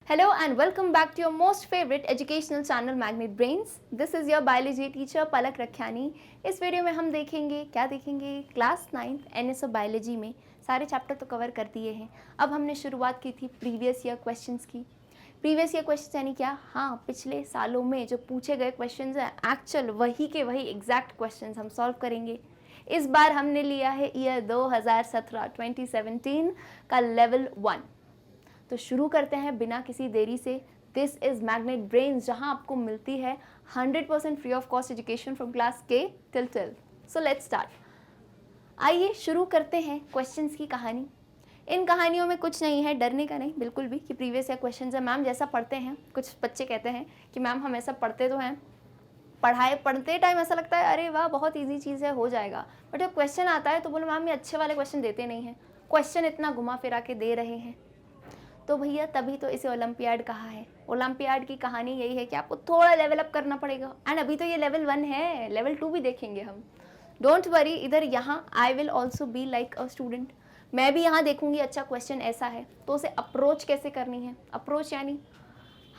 Hello and welcome back to your most favorite educational channel Magnet Brains. This is your biology teacher पलक रखियानी. इस video में हम देखेंगे class 9th NS of biology में सारे chapter तो cover कर दिए हैं. अब हमने शुरुआत की थी प्रीवियस ईयर क्वेश्चंस की. प्रीवियस ईयर क्वेश्चंस यानी क्या? हाँ, पिछले सालों में जो पूछे गए क्वेश्चंस हैं एक्चुअल वही के वही एग्जैक्ट क्वेश्चंस हम सॉल्व करेंगे. इस बार हमने लिया है ईयर 2017 का लेवल 1. तो शुरू करते हैं बिना किसी देरी से. दिस इज मैग्नेट ब्रेन्स, जहां आपको मिलती है 100% free of cost education from class के टिल 12. So let's start. आइए शुरू करते हैं क्वेश्चंस की कहानी. इन कहानियों में कुछ नहीं है, डरने का नहीं बिल्कुल भी कि प्रीवियस ईयर क्वेश्चंस है मैम जैसा पढ़ते हैं. कुछ बच्चे कहते हैं कि मैम हम ऐसा पढ़ते तो हैं, पढ़ते टाइम ऐसा लगता है अरे वाह बहुत ईजी चीज़ है, हो जाएगा. बट जब क्वेश्चन आता है तो बोलो मैम ये अच्छे वाले क्वेश्चन देते नहीं हैं, क्वेश्चन इतना घुमा फिरा के दे रहे हैं. तो भैया तभी तो इसे ओलंपियाड कहा है. ओलंपियाड की कहानी यही है कि आपको थोड़ा लेवल अप करना पड़ेगा. एंड अभी तो ये लेवल 1 है, लेवल 2 भी देखेंगे हम. डोंट वरी, इधर यहाँ I will also be like a student. मैं भी यहाँ देखूंगी अच्छा क्वेश्चन ऐसा है तो उसे अप्रोच कैसे करनी है. अप्रोच यानी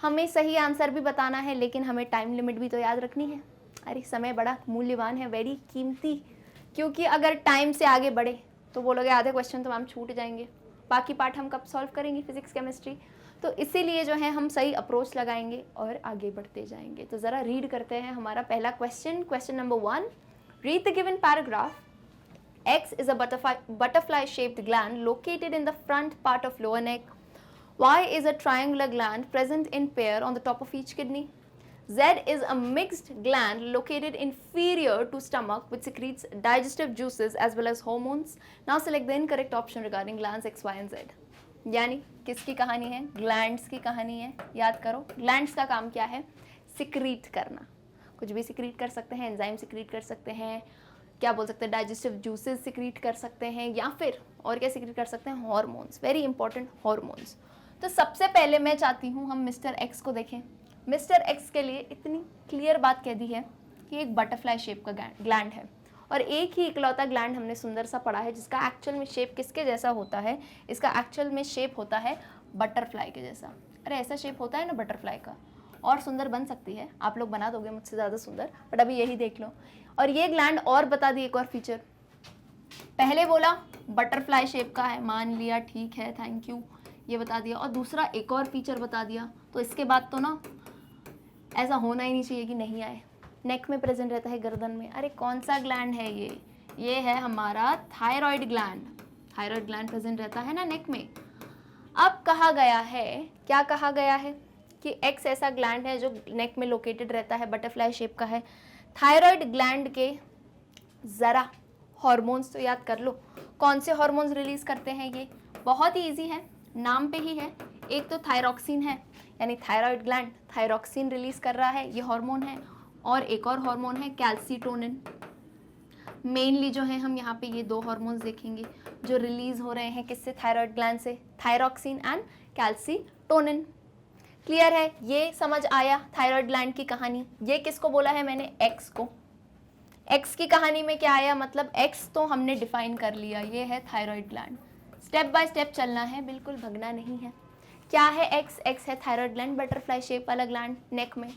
हमें सही आंसर भी बताना है लेकिन हमें टाइम लिमिट भी तो याद रखनी है. अरे समय बड़ा मूल्यवान है, वेरी कीमती. क्योंकि अगर टाइम से आगे बढ़े तो बोलोगे आधे क्वेश्चन तो मैम छूट जाएंगे, बाकी पार्ट हम कब सॉल्व करेंगे फिजिक्स केमिस्ट्री. तो इसीलिए जो है हम सही अप्रोच लगाएंगे और आगे बढ़ते जाएंगे. तो ज़रा रीड करते हैं हमारा पहला question. Question number 1, read the given paragraph. X is a butterfly shaped gland located in the front part of lower neck. Y is a triangular gland present in pair on the top of each kidney. Z is a mixed gland located inferior to stomach which secretes digestive juices as well as hormones. Now select the incorrect option regarding glands X, Y and Z. यानी किसकी कहानी है? Glands की कहानी है. याद करो, glands का काम क्या है? सिक्रीट करना. कुछ भी सिक्रीट कर सकते हैं, एंजाइम सिक्रीट कर सकते हैं, क्या बोल सकते हैं, डाइजेस्टिव जूसेस सिक्रीट कर सकते हैं, या फिर और क्या सिक्रीट कर सकते हैं? हॉर्मोन्स. Very important, hormones. तो सबसे पहले मैं चाहती हूँ हम मिस्टर एक्स को देखें. मिस्टर एक्स के लिए इतनी क्लियर बात कह दी है कि एक बटरफ्लाई शेप का ग्लैंड है और एक ही इकलौता ग्लैंड हमने सुंदर सा पढ़ा है जिसका एक्चुअल में शेप किसके जैसा होता है? इसका एक्चुअल में शेप होता है बटरफ्लाई के जैसा. अरे ऐसा शेप होता है ना बटरफ्लाई का, और सुंदर बन सकती है. आप लोग बना दोगे मुझसे ज़्यादा सुंदर, बट अभी यही देख लो. और ये ग्लैंड और बता दी एक और फीचर. पहले बोला बटरफ्लाई शेप का है, मान लिया, ठीक है, थैंक यू, ये बता दिया. और दूसरा एक और फीचर बता दिया. तो इसके बाद तो ना ऐसा होना ही नहीं चाहिए कि नहीं आए. नेक में प्रेजेंट रहता है, गर्दन में. अरे कौन सा ग्लैंड है ये है हमारा thyroid gland. Thyroid gland present रहता है ना नेक में. अब कहा गया है, क्या कहा गया है कि एक्स ऐसा ग्लैंड है जो नेक में लोकेटेड रहता है, बटरफ्लाई शेप का है. थायराइड ग्लैंड के ज़रा हॉर्मोन्स तो याद कर लो. कौन से हॉर्मोन्स रिलीज करते हैं? ये बहुत ही ईजी है, नाम पे ही है. एक तो थायरॉक्सिन है, यानी थायराइड ग्लैंड थायरॉक्सिन रिलीज कर रहा है, ये हार्मोन है. और एक और हार्मोन है कैल्सीटोनिन. मेनली जो है हम यहाँ पे ये दो हार्मोन्स देखेंगे जो रिलीज हो रहे हैं किससे? थायराइड ग्लैंड से. Thyroxine and calcitonin. क्लियर है? ये समझ आया थायराइड ग्लैंड की कहानी. ये किसको बोला है मैंने? एक्स को. एक्स की कहानी में क्या आया? मतलब एक्स तो हमने डिफाइन कर लिया, ये है thyroid gland. Step by step चलना है, बिल्कुल भगना नहीं है. क्या है एक्स? एक्स है थायराइड ग्लैंड, बटरफ्लाई शेप वाला ग्लैंड नेक में.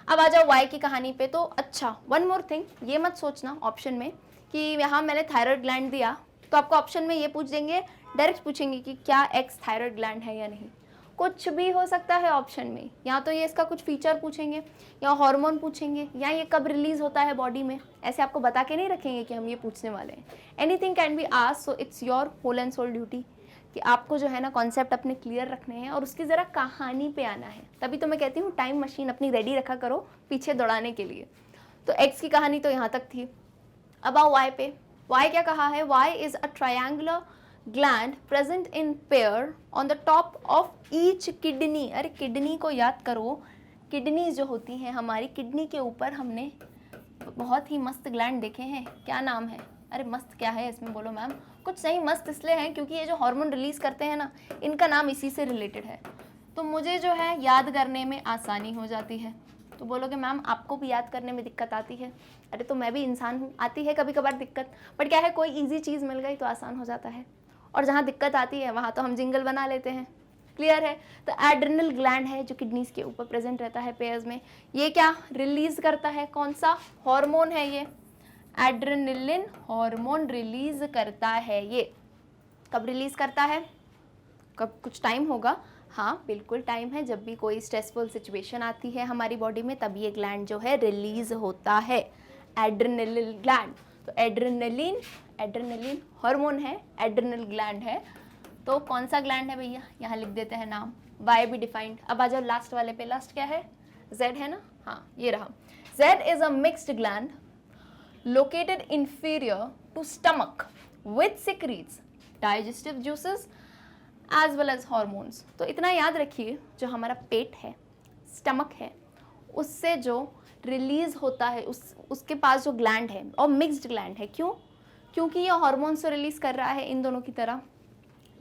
अब आ जाओ वाई की कहानी पे. तो अच्छा, वन मोर थिंग, ये मत सोचना ऑप्शन में कि यहाँ मैंने थायराइड ग्लैंड दिया तो आपको ऑप्शन में ये पूछ देंगे, डायरेक्ट पूछेंगे कि क्या एक्स थायराइड ग्लैंड है या नहीं. कुछ भी हो सकता है ऑप्शन में. या तो ये इसका कुछ फीचर पूछेंगे, या हार्मोन पूछेंगे, या ये कब रिलीज होता है बॉडी में. ऐसे आपको बता के नहीं रखेंगे कि हम ये पूछने वाले हैं. Anything can be asked, so it's your whole and soul duty कि आपको जो है ना कॉन्सेप्ट अपने क्लियर रखने हैं और उसकी ज़रा कहानी पे आना है. तभी तो मैं कहती हूँ टाइम मशीन अपनी रेडी रखा करो पीछे दौड़ाने के लिए. तो एक्स की कहानी तो यहाँ तक थी. अब आओ वाई पे. वाई क्या कहा है? Y is a triangular gland present in pair on the top of each kidney. अरे किडनी को याद करो. किडनी जो होती हैं हमारी, किडनी के ऊपर हमने बहुत ही मस्त ग्लैंड देखे हैं. क्या नाम है? अरे मस्त क्या है इसमें बोलो मैम? कुछ नहीं, मस्त इसलिए हैं क्योंकि ये जो हार्मोन रिलीज करते हैं ना, इनका नाम इसी से रिलेटेड है. तो मुझे जो है याद करने में आसानी हो जाती है. तो बोलोगे मैम आपको भी याद करने में दिक्कत आती है. अरे तो मैं भी इंसान हूँ, आती है कभी कभार दिक्कत. बट क्या है, कोई ईजी चीज़ मिल गई तो आसान हो जाता है. और जहाँ दिक्कत आती है वहाँ तो हम जिंगल बना लेते हैं क्लियर है? तो एड्रेनल ग्लैंड है जो किडनीज के ऊपर प्रेजेंट रहता है पेयर्स में। ये क्या रिलीज करता है, कौन सा हार्मोन है ये? एड्रेनलिन हार्मोन रिलीज करता है। ये कब रिलीज करता है? कब कुछ टाइम होगा? हाँ बिल्कुल टाइम है, जब भी कोई स्ट्रेसफुल सिचुएशन आती है हमारी बॉडी में तब ये ग्लैंड जो है रिलीज होता है, एड्रेनल ग्लैंड। तो एड्रेनलिन हार्मोन है, एड्रेनल ग्लैंड है। तो कौन सा ग्लैंड है भैया? यहाँ लिख देते हैं नाम, वाई बी डिफाइंड। अब आ जाओ लास्ट वाले पे, लास्ट क्या है? जेड है ना? हाँ ये रहा। Z is a mixed gland located inferior to stomach which secretes digestive juices as well as hormones। तो इतना याद रखिए, जो हमारा पेट है, स्टमक है, उससे जो रिलीज होता है उसके पास जो ग्लैंड है, और मिक्स्ड ग्लैंड है। क्यों? क्योंकि ये हार्मोन्स तो रिलीज कर रहा है इन दोनों की तरह,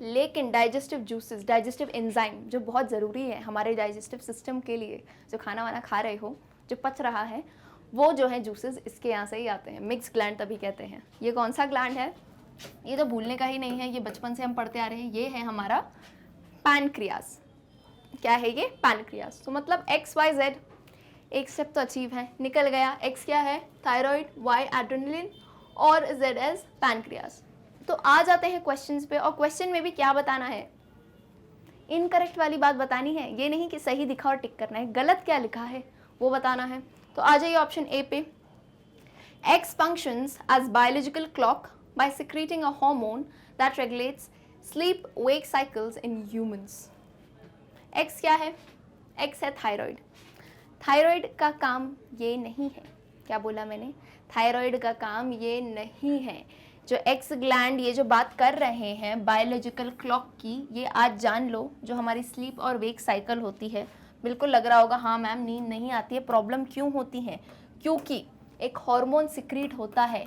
लेकिन डाइजेस्टिव जूसेस, डाइजेस्टिव एंजाइम जो बहुत ज़रूरी है हमारे डाइजेस्टिव सिस्टम के लिए, जो खाना वाना खा रहे हो, जो पच रहा है, वो जो है जूसेस इसके यहाँ से ही आते हैं। मिक्स ग्लैंड तभी कहते हैं। ये कौन सा ग्लैंड है? ये तो भूलने का ही नहीं है, ये बचपन से हम पढ़ते आ रहे हैं। ये है हमारा पैनक्रियास। क्या है ये? पैनक्रियास। तो मतलब एक्स वाई जेड, एक स्टेप तो अचीव है, निकल गया। एक्स क्या है? थायराइड, वाई एड्रेनलिन, और जेड एज पैनक्रियास। तो आ जाते हैं क्वेश्चंस पे, और क्वेश्चन में भी क्या बताना है? इनकरेक्ट वाली बात बतानी है, ये नहीं कि सही दिखा और टिक करना है। गलत क्या लिखा है वो बताना है। तो आ जाइए ऑप्शन ए पे। X functions as biological clock by secreting a hormone that regulates sleep wake cycles in humans. X क्या है? एक्स है थायराइड। थायराइड का काम ये नहीं है। क्या बोला मैंने? थायराइड का काम ये नहीं है। जो एक्स ग्लैंड, ये जो बात कर रहे हैं बायोलॉजिकल क्लॉक की, ये आज जान लो, जो हमारी स्लीप और वेक साइकिल होती है। बिल्कुल लग रहा होगा हाँ मैम नींद नहीं आती है, प्रॉब्लम क्यों होती है? क्योंकि एक हार्मोन सिक्रीट होता है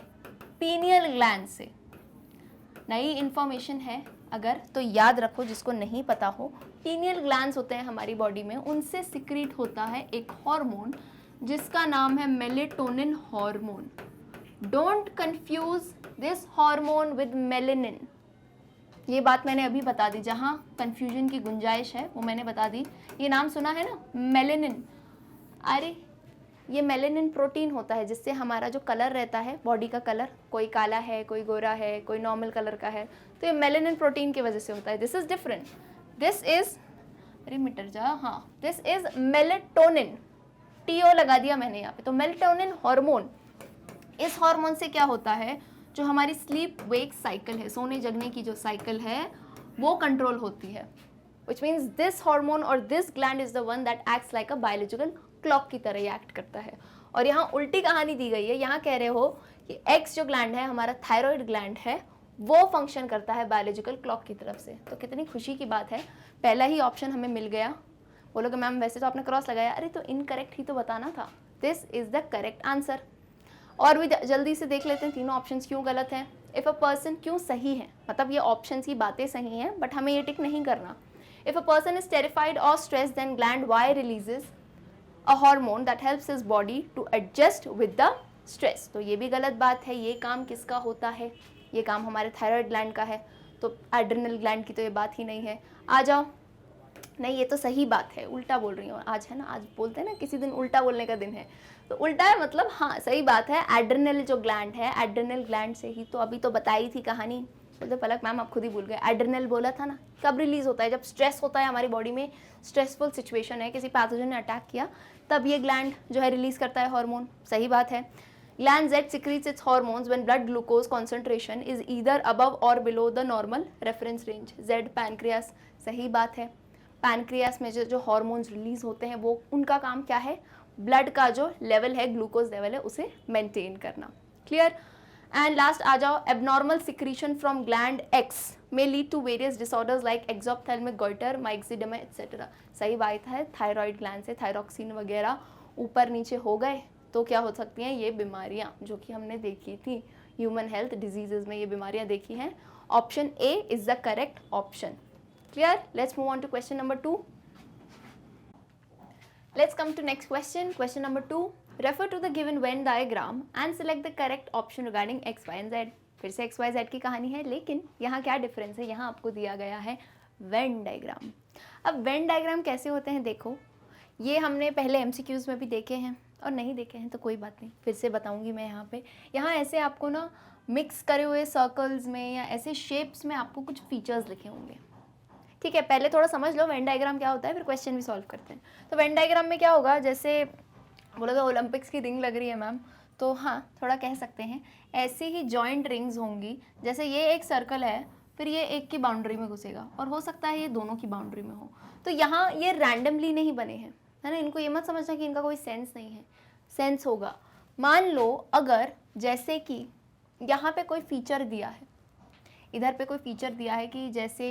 पीनियल ग्लैंड से। नई इन्फॉर्मेशन है अगर तो याद रखो, जिसको नहीं पता हो, पीनियल ग्लैंड्स होते हैं हमारी बॉडी में, उनसे सिक्रीट होता है एक हार्मोन जिसका नाम है melatonin hormone. Don't confuse this hormone with melanin. ये बात मैंने अभी बता दी, जहाँ कंफ्यूजन की गुंजाइश है वो मैंने बता दी। ये नाम सुना है ना, मेलेनिन। अरे ये मेलेनिन प्रोटीन होता है जिससे हमारा जो कलर रहता है, बॉडी का कलर, कोई काला है, कोई गोरा है, कोई नॉर्मल कलर का है, तो ये मेलेनिन प्रोटीन की वजह से होता है। This is different. This is, अरे मिटर जा, हाँ, दिस इज मेलेटोनिन। टीओ लगा दिया मैंने यहाँ पे। तो मेलेटोनिन हार्मोन, इस हार्मोन से क्या होता है, जो हमारी स्लीप वेक साइकिल है, सोने जगने की जो साइकिल है, वो कंट्रोल होती है। विच मीन्स दिस हार्मोन और this gland is the one that acts like a biological clock की तरह एक्ट करता है। और यहाँ उल्टी कहानी दी गई है। यहाँ कह रहे हो कि एक्स जो ग्लैंड है, हमारा थायराइड ग्लैंड है, वो फंक्शन करता है बायोलॉजिकल क्लॉक की तरफ से। तो कितनी खुशी की बात है, पहला ही ऑप्शन हमें मिल गया। बोलोगे मैम वैसे तो आपने क्रॉस लगाया, अरे तो इनकरेक्ट ही तो बताना था। This is the correct answer. और भी जल्दी से देख लेते हैं तीनों ऑप्शंस क्यों गलत हैं। इफ़ अ पर्सन, क्यों सही है, मतलब ये ऑप्शंस की बातें सही हैं बट हमें ये टिक नहीं करना। If a person is terrified और stress then gland Y releases a hormone that helps his body to adjust with the stress. तो ये भी गलत बात है। ये काम किसका होता है? ये काम हमारे थायराइड ग्लैंड का है। तो एड्रेनल ग्लैंड की तो ये बात ही नहीं है। आ जाओ, नहीं ये तो सही बात है, उल्टा बोल रही हूँ आज, है ना, आज बोलते हैं ना किसी दिन उल्टा बोलने का दिन है, तो उल्टा है मतलब हाँ सही बात है। एड्रेनल जो ग्लैंड है, एड्रेनल ग्लैंड से ही तो अभी तो बताई थी कहानी। बोलते पलक मैम आप खुद ही भूल गए, एड्रेनल बोला था ना। कब रिलीज होता है? जब स्ट्रेस होता है हमारी बॉडी में, स्ट्रेसफुल सिचुएशन है, किसी पैथोजन ने अटैक किया, तब ये ग्लैंड जो है रिलीज करता है हार्मोन। सही बात है। Gland Z secretes its hormones when blood glucose concentration is either above or below the normal reference range. Z pancreas, सही बात है। पैनक्रियास में जो हार्मोन्स रिलीज होते हैं, वो उनका काम क्या है? ब्लड का जो लेवल है, ग्लूकोज लेवल है, उसे मेंटेन करना। क्लियर? एंड लास्ट आ जाओ, abnormal secretion from gland x may lead to various disorders like exophthalmic goiter, myxedema etc. सही बात है। थायराइड ग्लैंड से थायरोक्सिन वगैरह ऊपर नीचे हो गए तो क्या हो सकती हैं ये बीमारियां, जो कि हमने देखी थी ह्यूमन हेल्थ डिजीजेज में, ये बीमारियां देखी हैं। Option A is the correct option. Clear? Let's move on to question number 2. Let's come to next question. Question number 2. Refer to the given Venn diagram and select the correct option regarding x, y and z. फिर से x, y, z की कहानी है, लेकिन यहाँ क्या difference है? यहाँ आपको दिया गया है वेन डायग्राम। अब वेन डायग्राम कैसे होते हैं देखो, ये हमने पहले MCQs में भी देखे हैं, और नहीं देखे हैं तो कोई बात नहीं, फिर से बताऊंगी मैं यहाँ पे। यहाँ ऐसे आपको ना मिक्स करे हुए सर्कल्स में या ऐसे शेप्स में आपको कुछ फीचर्स लिखे होंगे, ठीक है। पहले थोड़ा समझ लो वेन डायग्राम क्या होता है, फिर क्वेश्चन भी सॉल्व करते हैं। तो वेन डायग्राम में क्या होगा, जैसे बोलोगे ओलंपिक्स की रिंग लग रही है मैम, तो हाँ थोड़ा कह सकते हैं। ऐसी ही जॉइंट रिंग्स होंगी, जैसे ये एक सर्कल है, फिर ये एक की बाउंड्री में घुसेगा, और हो सकता है ये दोनों की बाउंड्री में हो। तो यहाँ ये रैंडमली नहीं बने हैं, है ना, इनको ये मत समझना कि इनका कोई सेंस नहीं है, सेंस होगा। मान लो अगर जैसे कि यहाँ पे कोई फीचर दिया है, इधर पे कोई फीचर दिया है कि जैसे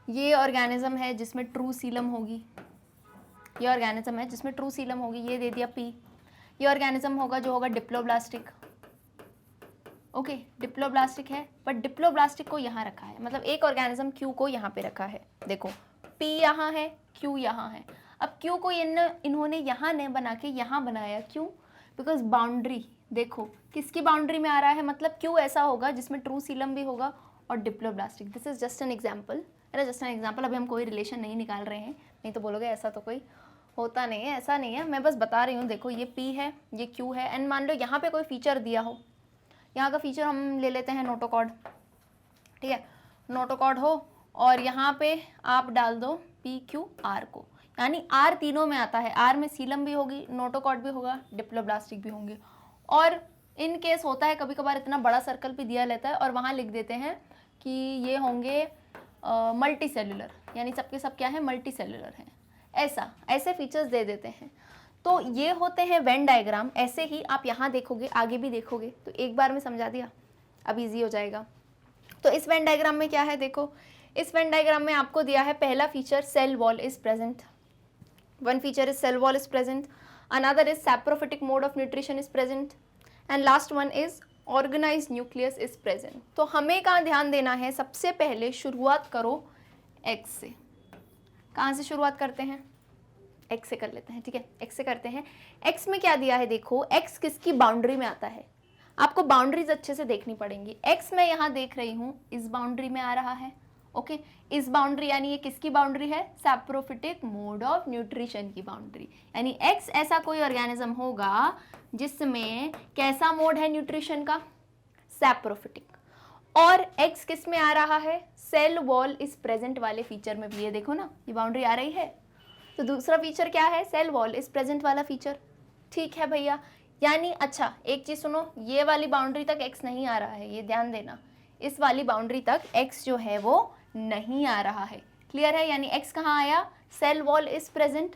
ये ऑर्गेनिज्म है जिसमें ट्रू सीलम होगी, ये ऑर्गेनिज्म है जिसमें ट्रू सीलम होगी, ये दे दिया P। ये ऑर्गेनिज्म होगा जो होगा डिप्लोब्लास्टिक, ओके डिप्लोब्लास्टिक है, बट डिप्लोब्लास्टिक को यहाँ रखा है, मतलब एक ऑर्गेनिज्म Q को यहाँ पे रखा है। देखो P यहाँ है, Q यहाँ है। अब Q को इन्होंने यहाँ ने बना के यहाँ बनाया, क्यों? बिकॉज बाउंड्री देखो किसकी बाउंड्री में आ रहा है, मतलब Q ऐसा होगा जिसमें ट्रू सीलम भी होगा और diploblastic. This is just an example, अरे जस्ट एन एग्जाम्पल, अभी हम कोई रिलेशन नहीं निकाल रहे हैं, नहीं तो बोलोगे ऐसा तो कोई होता नहीं है, ऐसा नहीं है, मैं बस बता रही हूँ। देखो ये P है, ये Q है, एंड मान लो यहाँ पे कोई फीचर दिया हो, यहाँ का फीचर हम ले लेते हैं नोटोकॉर्ड, ठीक है, नोटोकॉर्ड हो, और यहाँ पे आप डाल दो PQR को, यानी R तीनों में आता है, R में सीलम भी होगी, नोटोकॉर्ड भी होगा, डिप्लोब्लास्टिक भी होंगे। और इन केस होता है कभी कभार इतना बड़ा सर्कल भी दिया लेता है और वहाँ लिख देते हैं कि ये होंगे मल्टी सेलुलर, यानी सबके सब क्या है, मल्टी सेलुलर हैं, ऐसे फीचर्स दे देते हैं। तो ये होते हैं वेन डायग्राम। ऐसे ही आप यहाँ देखोगे, आगे भी देखोगे, तो एक बार में समझा दिया, अब इजी हो जाएगा। तो इस वेन डायग्राम में क्या है, देखो इस वेन डायग्राम में आपको दिया है पहला feature cell wall is present, one feature is cell wall is present, another is saprophytic mode of nutrition is present, and last one is organized nucleus is present. तो हमें कहाँ ध्यान देना है, सबसे पहले शुरुआत करो X से। कहाँ से शुरुआत करते हैं, X से कर लेते हैं, ठीक है, X से करते हैं। X में क्या दिया है, देखो X किसकी बाउंड्री में आता है, आपको बाउंड्रीज अच्छे से देखनी पड़ेंगी। X मैं यहाँ देख रही हूँ, इस बाउंड्री में आ रहा है, ओके, इस बाउंड्री, यानी ये किसकी बाउंड्री है, सैप्रोफिटिक मोड ऑफ न्यूट्रिशन की बाउंड्री। यानी X ऐसा कोई ऑर्गेनिज्म होगा जिसमें कैसा मोड है न्यूट्रिशन का, सैप्रोफिटिक, और X किस में आ रहा है, सेल वॉल इज प्रेजेंट वाले फीचर में भी। ये देखो ना, ये बाउंड्री आ रही है, तो दूसरा फीचर क्या है, सेल वॉल इज प्रेजेंट वाला फीचर, ठीक है भैया। यानी अच्छा एक चीज सुनो, ये वाली बाउंड्री तक X नहीं आ रहा है, ये ध्यान देना, इस वाली बाउंड्री तक X जो है वो नहीं आ रहा है, क्लियर है। यानी X कहाँ आया, cell wall is present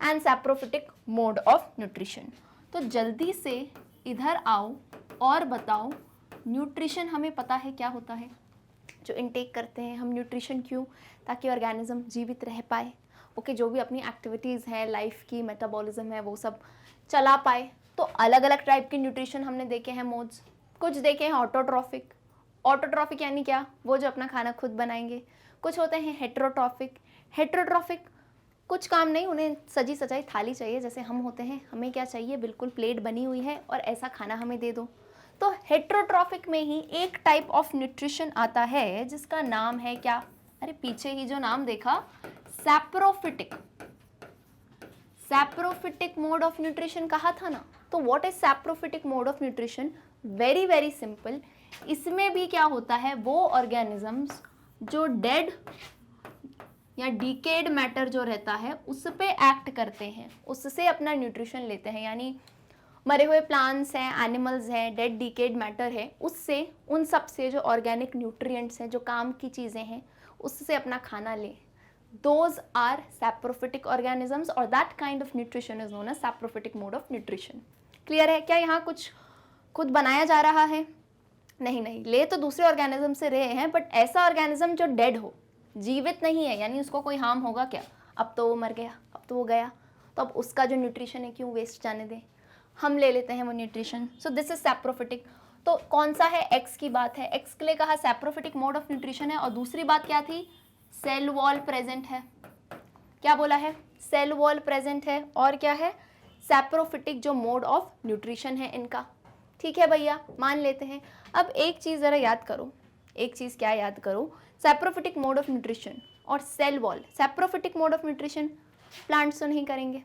and saprophytic mode of nutrition. तो जल्दी से इधर आओ और बताओ, न्यूट्रिशन हमें पता है क्या होता है, जो इनटेक करते हैं हम न्यूट्रिशन, क्यों, ताकि ऑर्गेनिज्म जीवित रह पाए, ओके, जो भी अपनी एक्टिविटीज़ हैं लाइफ की, मेटाबॉलिज्म है, वो सब चला पाए। तो अलग अलग टाइप के न्यूट्रिशन हमने देखे हैं मोड्स, कुछ देखे हैं ऑटोट्रॉफिक, ऑटोट्रॉफिक यानी क्या, वो जो अपना खाना खुद बनाएंगे। कुछ होते हैं हेटेरोट्रॉफिक, हेटेरोट्रॉफिक कुछ काम नहीं, उन्हें सजी सजाई थाली चाहिए, जैसे हम होते हैं, हमें क्या चाहिए, बिल्कुल प्लेट बनी हुई है और ऐसा खाना हमें दे दो। तो हेटेरोट्रॉफिक में ही एक टाइप ऑफ न्यूट्रिशन आता है जिसका नाम है क्या, अरे पीछे ही जो नाम देखा, saprophytic, saprophytic mode of nutrition कहा था ना। तो what is saprophytic mode of nutrition, very very simple. इसमें भी क्या होता है, वो ऑर्गेनिजम्स जो डेड या डिकेड मैटर जो रहता है उस पे एक्ट करते हैं, उससे अपना न्यूट्रिशन लेते हैं, यानी मरे हुए प्लांट्स हैं, एनिमल्स हैं, डेड डिकेड मैटर है, उससे उन सब से जो ऑर्गेनिक न्यूट्रिएंट्स हैं, जो काम की चीज़ें हैं, उससे अपना खाना ले। दोज आर सैप्रोफिटिक ऑर्गेनिजम्स और that kind of nutrition is known as saprophytic mode of nutrition. Clear है। क्या यहाँ कुछ खुद बनाया जा रहा है, नहीं, ले तो दूसरे ऑर्गेनिज्म से रहे हैं, बट ऐसा ऑर्गेनिज्म जो डेड हो, जीवित नहीं है, यानी उसको कोई हार्म होगा क्या, अब तो वो मर गया, अब तो वो गया, तो अब उसका जो न्यूट्रिशन है क्यों वेस्ट जाने दें, हम ले लेते हैं वो nutrition. So this is saprophytic. तो कौन सा है, एक्स की बात है, एक्स के लिए कहा सैप्रोफिटिक मोड ऑफ न्यूट्रिशन है, और दूसरी बात क्या थी, सेल वॉल प्रेजेंट है। क्या बोला है, सेल वॉल प्रेजेंट है, और क्या है, सैप्रोफिटिक जो मोड ऑफ न्यूट्रिशन है इनका। ठीक है भैया, मान लेते हैं। अब एक चीज़ ज़रा याद करो, एक चीज़ क्या याद करो, सैप्रोफिटिक मोड ऑफ न्यूट्रिशन और cell wall. Saprophytic mode of nutrition plants तो नहीं करेंगे,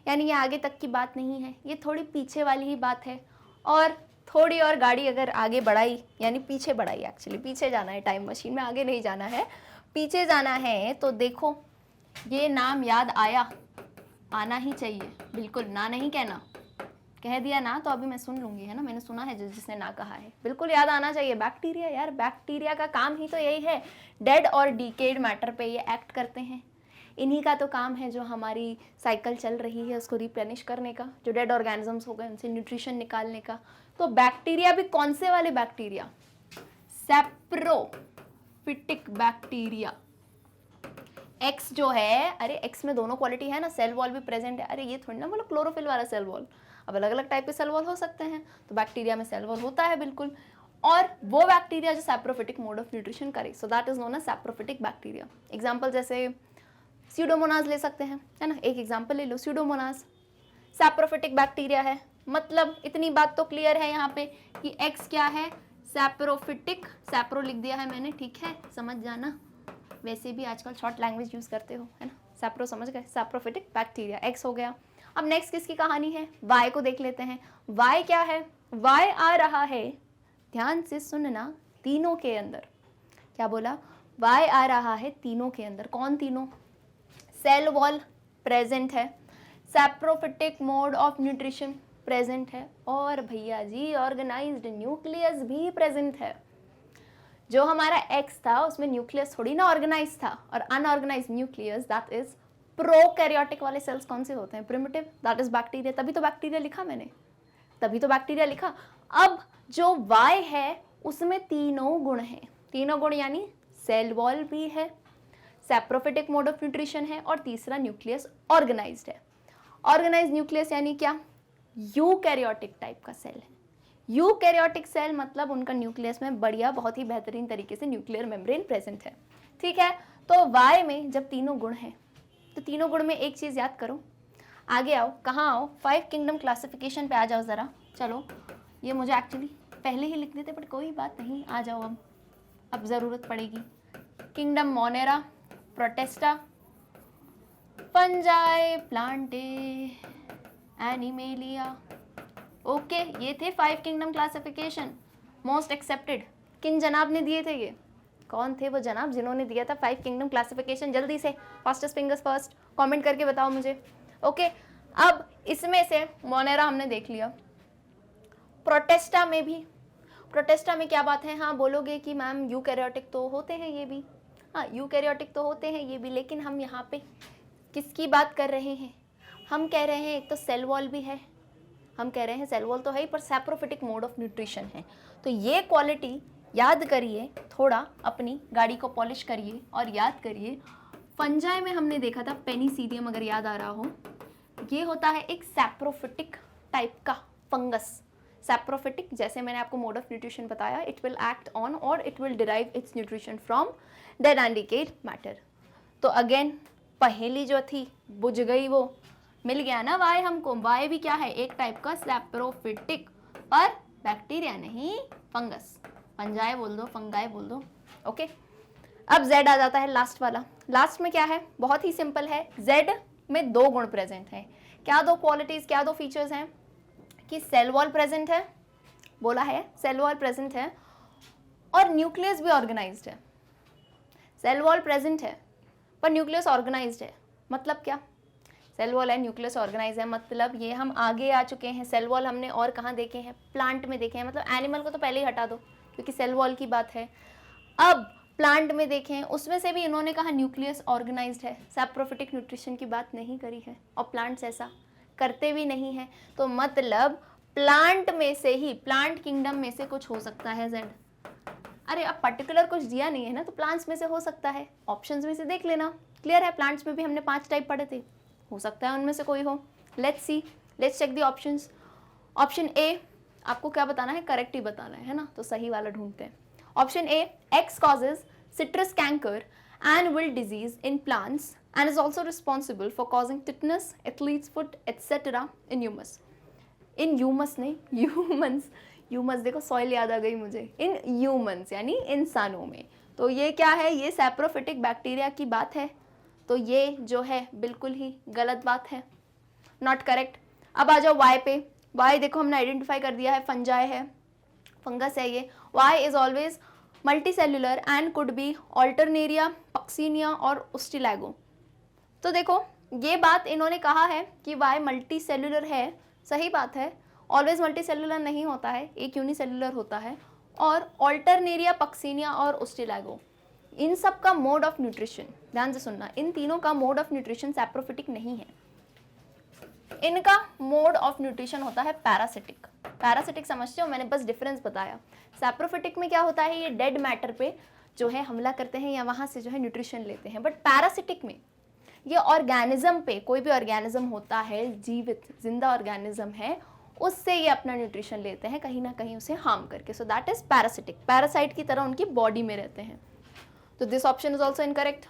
यानी ये आगे तक की बात नहीं है, ये थोड़ी पीछे वाली ही बात है। और थोड़ी और गाड़ी अगर आगे बढ़ाई, यानी पीछे बढ़ाई, एक्चुअली पीछे जाना है टाइम मशीन में, आगे नहीं जाना है, पीछे जाना है, तो देखो ये नाम याद आया, आना ही चाहिए, बिल्कुल ना नहीं कहना, कह दिया ना तो अभी मैं सुन लूँगी, है ना, मैंने सुना है जिसने ना कहा है, बिल्कुल याद आना चाहिए। बैक्टीरिया, यार बैक्टीरिया का काम ही तो यही है, डेड और डिकेड मैटर पे ये एक्ट करते हैं, इन्हीं का तो काम है जो हमारी साइकिल चल रही है उसको रिप्लेनिश करने का, जो डेड ऑर्गेनिजम्स हो गए उनसे न्यूट्रिशन निकालने का। तो बैक्टीरिया भी कौन से वाले बैक्टीरिया, सैप्रोफिटिक बैक्टीरिया। एक्स जो है, अरे एक्स में दोनों क्वालिटी है ना, सेल वॉल भी प्रेजेंट है, अरे ये थोड़ी ना बोलो क्लोरोफिल वाला सेल वॉल, अब अलग अलग टाइप के सेल वॉल हो सकते हैं, तो बैक्टीरिया में सेल वॉल होता है बिल्कुल, और वो बैक्टीरिया जो सैप्रोफिटिक मोड ऑफ न्यूट्रिशन करे, so that is known as saprophytic bacteria. Example जैसे स्यूडोमोनास ले सकते हैं, है ना, एक एग्जाम्पल ले लो, स्यूडोमोनास सैप्रोफिटिक बैक्टीरिया है, मतलब इतनी बात तो क्लियर है यहाँ पे कि एक्स क्या है, सैप्रोफिटिक, सैप्रो लिख दिया है मैंने, ठीक है, समझ जाना, वैसे भी आजकल शॉर्ट लैंग्वेज यूज करते हो, है ना, सैप्रो समझ गए, सैप्रोफिटिक बैक्टीरिया, एक्स हो गया। अब नेक्स्ट किसकी कहानी है, वाई को देख लेते हैं। वाई क्या है, वाई आ रहा है, ध्यान से सुनना, तीनों के अंदर, क्या बोला, वाई आ रहा है तीनों के अंदर, कौन तीनों, सेल वॉल प्रेजेंट है, saprophytic mode of nutrition present है, और भैया जी ऑर्गेनाइज्ड न्यूक्लियस भी प्रेजेंट है। जो हमारा एक्स था उसमें न्यूक्लियस थोड़ी ना ऑर्गेनाइज था, और unorganize nucleus that is prokaryotic वाले सेल्स कौन से होते हैं, प्रिमिटिव, दैट इज बैक्टीरिया, तभी तो बैक्टीरिया लिखा मैंने, तभी तो बैक्टीरिया लिखा। अब जो वाई है उसमें तीनों गुण हैं, तीनों गुण यानी सेल वॉल भी है, सैप्रोफिटिक मोड ऑफ न्यूट्रिशन है, और तीसरा न्यूक्लियस ऑर्गेनाइज्ड है। ऑर्गेनाइज न्यूक्लियस यानी क्या, यूकैरियोटिक टाइप का सेल है। यूकैरियोटिक सेल मतलब उनका न्यूक्लियस में बढ़िया, बहुत ही बेहतरीन तरीके से न्यूक्लियर मेम्ब्रेन प्रेजेंट है, ठीक है। तो वाई में जब तीनों गुण हैं, तो तीनों गुण में एक चीज़ याद करो, आगे आओ, कहाँ आओ, 5 किंगडम क्लासिफिकेशन पे आ जाओ ज़रा, चलो, ये मुझे एक्चुअली पहले ही लिख देते बट कोई बात नहीं, आ जाओ, अब ज़रूरत पड़ेगी। Kingdom Monera, Protista, fungi, Plantae, animalia, okay, ये थे 5 किंगडम क्लासिफिकेशन, मोस्ट एक्सेप्टेड। किन जनाब ने दिए थे ये, कौन थे वो जनाब जिन्होंने दिया था 5 किंगडम क्लासिफिकेशन, जल्दी से फास्टेस्ट फिंगर्स फर्स्ट कमेंट करके बताओ मुझे। ओके, अब इसमें से मोनेरा हमने देख लिया, प्रोटेस्टा में भी, प्रोटेस्टा में क्या बात है, हाँ बोलोगे कि मैम यूकैरियोटिक तो होते हैं ये भी, हाँ यूकैरियोटिक तो होते हैं ये भी, लेकिन हम यहाँ पे किसकी बात कर रहे हैं, हम कह रहे हैं एक तो सेल वॉल भी है, हम कह रहे हैं सेल वॉल तो है ही, पर सैप्रोफिटिक मोड ऑफ न्यूट्रिशन है, तो ये क्वालिटी याद करिए, थोड़ा अपनी गाड़ी को पॉलिश करिए और याद करिए। फंजाई में हमने देखा था पेनिसिलियम, अगर याद आ रहा हो, ये होता है एक सैप्रोफिटिक टाइप का फंगस। सैप्रोफिटिक, जैसे मैंने आपको मोड ऑफ न्यूट्रिशन बताया, इट विल एक्ट ऑन और it will derive it's nutrition from dead and decade matter. तो अगेन पहेली जो थी बुझ गई, वो मिल गया ना वाई हमको, वाई भी क्या है, एक टाइप का सैप्रोफिटिक, पर बैक्टीरिया नहीं, फंगस, फंजाई बोल दो, फंगाई बोल दो, ओके। अब जेड आ जाता है लास्ट वाला, लास्ट में क्या है, बहुत ही सिंपल है, जेड में 2 गुण प्रेजेंट हैं, क्या 2 क्वालिटीज, क्या 2 फीचर्स हैं, कि सेल वॉल प्रेजेंट है, बोला है सेल वॉल प्रेजेंट है, और न्यूक्लियस भी ऑर्गेनाइज्ड है। सेल वॉल प्रेजेंट है पर न्यूक्लियस ऑर्गेनाइज्ड है, मतलब क्या, सेल वॉल है, न्यूक्लियस ऑर्गेनाइज है, मतलब ये हम आगे आ चुके हैं। सेल वॉल हमने और कहाँ देखे हैं, प्लांट में देखे हैं, मतलब एनिमल को तो पहले ही हटा दो क्योंकि सेल वॉल की बात है। अब प्लांट में देखें, उसमें से भी इन्होंने कहा न्यूक्लियस ऑर्गेनाइज्ड है, सैप्रोफिटिक न्यूट्रिशन की बात नहीं करी है, और प्लांट्स ऐसा करते भी नहीं हैं, तो मतलब प्लांट में से ही, प्लांट किंगडम में से कुछ हो सकता है जेड। अरे अब पर्टिकुलर कुछ दिया नहीं है ना, तो प्लांट्स में से हो सकता है, ऑप्शंस में से देख लेना, क्लियर है। प्लांट्स में भी हमने 5 टाइप पढ़े थे, हो सकता है उनमें से कोई हो। Let's see, let's check the options. Option A, आपको क्या बताना है, करेक्ट ही बताना है ना, तो सही वाला ढूंढते हैं। Option A, x causes citrus canker and wilt disease in plants and is also responsible for causing tetanus, athlete's foot, etc. in humans. In humans नहीं, humans. ह्यूमस, देखो सॉइल याद आ गई मुझे, इन ह्यूमंस यानी इंसानों में। तो ये क्या है, ये सैप्रोफिटिक बैक्टीरिया की बात है, तो ये जो है बिल्कुल ही गलत बात है, नॉट करेक्ट। अब आ जाओ वाई पे। वाई देखो हमने आइडेंटिफाई कर दिया है, फंजाई है, फंगस है ये। Y is always multicellular and could be Alternaria, Puccinia और उस्टिलैगो। तो देखो ये बात इन्होंने कहा है कि वाई मल्टी सेल्युलर है, सही बात है, ऑलवेज मल्टी सेल्युलर नहीं होता है, एक यूनिसेल्युलर होता है। और ऑल्टरनेरिया, पक्सीनिया और उस्टिलैगो, इन सब का मोड ऑफ न्यूट्रिशन, ध्यान से सुनना, इन तीनों का मोड ऑफ न्यूट्रिशन सैप्रोफिटिक नहीं है, इनका मोड ऑफ न्यूट्रिशन होता है पैरासिटिक। पैरासिटिक समझते हो, मैंने बस डिफरेंस बताया। सैप्रोफिटिक में क्या होता है, ये डेड मैटर पे जो है हमला करते हैं या वहां से जो है न्यूट्रिशन लेते हैं, बट पैरासिटिक में ये ऑर्गेनिज्म पे, कोई भी ऑर्गेनिज्म होता है, जीवित जिंदा ऑर्गेनिज्म है, उससे ये अपना न्यूट्रिशन लेते हैं कहीं ना कहीं उसे हार्म करके। So that is parasitic, parasite की तरह उनकी बॉडी में रहते हैं। तो this option is also incorrect.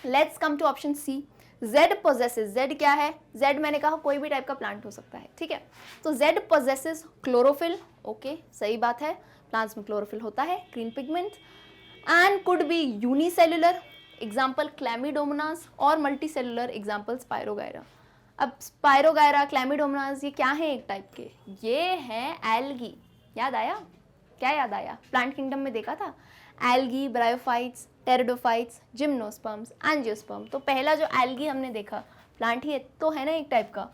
Let's come to option C. Z possesses, Z क्या है, जेड मैंने कहा कोई भी टाइप का प्लांट हो सकता है, ठीक है। तो जेड पोजेसेस क्लोरोफिल, ओके सही बात है, प्लांट्स में क्लोरोफिल होता है, green pigment, and could be unicellular, example chlamydomonas, और मल्टी सेलुलर, एग्जाम्पल स्पायरोगायरा। अब स्पायरोगायरा, क्लैमिडोमोनास ये क्या है, एक टाइप के, ये है एल्गी। याद आया, क्या याद आया, प्लांट किंगडम में देखा था, algae, bryophytes, pteridophytes, gymnosperms, angiosperm. तो पहला जो एल्गी हमने देखा, प्लांट ही तो है ना एक टाइप का,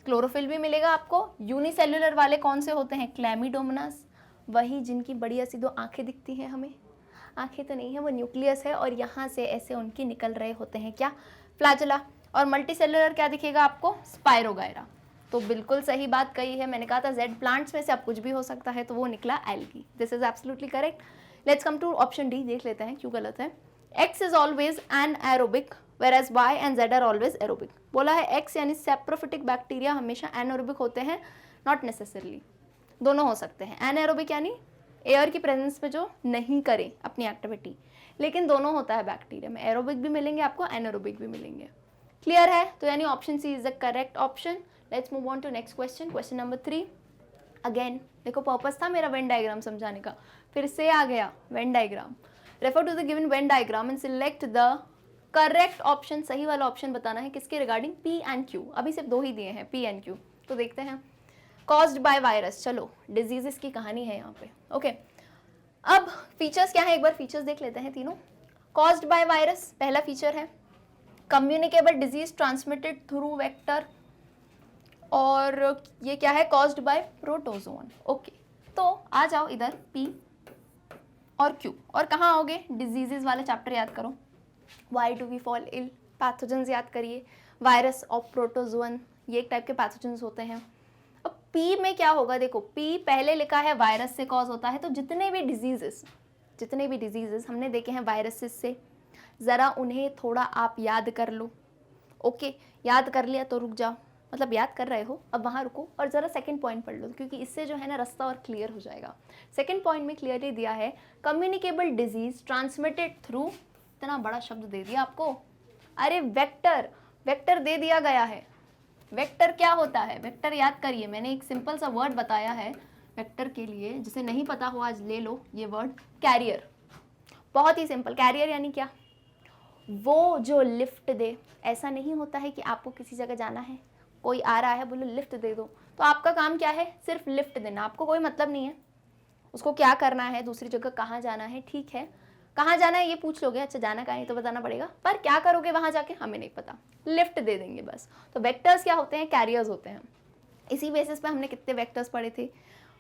क्लोरोफिल भी मिलेगा आपको। यूनिसेल्युलर वाले कौन से होते हैं, क्लैमिडोमोनास, वही जिनकी बढ़िया सी दो आंखें दिखती हैं हमें, आंखें तो नहीं है, वो न्यूक्लियस है और यहाँ से ऐसे उनकी निकल रहे होते हैं क्या, फ्लैजेला। और मल्टीसेलुलर क्या दिखेगा आपको, स्पायरोगायरा। तो बिल्कुल सही बात कही है, मैंने कहा था जेड प्लांट्स में से अब कुछ भी हो सकता है, तो वो निकला algae. This is absolutely correct. Let's come to option D, देख लेते हैं क्यों गलत है। X is always an aerobic whereas Y and Z are always aerobic। बोला है एक्स यानी सैप्रोफिटिक बैक्टीरिया हमेशा एनएरोबिक होते हैं, नॉट नेसेसरली, दोनों हो सकते हैं। एनएरोबिक यानी एयर की प्रेजेंस में जो नहीं करे अपनी एक्टिविटी, लेकिन दोनों होता है बैक्टीरिया में, एरोबिक भी मिलेंगे आपको, एनएरोबिक भी मिलेंगे। क्लियर है, तो यानी option C is the correct option. Let's move on to next question, question number 3। Again देखो पर्पस था मेरा वेन डायग्राम समझाने का, फिर से आ गया Venn diagram. Refer to the given Venn diagram and select the correct option. सही वाला ऑप्शन बताना है किसके रिगार्डिंग, पी एंड क्यू। अभी सिर्फ दो ही दिए हैं, पी एंड क्यू, तो देखते हैं। कॉज्ड बाय वायरस, चलो डिजीजेस की कहानी है यहाँ पे, ओके। अब फीचर्स क्या है, एक बार फीचर्स देख लेते हैं तीनों। कॉज्ड बाय वायरस पहला फीचर है, communicable disease transmitted through vector, और ये क्या है, कॉज्ड बाय प्रोटोजोन, ओके। तो आ जाओ इधर पी और क्यू, और कहाँ आओगे, डिजीजेस वाले चैप्टर याद करो। Why do we fall ill, pathogens याद करिए, वायरस और प्रोटोजोन ये एक टाइप के पैथोजेंस होते हैं। अब पी में क्या होगा, देखो पी पहले लिखा है वायरस से कॉज होता है, तो जितने भी डिजीजेस हमने देखे हैं वायरसेस से, ज़रा उन्हें थोड़ा आप याद कर लो, ओके। याद कर लिया तो रुक जाओ, मतलब याद कर रहे हो अब वहाँ रुको और ज़रा सेकंड पॉइंट पढ़ लो, क्योंकि इससे जो है ना रास्ता और क्लियर हो जाएगा। सेकंड पॉइंट में क्लियरली दिया है कम्युनिकेबल डिजीज ट्रांसमिटेड थ्रू, इतना बड़ा शब्द दे दिया आपको, अरे वेक्टर, वेक्टर दे दिया गया है। वेक्टर क्या होता है, वेक्टर याद करिए, मैंने एक सिंपल सा वर्ड बताया है वेक्टर के लिए, जिसे नहीं पता हो आज ले लो ये वर्ड, कैरियर। बहुत ही सिंपल, कैरियर यानी क्या, वो जो लिफ्ट दे। ऐसा नहीं होता है कि आपको किसी जगह जाना है, कोई आ रहा है बोलो लिफ्ट दे दो, तो आपका काम क्या है, सिर्फ लिफ्ट देना, आपको कोई मतलब नहीं है उसको क्या करना है, दूसरी जगह कहाँ जाना है, ठीक है कहाँ जाना है ये पूछ लोगे, अच्छा जाना कहाँ है तो बताना पड़ेगा, पर क्या करोगे वहाँ जाके हमें नहीं पता, लिफ्ट दे देंगे बस। तो वेक्टर्स क्या होते हैं, कैरियर्स होते हैं। इसी बेसिस पे हमने कितने वेक्टर्स पढ़े थे,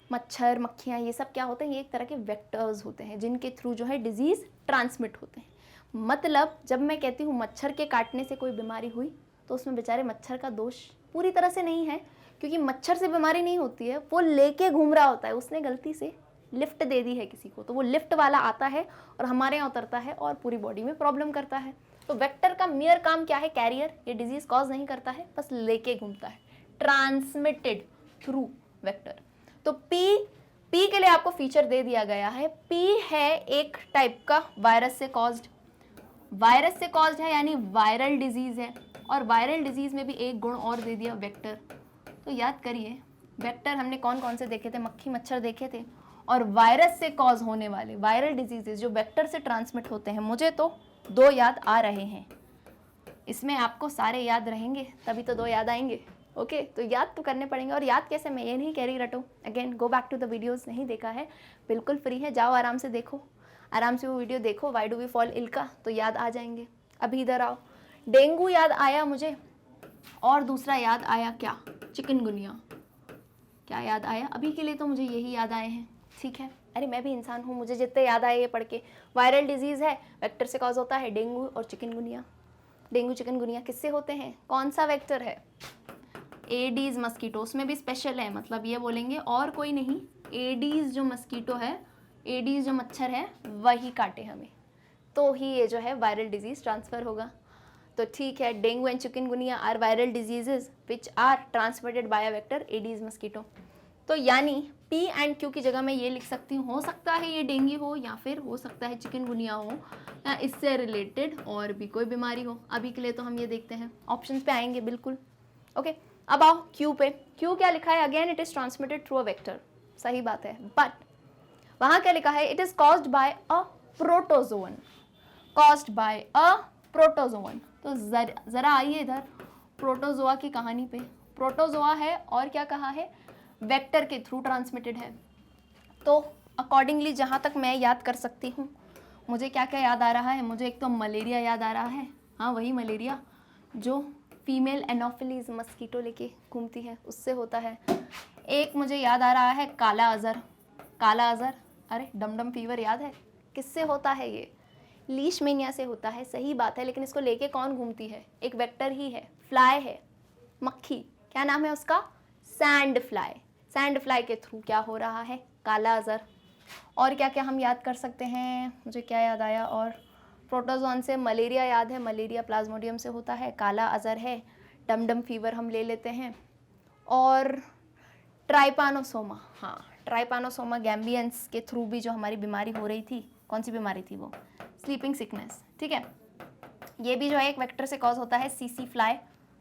मच्छर, मक्खियाँ, ये सब क्या होते हैं, ये एक तरह के वेक्टर्स होते हैं जिनके थ्रू जो है डिजीज़ ट्रांसमिट होते हैं। मतलब जब मैं कहती हूँ मच्छर के काटने से कोई बीमारी हुई, तो उसमें बेचारे मच्छर का दोष पूरी तरह से नहीं है, क्योंकि मच्छर से बीमारी नहीं होती है, वो लेके घूम रहा होता है, उसने गलती से लिफ्ट दे दी है किसी को, तो वो लिफ्ट वाला आता है और हमारे यहाँ उतरता है और पूरी बॉडी में प्रॉब्लम करता है। तो वेक्टर का मियर काम क्या है, कैरियर, ये डिजीज कॉज नहीं करता है, बस लेके घूमता है, ट्रांसमिटेड थ्रू वेक्टर। तो पी के लिए आपको फीचर दे दिया गया है, पी है एक टाइप का वायरस से कॉज्ड है, यानी वायरल डिजीज है, और वायरल डिजीज में भी एक गुण और दे दिया वेक्टर। तो याद करिए वेक्टर हमने कौन कौन से देखे थे, मक्खी मच्छर देखे थे, और वायरस से कॉज होने वाले वायरल डिजीजेस जो वेक्टर से ट्रांसमिट होते हैं। मुझे तो 2 याद आ रहे हैं, इसमें आपको सारे याद रहेंगे तभी तो 2 याद आएंगे। ओके तो याद तो करने पड़ेंगे, और याद कैसे, मैं ये नहीं कह रही रटो, again go back to the videos, नहीं देखा है बिल्कुल फ्री है, जाओ आराम से देखो, आराम से वो वीडियो देखो, why do we fall ill का, तो याद आ जाएंगे। अभी इधर आओ, डेंगू याद आया मुझे, और दूसरा याद आया क्या, चिकनगुनिया। क्या याद आया, अभी के लिए तो मुझे यही याद आए हैं, ठीक है। अरे मैं भी इंसान हूँ, मुझे जितने याद आए ये पढ़ के। वायरल डिजीज़ है, वेक्टर से कॉज होता है, डेंगू और चिकनगुनिया। डेंगू चिकनगुनिया किससे होते हैं, कौन सा वेक्टर है, एडीज मस्कीटो, उसमें भी स्पेशल है, मतलब ये बोलेंगे और कोई नहीं, एडीज जो मस्कीटो है, एडीज जो मच्छर है वही काटे हमें, तो ही ये जो है वायरल डिजीज़ ट्रांसफ़र होगा। तो ठीक है, dengue and chikungunya are viral diseases which are transmitted by a vector Aedes mosquito. तो यानी पी एंड क्यू की जगह मैं ये लिख सकती हूँ, हो सकता है ये डेंगू हो या फिर हो सकता है चिकनगुनिया हो या इससे रिलेटेड और भी कोई बीमारी हो। अभी के लिए तो हम ये देखते हैं, ऑप्शंस पे आएंगे बिल्कुल। ओके अब आओ क्यू पे, क्यू क्या लिखा है, again it is transmitted through a vector, सही बात है, बट वहाँ क्या लिखा है, it is caused by a protozoan, caused by a protozoan. तो जरा आइए इधर प्रोटोजोआ की कहानी पे, प्रोटोजोआ है और क्या कहा है, वेक्टर के थ्रू ट्रांसमिटेड है। तो अकॉर्डिंगली जहाँ तक मैं याद कर सकती हूँ, मुझे क्या क्या याद आ रहा है, मुझे एक तो मलेरिया याद आ रहा है, हाँ वही मलेरिया जो फीमेल एनोफिलीज मस्कीटो लेके घूमती है उससे होता है। एक मुझे याद आ रहा है काला अजर, काला अजर, अरे डमडम फीवर याद है, किससे होता है ये, लीशमेनिया से होता है, सही बात है, लेकिन इसको लेके कौन घूमती है, एक वेक्टर ही है, फ्लाई है, मक्खी, क्या नाम है उसका, सैंड फ्लाई, सैंड फ्लाई के थ्रू क्या हो रहा है, काला अजर। और क्या क्या हम याद कर सकते हैं, मुझे क्या याद आया, और प्रोटोजोन से मलेरिया याद है, मलेरिया प्लाज्मोडियम से होता है, काला अजर है, डमडम फीवर हम ले लेते हैं, और ट्राइपानोसोमा, हाँ ट्राइपानोसोमा गैम्बियंस के थ्रू भी जो हमारी बीमारी हो रही थी, कौन सी बीमारी थी वो, स्लीपिंग सिकनेस, ठीक है, ये भी जो है एक वेक्टर से कॉज होता है, सीसी फ्लाई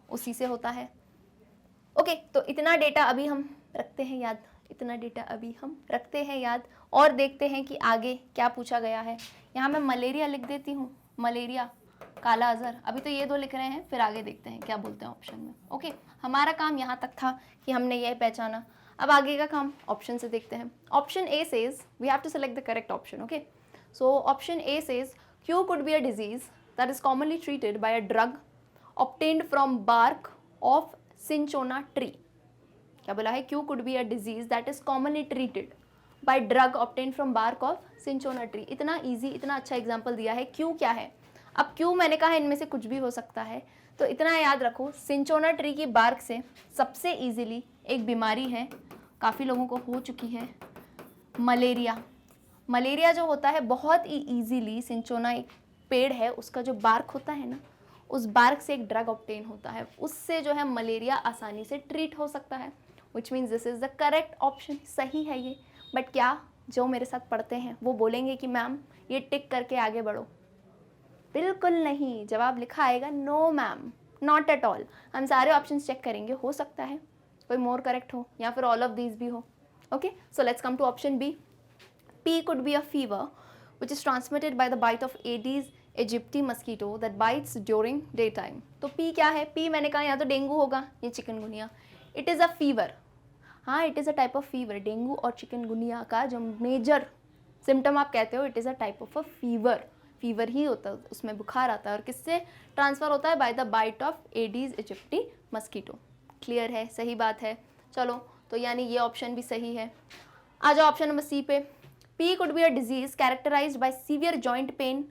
उसी से होता है। ओके तो इतना डेटा अभी हम रखते हैं याद, इतना डेटा अभी हम रखते हैं याद, और देखते हैं कि आगे क्या पूछा गया है। यहाँ मैं मलेरिया लिख देती हूँ, मलेरिया, काला अजर, अभी तो ये 2 लिख रहे हैं, फिर आगे देखते हैं क्या बोलते हैं ऑप्शन में। ओके हमारा काम यहाँ तक था कि हमने यह पहचाना, अब आगे का काम ऑप्शन से देखते हैं। Option A says we have to select the correct option. Okay so option A says Q could be a disease that is commonly treated by a drug obtained from bark of cinchona tree। क्या बोला है, Q could be a disease that is commonly treated by drug obtain from bark of cinchona tree. इतना easy, इतना अच्छा example दिया है। Q क्या है, अब क्यू मैंने कहा इनमें से कुछ भी हो सकता है, तो इतना याद रखो, सिंचोना ट्री की बार्क से सबसे इजीली एक बीमारी है, काफ़ी लोगों को हो चुकी है, मलेरिया। मलेरिया जो होता है बहुत ही ईजीली, सिंचोना एक पेड़ है, उसका जो बार्क होता है ना, उस बार्क से एक ड्रग ऑब्टेन होता है, उससे जो है मलेरिया आसानी से ट्रीट हो सकता है, विच means this is the correct option, सही है ये। बट क्या जो मेरे साथ पढ़ते हैं वो बोलेंगे कि मैम ये टिक करके आगे बढ़ो, बिल्कुल नहीं, जवाब लिखा आएगा no ma'am, not at all. हम सारे ऑप्शंस चेक करेंगे, हो सकता है कोई मोर करेक्ट हो या फिर ऑल ऑफ दीज भी हो। Okay so let's come to option B. P could be a fever which is transmitted by the bite of Aedes aegypti mosquito that bites during daytime। तो P क्या है, P मैंने कहा या तो dengue होगा या chikungunya. It is a fever, हाँ it is a type of fever, dengue और चिकनगुनिया का जो मेजर सिम्टम आप कहते हो, it is a type of a fever, fever ही होता है, उसमें बुखार आता है, और किससे ट्रांसफ़र होता है, by the bite of Aedes aegypti mosquito. Clear है, सही बात है, चलो तो यानी ये ऑप्शन भी सही है। आ जाओ ऑप्शन नंबर सी पे। P could be a disease characterized by severe joint pain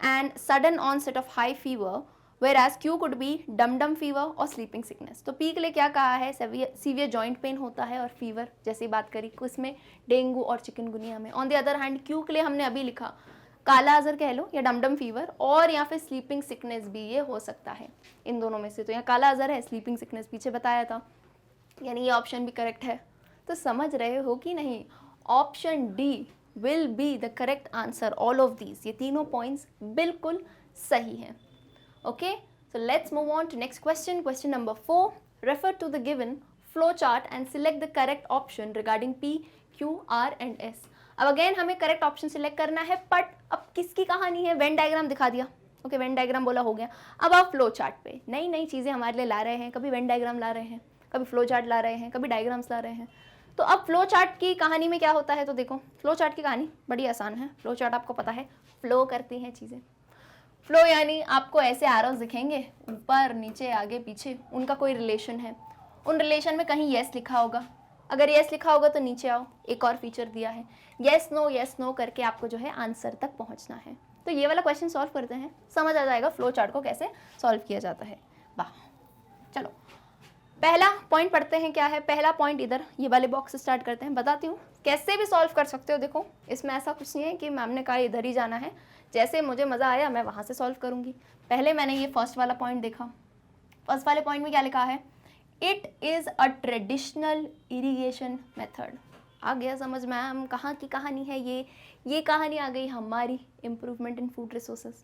and sudden onset of high fever, whereas Q could be dum-dum fever और sleeping sickness। तो P के लिए क्या कहा है, severe joint pain होता है और fever, जैसे बात करी किसमें, डेंगू और चिकनगुनिया में। On the other hand Q के लिए हमने अभी लिखा काला अजर कह लो या डमडम फीवर, और या फिर स्लीपिंग सिकनेस भी ये हो सकता है, इन दोनों में से। तो यहाँ काला अजर है, स्लीपिंग सिकनेस पीछे बताया था, यानी ये ऑप्शन भी करेक्ट है। तो समझ रहे हो कि नहीं, option D will be the correct answer, all of these, ये तीनों पॉइंट्स बिल्कुल सही हैं। Okay so let's move on to next question. Question number 4, refer to the given flow chart and select the correct option regarding P, Q, R and S। अब अगेन हमें correct option select करना है, but अब किसकी कहानी है, Venn diagram दिखा दिया, ओके वेन डायग्राम बोला हो गया। अब आप फ्लो चार्ट पे नई नई चीज़ें हमारे लिए ला रहे हैं, कभी वेन डायग्राम ला रहे हैं, कभी फ्लो चार्ट ला रहे हैं, कभी डायग्राम्स ला रहे हैं। तो अब फ्लो चार्ट की कहानी में क्या होता है, तो देखो फ्लो चार्ट की कहानी बड़ी आसान है। फ्लो चार्ट आपको पता है, फ्लो करती हैं चीज़ें। फ्लो यानी आपको ऐसे एरोज दिखेंगे, ऊपर नीचे आगे पीछे, उनका कोई रिलेशन है, उन रिलेशन में कहीं येस लिखा होगा, अगर येस लिखा होगा तो नीचे आओ, एक और फीचर दिया है येस नो करके आपको जो है आंसर तक पहुंचना है। तो ये वाला क्वेश्चन सॉल्व करते हैं, समझ आ जाएगा फ्लो चार्ट को कैसे सॉल्व किया जाता है। वाह, चलो पहला पॉइंट पढ़ते हैं। क्या है पहला पॉइंट, इधर ये वाले बॉक्स से स्टार्ट करते हैं, बताती हूँ कैसे भी सॉल्व कर सकते हो। देखो इसमें ऐसा कुछ नहीं है कि मैम ने कहा इधर ही जाना है, जैसे मुझे मज़ा आया मैं वहाँ से सॉल्व करूँगी। पहले मैंने ये फर्स्ट वाला पॉइंट देखा, फर्स्ट वाले पॉइंट में क्या लिखा है, it is a traditional irrigation method. आ गया समझ मैम, कहाँ की कहानी है ये कहानी आ गई हमारी improvement in food resources,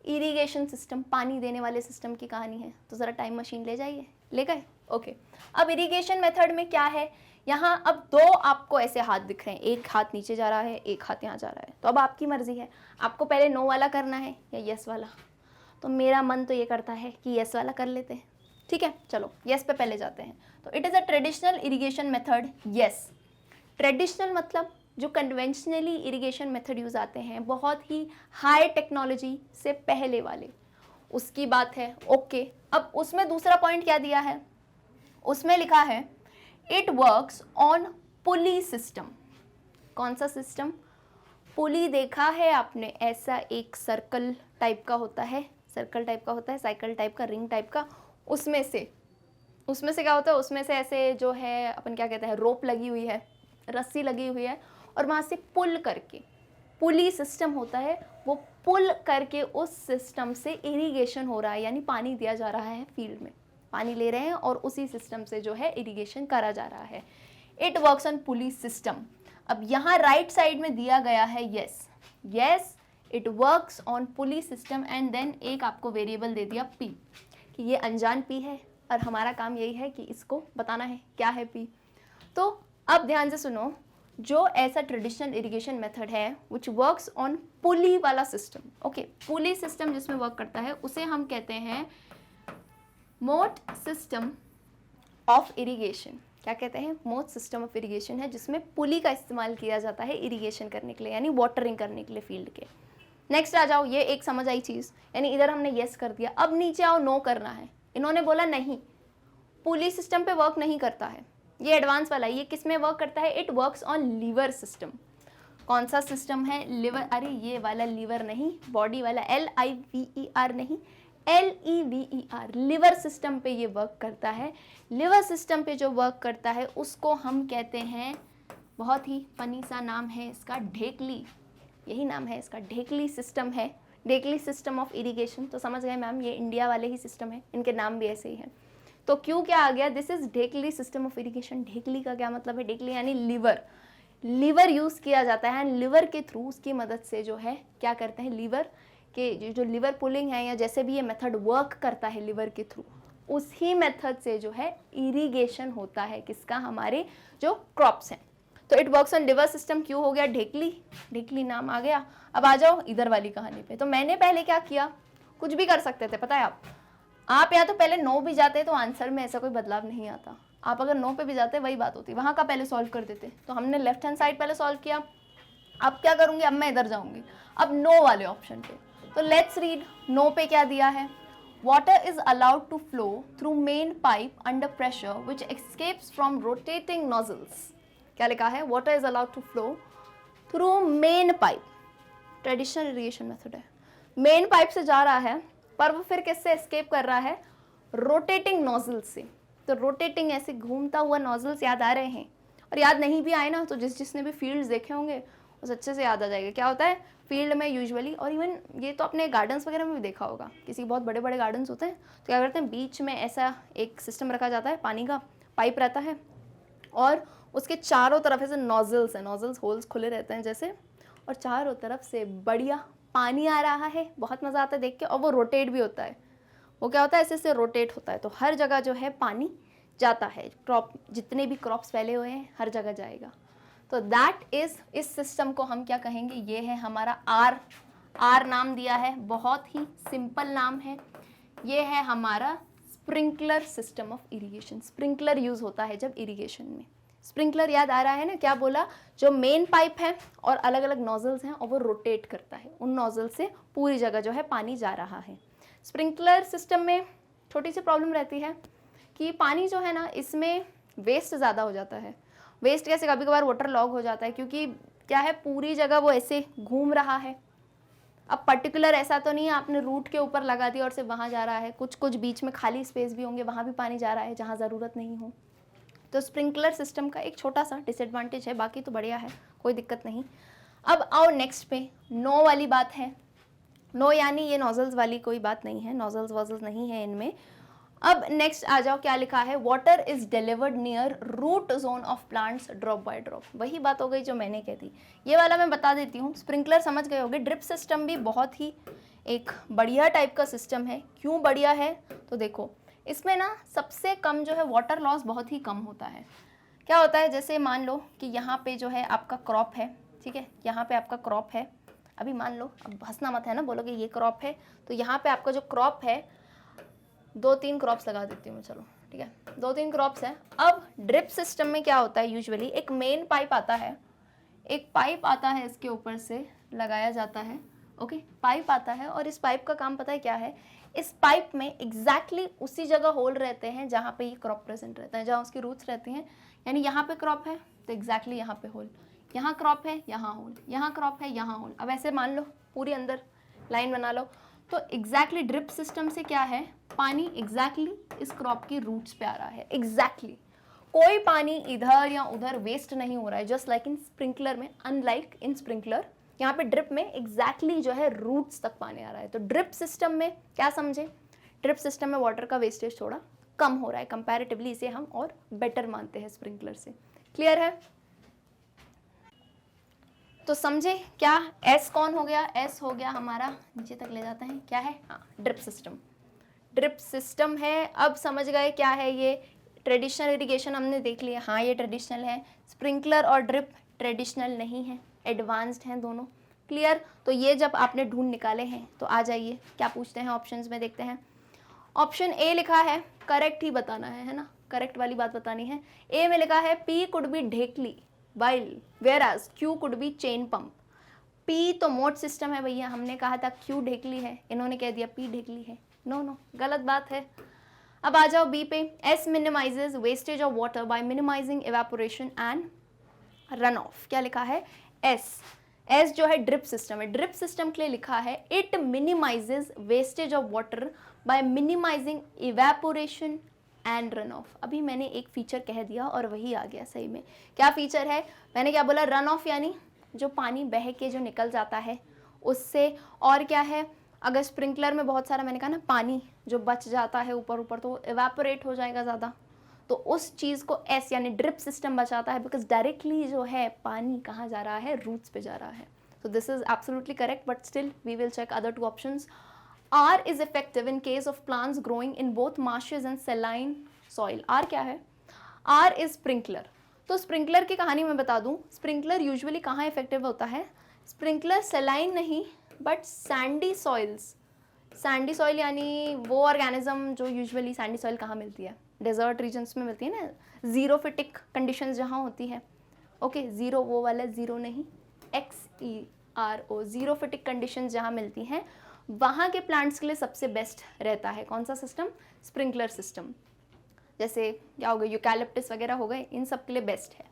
irrigation system, पानी देने वाले सिस्टम की कहानी है। तो ज़रा टाइम मशीन ले जाइए, ले गए, ओके। अब इरीगेशन मेथड में क्या है, यहाँ अब दो आपको ऐसे हाथ दिख रहे हैं, एक हाथ नीचे जा रहा है, एक हाथ यहाँ जा रहा है। तो अब आपकी मर्जी है, आपको पहले नो वाला करना है या यस वाला। तो मेरा मन तो ये करता है कि यस वाला कर लेते हैं, ठीक है। चलो यस पे पहले जाते हैं। तो it is a traditional irrigation method, yes. Traditional मतलब जो कन्वेंशनली इरिगेशन मेथड यूज़ आते हैं, बहुत ही हाई टेक्नोलॉजी से पहले वाले, उसकी बात है, ओके। अब उसमें दूसरा पॉइंट क्या दिया है, उसमें लिखा है it works on pulley system. कौन सा सिस्टम, पुली देखा है आपने, ऐसा एक सर्कल टाइप का होता है, सर्कल टाइप का होता है, साइकिल टाइप का, रिंग टाइप का, उसमें से क्या होता है, उसमें से ऐसे जो है अपन क्या कहते हैं, रोप लगी हुई है, रस्सी लगी हुई है, और वहाँ से पुल करके, पुली सिस्टम होता है, वो पुल करके उस सिस्टम से इरिगेशन हो रहा है, यानी पानी दिया जा रहा है, फील्ड में पानी ले रहे हैं और उसी सिस्टम से जो है इरिगेशन करा जा रहा है। It works on pulley system. अब यहाँ राइट साइड में दिया गया है yes, yes it works on pulley system, and then एक आपको वेरिएबल दे दिया पी, कि ये अनजान पी है और हमारा काम यही है कि इसको बताना है क्या है पी। तो अब ध्यान से सुनो, जो ऐसा ट्रेडिशनल इरिगेशन मेथड है विच वर्क्स ऑन पुली वाला सिस्टम, ओके, पुली सिस्टम जिसमें वर्क करता है उसे हम कहते हैं मोट सिस्टम ऑफ इरिगेशन। क्या कहते हैं, मोट सिस्टम ऑफ इरिगेशन है, जिसमें पुली का इस्तेमाल किया जाता है इरिगेशन करने के लिए, यानी वाटरिंग करने के लिए फील्ड के। नेक्स्ट आ जाओ, ये एक समझ आई चीज़, यानी इधर हमने येस कर दिया, अब नीचे आओ नो करना है। इन्होंने बोला नहीं, पुली सिस्टम पे वर्क नहीं करता है, ये एडवांस वाला, ये किस में वर्क करता है, it works on lever system. कौन सा सिस्टम है, लिवर, अरे ये वाला लीवर नहीं, बॉडी वाला, LIVER नहीं, LEVER, लिवर सिस्टम पे ये वर्क करता है। लिवर सिस्टम पे जो वर्क करता है उसको हम कहते हैं, बहुत ही फनी सा नाम है इसका, ढेकली, यही नाम है इसका, ढेकली सिस्टम है, ढेकली सिस्टम ऑफ इरिगेशन। तो समझ गए मैम, ये इंडिया वाले ही सिस्टम है, इनके नाम भी ऐसे ही हैं। तो क्यों क्या आ गया, this is dhekli system of irrigation. ढेकली का क्या मतलब है, ढेकली यानी लीवर, लीवर यूज़ किया जाता है, लीवर के थ्रू, उसकी मदद से जो है क्या करते हैं, लीवर के जो लिवर पुलिंग है, या जैसे भी ये मेथड वर्क करता है लिवर के थ्रू, उसी मेथड से जो है इरिगेशन होता है, किसका, हमारे जो क्रॉप्स हैं। तो it works on liver system, क्यों हो गया ढेकली, ढेकली नाम आ गया। अब आ जाओ इधर वाली कहानी पे। तो मैंने पहले क्या किया, कुछ भी कर सकते थे, पता है आप या तो पहले नो भी जाते तो आंसर में ऐसा कोई बदलाव नहीं आता, आप अगर नो पे भी जाते वही बात होती, वहाँ का पहले सॉल्व कर देते। तो हमने लेफ्ट हैंड साइड पहले सॉल्व किया, अब क्या करूँगी, अब मैं इधर जाऊँगी, अब नो वाले ऑप्शन पे। तो लेट्स रीड, नो पे क्या दिया है, water is allowed to flow through main pipe under pressure which escapes from rotating nozzles. क्या लिखा है, water is allowed to flow through main pipe, traditional irrigation method है, मेन पाइप से जा रहा है, पर वो फिर किससे एस्केप कर रहा है, रोटेटिंग नोजल्स से। तो रोटेटिंग ऐसे घूमता हुआ नोजल्स याद आ रहे हैं, और याद नहीं भी आए ना तो जिसने भी फील्ड्स देखे होंगे उस अच्छे से याद आ जाएगा। क्या होता है फील्ड में यूजुअली, और इवन ये तो अपने गार्डन्स वगैरह में भी देखा होगा, किसी बहुत बड़े बड़े गार्डन्स होते हैं तो क्या करते हैं, बीच में ऐसा एक सिस्टम रखा जाता है, पानी का पाइप रहता है, और उसके चारों तरफ ऐसे नोजल्स हैं, नोजल्स होल्स खुले रहते हैं जैसे, और चारों तरफ से बढ़िया पानी आ रहा है, बहुत मज़ा आता है देख के, और वो रोटेट भी होता है। वो क्या होता है, ऐसे ऐसे रोटेट होता है, तो हर जगह जो है पानी जाता है, क्रॉप जितने भी क्रॉप्स फैले हुए हैं हर जगह जाएगा। तो दैट इज, इस सिस्टम को हम क्या कहेंगे, ये है हमारा आर नाम दिया है, बहुत ही सिंपल नाम है। ये है हमारा sprinkler system of irrigation. Sprinkler use होता है जब इरिगेशन में। स्प्रिंकलर याद आ रहा है ना, क्या बोला, जो मेन पाइप है और अलग अलग नोजल्स हैं और वो रोटेट करता है, उन नोजल से पूरी जगह जो है पानी जा रहा है। स्प्रिंकलर सिस्टम में छोटी सी प्रॉब्लम रहती है कि पानी जो है ना, इसमें वेस्ट ज़्यादा हो जाता है। वेस्ट कैसे, कभी कभार वाटर लॉग हो जाता है, क्योंकि क्या है, पूरी जगह वो ऐसे घूम रहा है। अब पर्टिकुलर ऐसा तो नहीं है आपने रूट के ऊपर लगा दिया और सिर्फ वहाँ जा रहा है, कुछ कुछ बीच में खाली स्पेस भी होंगे, वहाँ भी पानी जा रहा है जहाँ ज़रूरत नहीं हो। तो स्प्रिंकलर सिस्टम का एक छोटा सा डिसएडवांटेज है, बाकी तो बढ़िया है, कोई दिक्कत नहीं। अब आओ नेक्स्ट पे, नो वाली बात है। नो यानी ये नोजल्स वाली कोई बात नहीं है, नोजल्स वोजल्स नहीं है इनमें। अब नेक्स्ट आ जाओ, क्या लिखा है, water is delivered near root zone of plants drop by drop. वही बात हो गई जो मैंने कह दी, ये वाला मैं बता देती हूँ। स्प्रिंकलर समझ गए होगे, ड्रिप सिस्टम भी बहुत ही एक बढ़िया टाइप का सिस्टम है। क्यों बढ़िया है, तो देखो इसमें ना सबसे कम जो है वाटर लॉस बहुत ही कम होता है। क्या होता है, जैसे मान लो कि यहाँ पे जो है आपका क्रॉप है, ठीक है, यहाँ पे आपका क्रॉप है, अभी मान लो, अब हंसना मत है ना, बोलोगे ये क्रॉप है, तो यहाँ पे आपका जो क्रॉप है, 2-3 क्रॉप्स लगा देती हूँ मैं, चलो ठीक है, 2-3 क्रॉप्स हैं। अब ड्रिप सिस्टम में क्या होता है, यूजुअली एक मेन पाइप आता है, एक पाइप आता है, इसके ऊपर से लगाया जाता है, ओके, पाइप आता है, और इस पाइप का काम पता है क्या है, इस पाइप में एग्जैक्टली उसी जगह होल रहते हैं जहाँ पे ये क्रॉप प्रेजेंट रहता है, जहाँ उसकी रूट्स रहती हैं। यानी यहाँ पे क्रॉप है तो एग्जैक्टली यहाँ पे होल, यहाँ क्रॉप है यहाँ होल, यहाँ क्रॉप है यहाँ होल। अब ऐसे मान लो पूरी अंदर लाइन बना लो, तो एग्जैक्टली ड्रिप सिस्टम से क्या है, पानी एग्जैक्टली इस क्रॉप की रूट्स पे आ रहा है, एग्जैक्टली कोई पानी इधर या उधर वेस्ट नहीं हो रहा है, जस्ट लाइक इन स्प्रिंकलर में। अनलाइक इन स्प्रिंकलर, यहाँ पे ड्रिप में एग्जैक्टली जो है रूट्स तक पानी आ रहा है। तो ड्रिप सिस्टम में क्या समझे, ड्रिप सिस्टम में वाटर का वेस्टेज थोड़ा कम हो रहा है कंपैरेटिवली, इसे हम और बेटर मानते हैं स्प्रिंकलर से। क्लियर है, तो समझे क्या, एस कौन हो गया, एस हो गया हमारा, नीचे तक ले जाते हैं, क्या है, हाँ ड्रिप सिस्टम। ड्रिप सिस्टम है, अब समझ गए क्या है ये। ट्रेडिशनल इरिगेशन हमने देख लिया, हाँ ये ट्रेडिशनल है। स्प्रिंकलर और ड्रिप ट्रेडिशनल नहीं है, एडवांस्ड हैं दोनों। क्लियर, तो ये जब आपने ढूंढ निकाले हैं तो आ जाइए, क्या पूछते हैं ऑप्शंस में, देखते हैं। ऑप्शन ए लिखा है, करेक्ट ही बताना है ना, करेक्ट वाली बात बतानी है। ए में लिखा है P could be dhekli while whereas Q could be chain pump. P तो मोड सिस्टम है भैया, हमने कहा था क्यू ढेकली है, इन्होंने कह दिया पी ढेकली है। नो नो, गलत बात है। अब आ जाओ बी पे, S minimises wastage of water by minimising evaporation and run off. क्या लिखा है, एस, एस जो है ड्रिप सिस्टम है, ड्रिप सिस्टम के लिए लिखा है it minimises wastage of water by minimising evaporation and run off. अभी मैंने एक फीचर कह दिया और वही आ गया सही में। क्या फीचर है, मैंने क्या बोला, रन ऑफ यानी जो पानी बह के जो निकल जाता है उससे, और क्या है, अगर स्प्रिंकलर में बहुत सारा मैंने कहा ना पानी जो बच जाता है ऊपर ऊपर तो इवेपोरेट हो जाएगा ज़्यादा, तो उस चीज़ को एस यानी ड्रिप सिस्टम बचाता है, बिकॉज डायरेक्टली जो है पानी कहाँ जा रहा है, रूट्स पे जा रहा है। तो this is absolutely correct, but still we will check other 2 options. R is effective in case of plants growing in both marshes and saline soil. R क्या है, R is sprinkler। तो स्प्रिंकलर की कहानी मैं बता दूं, स्प्रिंकलर यूजुअली कहाँ effective होता है, स्प्रिंकलर सेलाइन नहीं but Sandy soils. Sandy soil यानी वो ऑर्गेनिज्म जो यूजुअली सैंडी सॉइल कहाँ मिलती है, डेजर्ट रीजन्स में मिलती है ना, जीरोफिटिक कंडीशंस जहाँ होती है, ओके, जीरो वो वाला जीरो नहीं, XERO, जीरोफिटिक कंडीशंस जहाँ मिलती हैं वहाँ के प्लांट्स के लिए सबसे बेस्ट रहता है कौन सा सिस्टम, स्प्रिंकलर सिस्टम। जैसे क्या हो गए, यूकैलिप्टस वगैरह हो गए, इन सब के लिए बेस्ट है।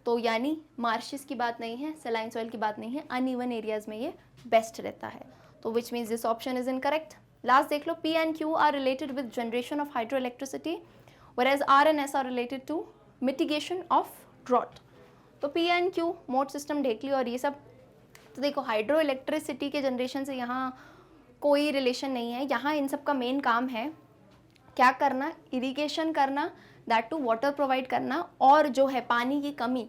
तो यानी मार्शिस की बात नहीं है, सेलाइन सॉइल की बात नहीं है, अनइवन एरियाज में ये बेस्ट रहता है। तो which means this option is incorrect. Last देख लो, P and Q are related with generation of hydro electricity whereas R and S are related to mitigation of drought. तो P and Q moat system dhekli और ये सब, तो देखो hydro electricity के generation से यहाँ कोई रिलेशन नहीं है, यहाँ इन सब का मेन काम है क्या करना, इरिगेशन करना, दैट टू वाटर प्रोवाइड करना, और जो है पानी की कमी,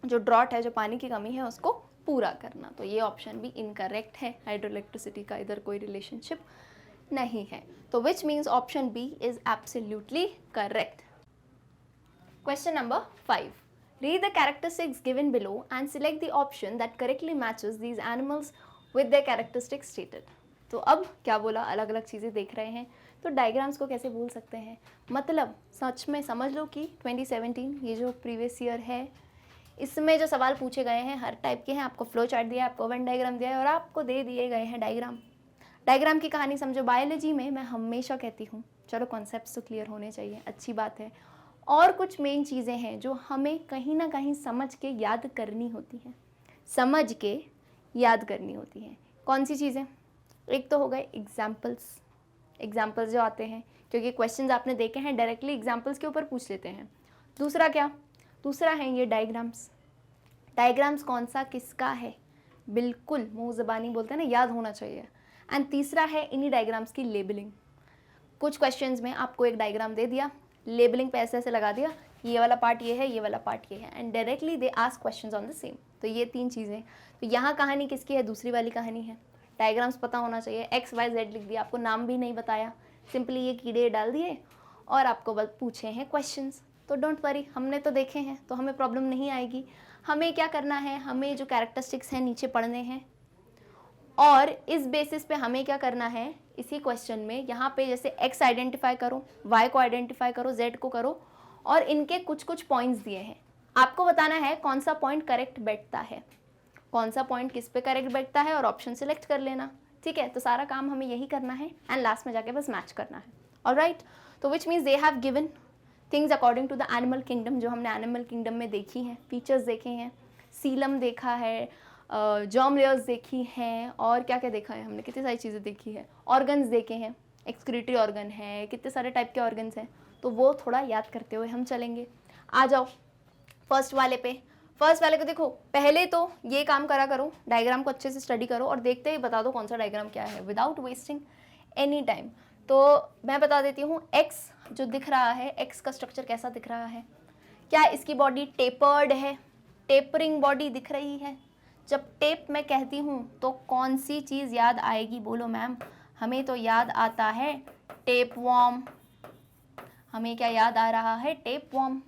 जो ड्रॉट है, जो पानी की कमी है उसको पूरा करना। तो ये ऑप्शन भी इनकरेक्ट है, हाइड्रो इलेक्ट्रिसिटी का इधर कोई रिलेशनशिप नहीं है। तो which means option B is absolutely correct. Question number 5. Read the characteristics given below and select the option that correctly matches these animals with their characteristics stated. तो अब क्या बोला, अलग अलग चीज़ें देख रहे हैं तो डायग्राम्स को कैसे भूल सकते हैं। मतलब सच में समझ लो कि 2017 ये जो प्रीवियस ईयर है इसमें जो सवाल पूछे गए हैं हर टाइप के हैं। आपको फ्लो चार्ट दिया है, आपको वन डायग्राम दिया है और आपको दे दिए गए हैं डायग्राम की कहानी समझो। बायोलॉजी में मैं हमेशा कहती हूँ चलो कॉन्सेप्ट्स तो क्लियर होने चाहिए, अच्छी बात है, और कुछ मेन चीज़ें हैं जो हमें कहीं ना कहीं समझ के याद करनी होती हैं, समझ के याद करनी होती हैं। कौन सी चीज़ें? एक तो हो गए एग्जाम्पल्स जो आते हैं, क्योंकि क्वेश्चंस आपने देखे हैं डायरेक्टली एग्जाम्पल्स के ऊपर पूछ लेते हैं। दूसरा क्या? दूसरा है ये डायग्राम्स कौन सा किसका है, बिल्कुल मुँह ज़बानी बोलते हैं ना, याद होना चाहिए। एंड तीसरा है इन्हीं डायग्राम्स की लेबलिंग। कुछ क्वेश्चंस में आपको एक डायग्राम दे दिया, लेबलिंग पे ऐसे ऐसे लगा दिया, ये वाला पार्ट ये है, ये वाला पार्ट ये है, and directly they ask questions on the same. तो ये तीन चीज़ें। तो यहाँ कहानी किसकी है? दूसरी वाली कहानी है। डायग्राम्स पता होना चाहिए, XYZ लिख दिया, आपको नाम भी नहीं बताया, सिंपली ये कीड़े डाल दिए और आपको बस पूछे हैं क्वेश्चंस। तो डोंट वरी, हमने तो देखे हैं तो हमें प्रॉब्लम नहीं आएगी। हमें क्या करना है, हमें जो कैरेक्टरिस्टिक्स हैं नीचे पढ़ने हैं और इस बेसिस पे हमें क्या करना है, इसी क्वेश्चन में यहाँ पे जैसे X आइडेंटिफाई करो, Y को आइडेंटिफाई करो, Z को करो, और इनके कुछ कुछ पॉइंट्स दिए हैं। आपको बताना है कौन सा पॉइंट करेक्ट बैठता है, कौन सा पॉइंट किस पे करेक्ट बैठता है, और ऑप्शन सेलेक्ट कर लेना। ठीक है, तो सारा काम हमें यही करना है एंड लास्ट में जाके बस मैच करना है। ऑलराइट, तो which means they have given things according to the animal kingdom, जो हमने एनिमल किंगडम में देखी हैं, फीचर्स देखे हैं, सीलम देखा है, जर्म लेयर्स देखी हैं, और क्या क्या देखा है हमने, कितनी सारी चीज़ें देखी है, ऑर्गन्स देखे हैं, एक्सक्रीटरी ऑर्गन है, कितने सारे टाइप के ऑर्गन्स हैं, तो वो थोड़ा याद करते हुए हम चलेंगे। आ जाओ फर्स्ट वाले को देखो। पहले तो ये काम करा करो, डायग्राम को अच्छे से स्टडी करो और देखते ही बता दो कौन सा डायग्राम क्या है, विदाउट वेस्टिंग एनी टाइम। तो मैं बता देती हूँ, एक्स जो दिख रहा है, एक्स का स्ट्रक्चर कैसा दिख रहा है? क्या इसकी बॉडी टेपर्ड है, टेपरिंग बॉडी दिख रही है? जब टेप मैं कहती हूँ तो कौन सी चीज़ याद आएगी, बोलो मैम? हमें तो याद आता है टेप वॉर्म। हमें क्या याद आ रहा है? Tape warm.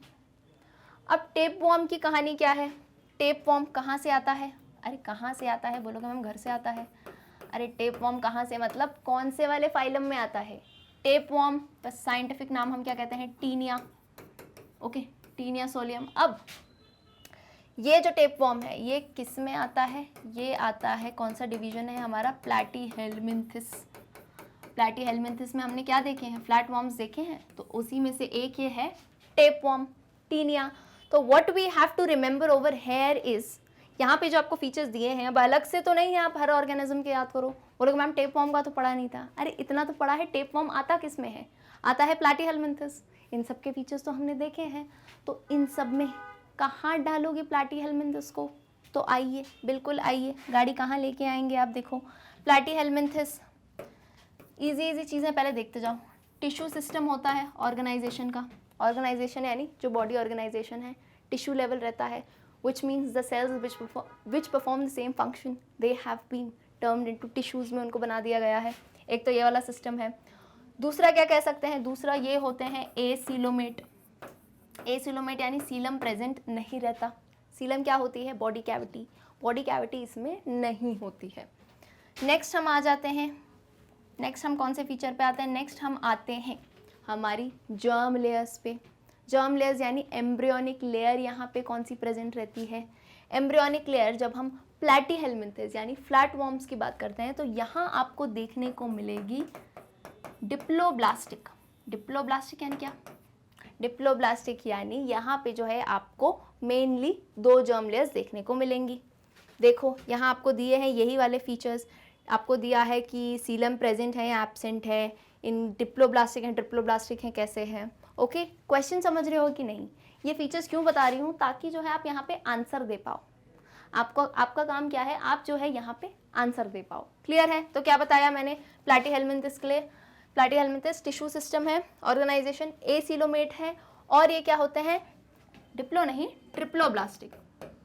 अब टेप वॉर्म की कहानी क्या है? टेप वॉर्म कहाँ से आता है? अरे कहाँ से आता है बोलोगे मैम? घर से आता है। अरे टेप वॉर्म कहाँ से, मतलब कौन से वाले फाइलम में आता है? टेप वॉर्म का साइंटिफिक नाम हम क्या कहते हैं? टीनिया। Okay, Taenia solium. अब ये जो टेप वॉर्म है ये किस में आता है? ये आता है, कौन सा डिवीजन है हमारा? प्लैटीहेल्मिन्थिस। प्लैटीहेल्मिन्थिस में हमने क्या देखे हैं? फ्लैट वॉर्म्स देखे हैं, तो उसी में से एक ये है टेप वॉर्म, टीनिया। तो what we have to remember over here is, यहाँ पे जो आपको फीचर्स दिए हैं अब अलग से तो नहीं है, आप हर ऑर्गेनिज्म के याद करो। बोलोगे मैम टेप वॉर्म का तो पढ़ा नहीं था। अरे इतना तो पढ़ा है, टेप वॉर्म आता किस में है? आता है प्लैटीहेल्मिन्थिस। इन सब के फीचर्स तो हमने देखे हैं, तो इन सब में कहाँ डालोगे प्लैटीहेल्मिन्थिस को? तो आइए, बिल्कुल आइए, गाड़ी कहाँ लेके आएंगे आप? देखो प्लैटीहेल्मिन्थिस, इजी चीज़ें पहले देखते जाओ। टिश्यू सिस्टम होता है ऑर्गेनाइजेशन का, ऑर्गेनाइजेशन यानी जो बॉडी ऑर्गेनाइजेशन है, टिश्यू लेवल रहता है, which means the cells which perform the same function they have been termed into tissues में उनको बना दिया गया है। एक तो ये वाला सिस्टम है। दूसरा क्या कह सकते हैं? दूसरा ये होते हैं एसीलोमेट। एसीलोमेट यानी सीलम प्रेजेंट नहीं रहता। सीलम क्या होती है? Body cavity. बॉडी कैविटी इसमें नहीं होती है। नेक्स्ट हम आ जाते हैं, नेक्स्ट हम कौन से फीचर पे आते हैं? नेक्स्ट हम आते हैं हमारी जर्म लेयर्स पे। जर्म लेयर्स यानी एम्ब्रियोनिक लेयर यहाँ पे कौन सी प्रेजेंट रहती है? एम्ब्रियोनिक लेयर जब हम प्लैटीहेल्मिन्थिस यानी फ्लैट वॉर्म्स की बात करते हैं तो यहाँ आपको देखने को मिलेगी डिप्लोब्लास्टिक। डिप्लोब्लास्टिक यानी क्या? डिप्लोब्लास्टिक यानी यहाँ पे जो है आपको मेनली दो जर्म लेयर्स देखने को मिलेंगी। देखो यहाँ आपको दिए हैं यही वाले फीचर्स, आपको दिया है कि सीलम प्रेजेंट है या एब्सेंट है, इन डिप्लोब्लास्टिक हैं, ट्रिप्लोब्लास्टिक हैं, कैसे हैं। ओके, क्वेश्चन समझ रहे हो कि नहीं? ये फीचर्स क्यों बता रही हूँ? ताकि जो है आप यहाँ पे आंसर दे पाओ। आपका काम क्या है? आप जो है यहाँ पे आंसर दे पाओ। क्लियर है? तो क्या बताया मैंने प्लैटीहेल्मिन्थिस के लिए? प्लैटीहेल्मिन्थिस टिश्यू सिस्टम है, ऑर्गेनाइजेशन एसीलोमेट है, और ये क्या होते हैं? डिप्लो नहीं, ट्रिप्लोब्लास्टिक।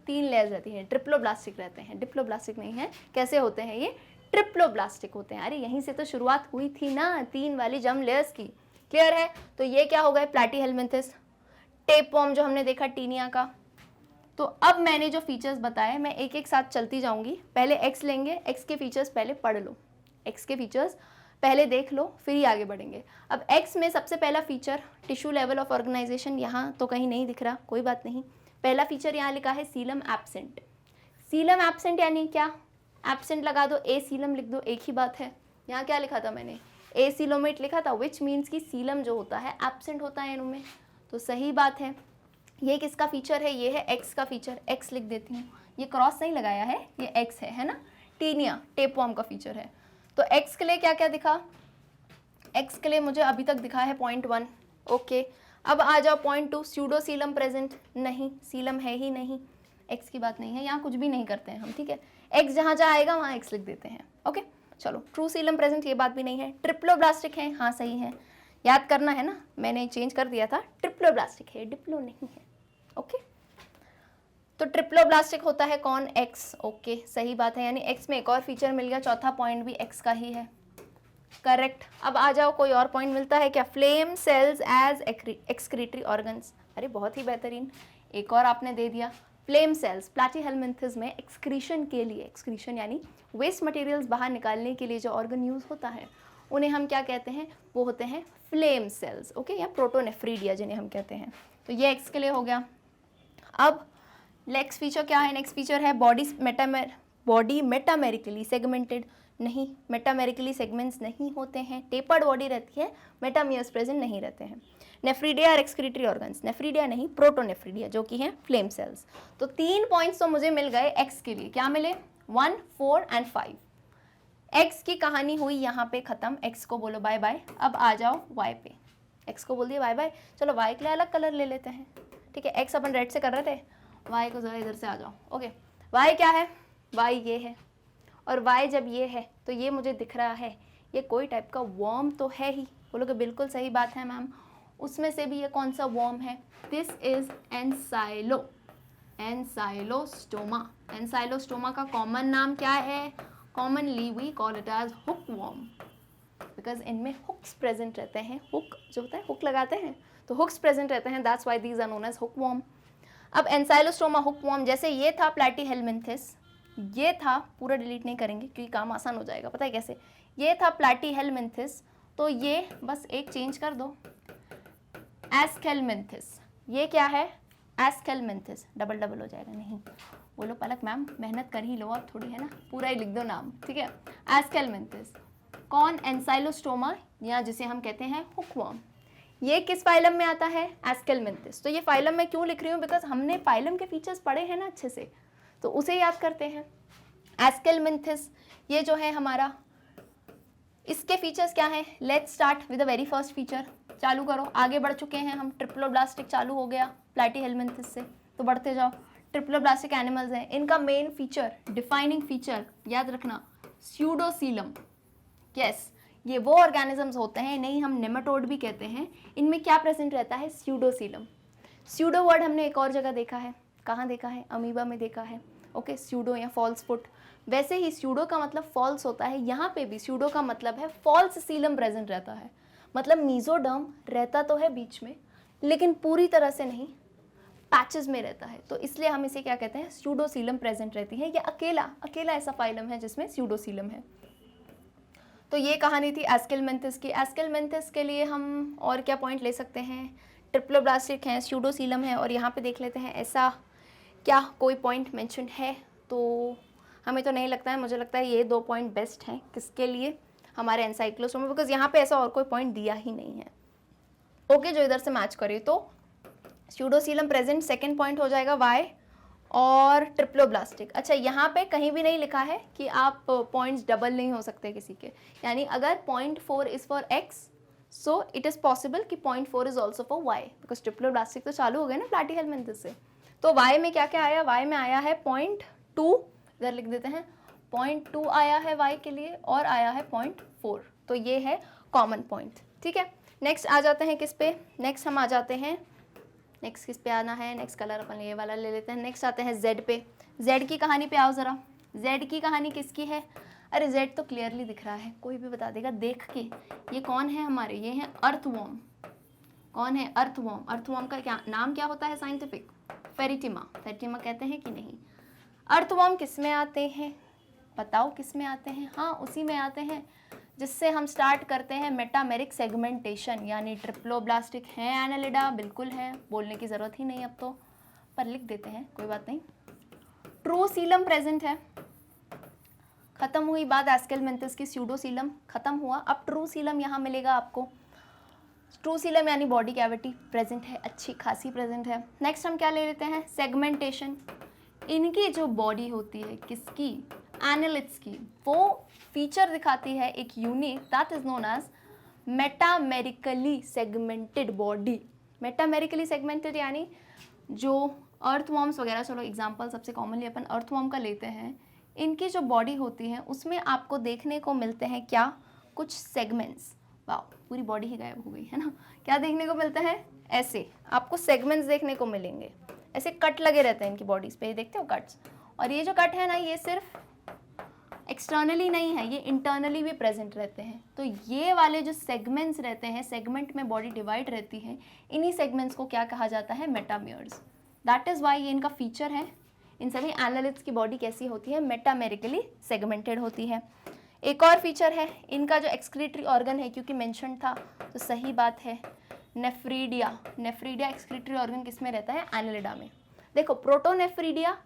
3 लेयर्स रहती हैं, ट्रिप्लोब्लास्टिक रहते हैं, डिप्लोब्लास्टिक नहीं है। कैसे होते हैं ये? ट्रिप्लोब्लास्टिक होते हैं। अरे यहीं से तो शुरुआत हुई थी ना 3 वाली जर्म लेयर्स की। क्लियर है? तो ये क्या हो गए? प्लैटीहेल्मिन्थिस। टेपवर्म जो हमने देखा टीनिया का। तो अब मैंने जो फीचर्स बताए मैं एक एक साथ चलती जाऊंगी। पहले एक्स लेंगे, एक्स के फीचर्स पहले पढ़ लो, एक्स के फीचर्स पहले देख लो, फिर ही आगे बढ़ेंगे। अब एक्स में सबसे पहला feature tissue level of organisation, यहाँ तो कहीं नहीं दिख रहा, कोई बात नहीं। पहला फीचर यहाँ लिखा है सीलम एब्सेंट। सीलम एब्सेंट यानी क्या, एब्सेंट लगा दो, ए सीलम लिख दो, एक ही बात है। यहाँ क्या लिखा था मैंने, ए सीलोमेट लिखा था, विच मीन्स कि सीलम जो होता है एब्सेंट होता है इनमें, तो सही बात है। ये किसका फीचर है, ये है एक्स का फीचर, एक्स लिख देती हूँ, ये क्रॉस नहीं लगाया है, ये एक्स है ना, टीनिया टेपवर्म का फीचर है। तो एक्स के लिए क्या क्या दिखा, एक्स के लिए मुझे अभी तक दिखा है 0.1, ओके। अब आ जाओ 0.2, स्यूडो सीलम प्रेजेंट, नहीं सीलम है ही नहीं, एक्स की बात नहीं है, यहाँ कुछ भी नहीं करते हैं हम, ठीक है। एक्स जहाँ जहाँ आएगा वहाँ एक्स लिख देते हैं, ओके। चलो ट्रू सीलम प्रेजेंट, ये बात भी नहीं है। ट्रिप्लोब्लास्टिक है, हाँ सही है, याद करना है ना, मैंने चेंज कर दिया था, ट्रिप्लोब्लास्टिक है, डिप्लो नहीं है, ओके। तो ट्रिप्लोब्लास्टिक होता है कौन, एक्स, ओके सही बात है, यानी एक्स में एक और फीचर मिल गया, चौथा पॉइंट भी एक्स का ही है, करेक्ट। अब आ जाओ, कोई और पॉइंट मिलता है क्या, flame cells as excretory organs, अरे बहुत ही बेहतरीन, एक और आपने दे दिया। फ्लेम सेल्स प्लैटीहेलमिन्थेस में एक्सक्रीशन के लिए, एक्सक्रीशन यानी वेस्ट मटेरियल्स बाहर निकालने के लिए जो ऑर्गन यूज होता है उन्हें हम क्या कहते हैं, वो होते हैं फ्लेम सेल्स, ओके, या प्रोटोनेफ्रीडिया जिन्हें हम कहते हैं। तो ये एक्स के लिए हो गया। अब नेक्स्ट फीचर क्या है, नेक्स्ट फीचर है बॉडी मेटामेरिकली सेगमेंटेड, नहीं मेटामेरिकली सेगमेंट्स नहीं होते हैं, टेपर्ड बॉडी रहती है, मेटामियर्स प्रेजेंट नहीं रहते हैं। नेफ्रीडिया और एक्सक्रीटरी ऑर्गन्स, नेफ्रीडिया नहीं प्रोटोनेफ्रीडिया, जो कि हैं फ्लेम सेल्स। तो 3 पॉइंट्स तो मुझे मिल गए एक्स के लिए, क्या मिले, 1, 4 एंड 5। एक्स की कहानी हुई यहाँ पे खत्म, एक्स को बोलो बाय बाय। अब आ जाओ वाई पे, एक्स को बोल दिया बाय बाय, चलो वाई के लिए अलग कलर ले लेते हैं, ठीक है। एक्स अपन रेड से कर रहे थे, वाई को जरा इधर से आ जाओ, ओके। वाई क्या है, वाई ये है, और वाई जब ये है तो ये मुझे दिख रहा है ये कोई टाइप का वर्म तो है ही, बोलोगे बिल्कुल सही बात है मैम। उसमें से भी ये कौन सा वर्म है, दिस इज एनसाइलोस्टोमा। एनसाइलोस्टोमा का कॉमन नाम क्या है, commonly we call it as hookworm, because इनमें हुक्स प्रेजेंट रहते हैं, हुक जो होता है हुक लगाते हैं तो हुक्स प्रेजेंट रहते हैं, that's why these are known as hookworm. अब एनसाइलोस्टोमा हुक वर्म, जैसे ये था प्लैटीहेलमिन्थेस, ये था, पूरा डिलीट नहीं करेंगे क्योंकि काम आसान हो जाएगा, पता है कैसे, ये था प्लैटीहेलमिन्थेस, तो ये बस एक चेंज कर दो, एस्केलमिन्थेस। ये क्या है, एस्केलमिन्थेस, डबल डबल हो जाएगा, नहीं बोलो पलक मैम मेहनत कर ही लो आप थोड़ी, है ना, पूरा ही लिख दो नाम, ठीक है। एस्केलमिन्थेस कौन, एनसाइलोस्टोमा, या जिसे हम कहते हैं हुकवर्म, ये किस फाइलम में आता है, एस्केलमिन्थेस। तो ये फाइलम में क्यों लिख रही हूँ, बिकॉज हमने फाइलम के फीचर्स पढ़े हैं ना अच्छे से, तो उसे याद करते हैं। एस्केलमिन्थेस ये जो है हमारा, इसके फीचर्स क्या हैं, let's start with the very first feature, चालू करो, आगे बढ़ चुके हैं हम, ट्रिप्लोब्लास्टिक चालू हो गया प्लैटीहेलमिन्थेस से, तो बढ़ते जाओ। ट्रिप्लोब्लास्टिक एनिमल्स हैं, इनका मेन फीचर, डिफाइनिंग फीचर याद रखना, स्यूडोसीलम। यस, ये वो ऑर्गेनिजम्स होते हैं, नहीं हम नेमाटोड भी कहते हैं, इनमें क्या प्रेजेंट रहता है, स्यूडोसीलम। स्यूडो वर्ड हमने एक और जगह देखा है, कहाँ देखा है, अमीबा में देखा है, ओके, स्यूडो या फॉल्स फुट। वैसे ही स्यूडो का मतलब फॉल्स होता है, यहाँ पे भी स्यूडो का मतलब है फॉल्स सीलम प्रेजेंट रहता है, मतलब मीजोडर्म रहता तो है बीच में लेकिन पूरी तरह से नहीं, पैचेस में रहता है, तो इसलिए हम इसे क्या कहते हैं, स्यूडोसीलम प्रेजेंट रहती है। ये अकेला ऐसा फाइलम है जिसमें स्यूडोसीलम है। तो ये कहानी थी एस्केलमिन्थेस की। एस्केलमिन्थेस के लिए हम और क्या पॉइंट ले सकते हैं, ट्रिप्लोब्लास्टिक हैं, स्यूडोसीलम है, और यहाँ पे देख लेते हैं ऐसा क्या कोई पॉइंट मेंशन है, तो हमें तो नहीं लगता है, मुझे लगता है ये 2 पॉइंट बेस्ट हैं किसके लिए, हमारे एनसाइक्लोस्टोमा, बिकॉज यहाँ पे ऐसा और कोई पॉइंट दिया ही नहीं है, ओके, जो इधर से मैच करे। तो स्यूडोसीलम प्रेजेंट, सेकंड पॉइंट हो जाएगा वाई, और ट्रिप्लोब्लास्टिक। अच्छा, यहाँ पे कहीं भी नहीं लिखा है कि आप पॉइंट्स डबल नहीं हो सकते किसी के, यानी अगर 0.4 is for X, so it is possible कि 0.4 is also for Y, because triploblastic तो चालू हो गए ना प्लैटीहेलमिन्थेस से। तो वाई में क्या क्या आया, वाई में आया है 0.2, इधर लिख देते हैं, 0.2 आया है वाई के लिए, और आया है 0.4, तो ये है कॉमन पॉइंट, ठीक है। नेक्स्ट आ जाते हैं किस पे, नेक्स्ट हम आ जाते हैं, नेक्स्ट किस पे आना है, नेक्स्ट कलर अपन ये वाला ले लेते हैं, नेक्स्ट आते हैं जेड पे। जेड की कहानी पे आओ ज़रा, जेड की कहानी किसकी है, अरे जेड तो क्लियरली दिख रहा है, कोई भी बता देगा देख के, ये कौन है हमारे, ये हैं अर्थवर्म, कौन है? अर्थवॉर्म। अर्थवॉर्म का क्या नाम क्या होता है साइंटिफिक? फेरिटिमा। फेरिटिमा कहते हैं कि नहीं? अर्थवॉर्म किस में आते हैं? बताओ किस में आते हैं? हाँ, उसी में आते हैं जिससे हम स्टार्ट करते हैं मेटामेरिक सेगमेंटेशन, यानी ट्रिप्लोब्लास्टिक है एनालिडा, बिल्कुल है, बोलने की ज़रूरत ही नहीं अब तो, पर लिख देते हैं, कोई बात नहीं। ट्रू सीलम प्रेजेंट है, खत्म हुई बात एस्केलमेंथिस की, स्यूडोसीलम खत्म हुआ, अब ट्रू सीलम यहाँ मिलेगा आपको। ट्रू सीलम यानी बॉडी कैविटी प्रेजेंट है, अच्छी खासी प्रेजेंट है। नेक्स्ट हम क्या ले लेते हैं? सेगमेंटेशन। इनकी जो बॉडी होती है, किसकी? एनालिड्स की, वो फीचर दिखाती है एक unique, that is known as metamerically segmented body. Metamerically segmented यानी जो अर्थवॉर्म्स वगैरह, चलो एग्जांपल सबसे कॉमनली अपन अर्थवॉर्म का लेते हैं, इनकी जो बॉडी होती है उसमें आपको देखने को मिलते हैं क्या? कुछ सेगमेंट्स। वाह, पूरी बॉडी ही गायब हो गई है ना। क्या देखने को मिलता है? ऐसे आपको सेगमेंट्स देखने को मिलेंगे, ऐसे कट लगे रहते हैं इनकी बॉडीज पे, देखते हो कट्स। और ये जो कट है ना, ये सिर्फ एक्सटर्नली नहीं है, ये इंटरनली भी प्रेजेंट रहते हैं। तो ये वाले जो सेगमेंट्स रहते हैं, सेगमेंट में बॉडी डिवाइड रहती है, इन्हीं सेगमेंट्स को क्या कहा जाता है? मेटामियर्स। दैट इज़ वाई ये इनका फीचर है। इन सभी एनालिड्स की बॉडी कैसी होती है? मेटामेरिकली सेगमेंटेड होती है। एक और फीचर है इनका जो एक्सक्रीटरी ऑर्गन है, क्योंकि मेंशन था तो सही बात है, नेफ्रीडिया। नेफ्रीडिया एक्सक्रीटरी ऑर्गन किस में रहता है? एनालिडा में। देखो, प्रोटोनेफ्रीडिया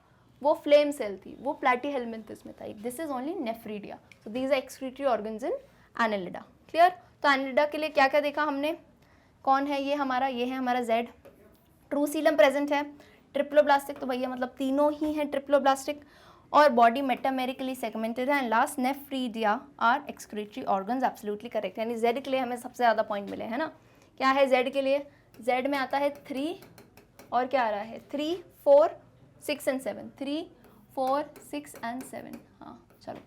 वो फ्लेम सेल थी, वो प्लैटीहेलमिन्थस में था। This is only nephridia. So these are excretory organs in Annelida. Clear? तो एनालिडा के लिए क्या क्या देखा हमने? कौन है ये हमारा? ये है हमारा जेड। ट्रू सीलम प्रेजेंट है। ट्रिप्लोब्लास्टिक तो भैया मतलब तीनों ही हैं ट्रिप्लोब्लास्टिक, और बॉडी मेटामेरिकली सेगमेंटेड है। And last nephridia are excretory organs. Absolutely correct, यानी जेड के लिए हमें सबसे ज़्यादा पॉइंट मिले हैं ना। क्या है जेड के लिए? जेड में आता है 3 और क्या आ रहा है? 3, 4, 6 एंड 7। 3, 4, 6 एंड 7। हाँ चलो,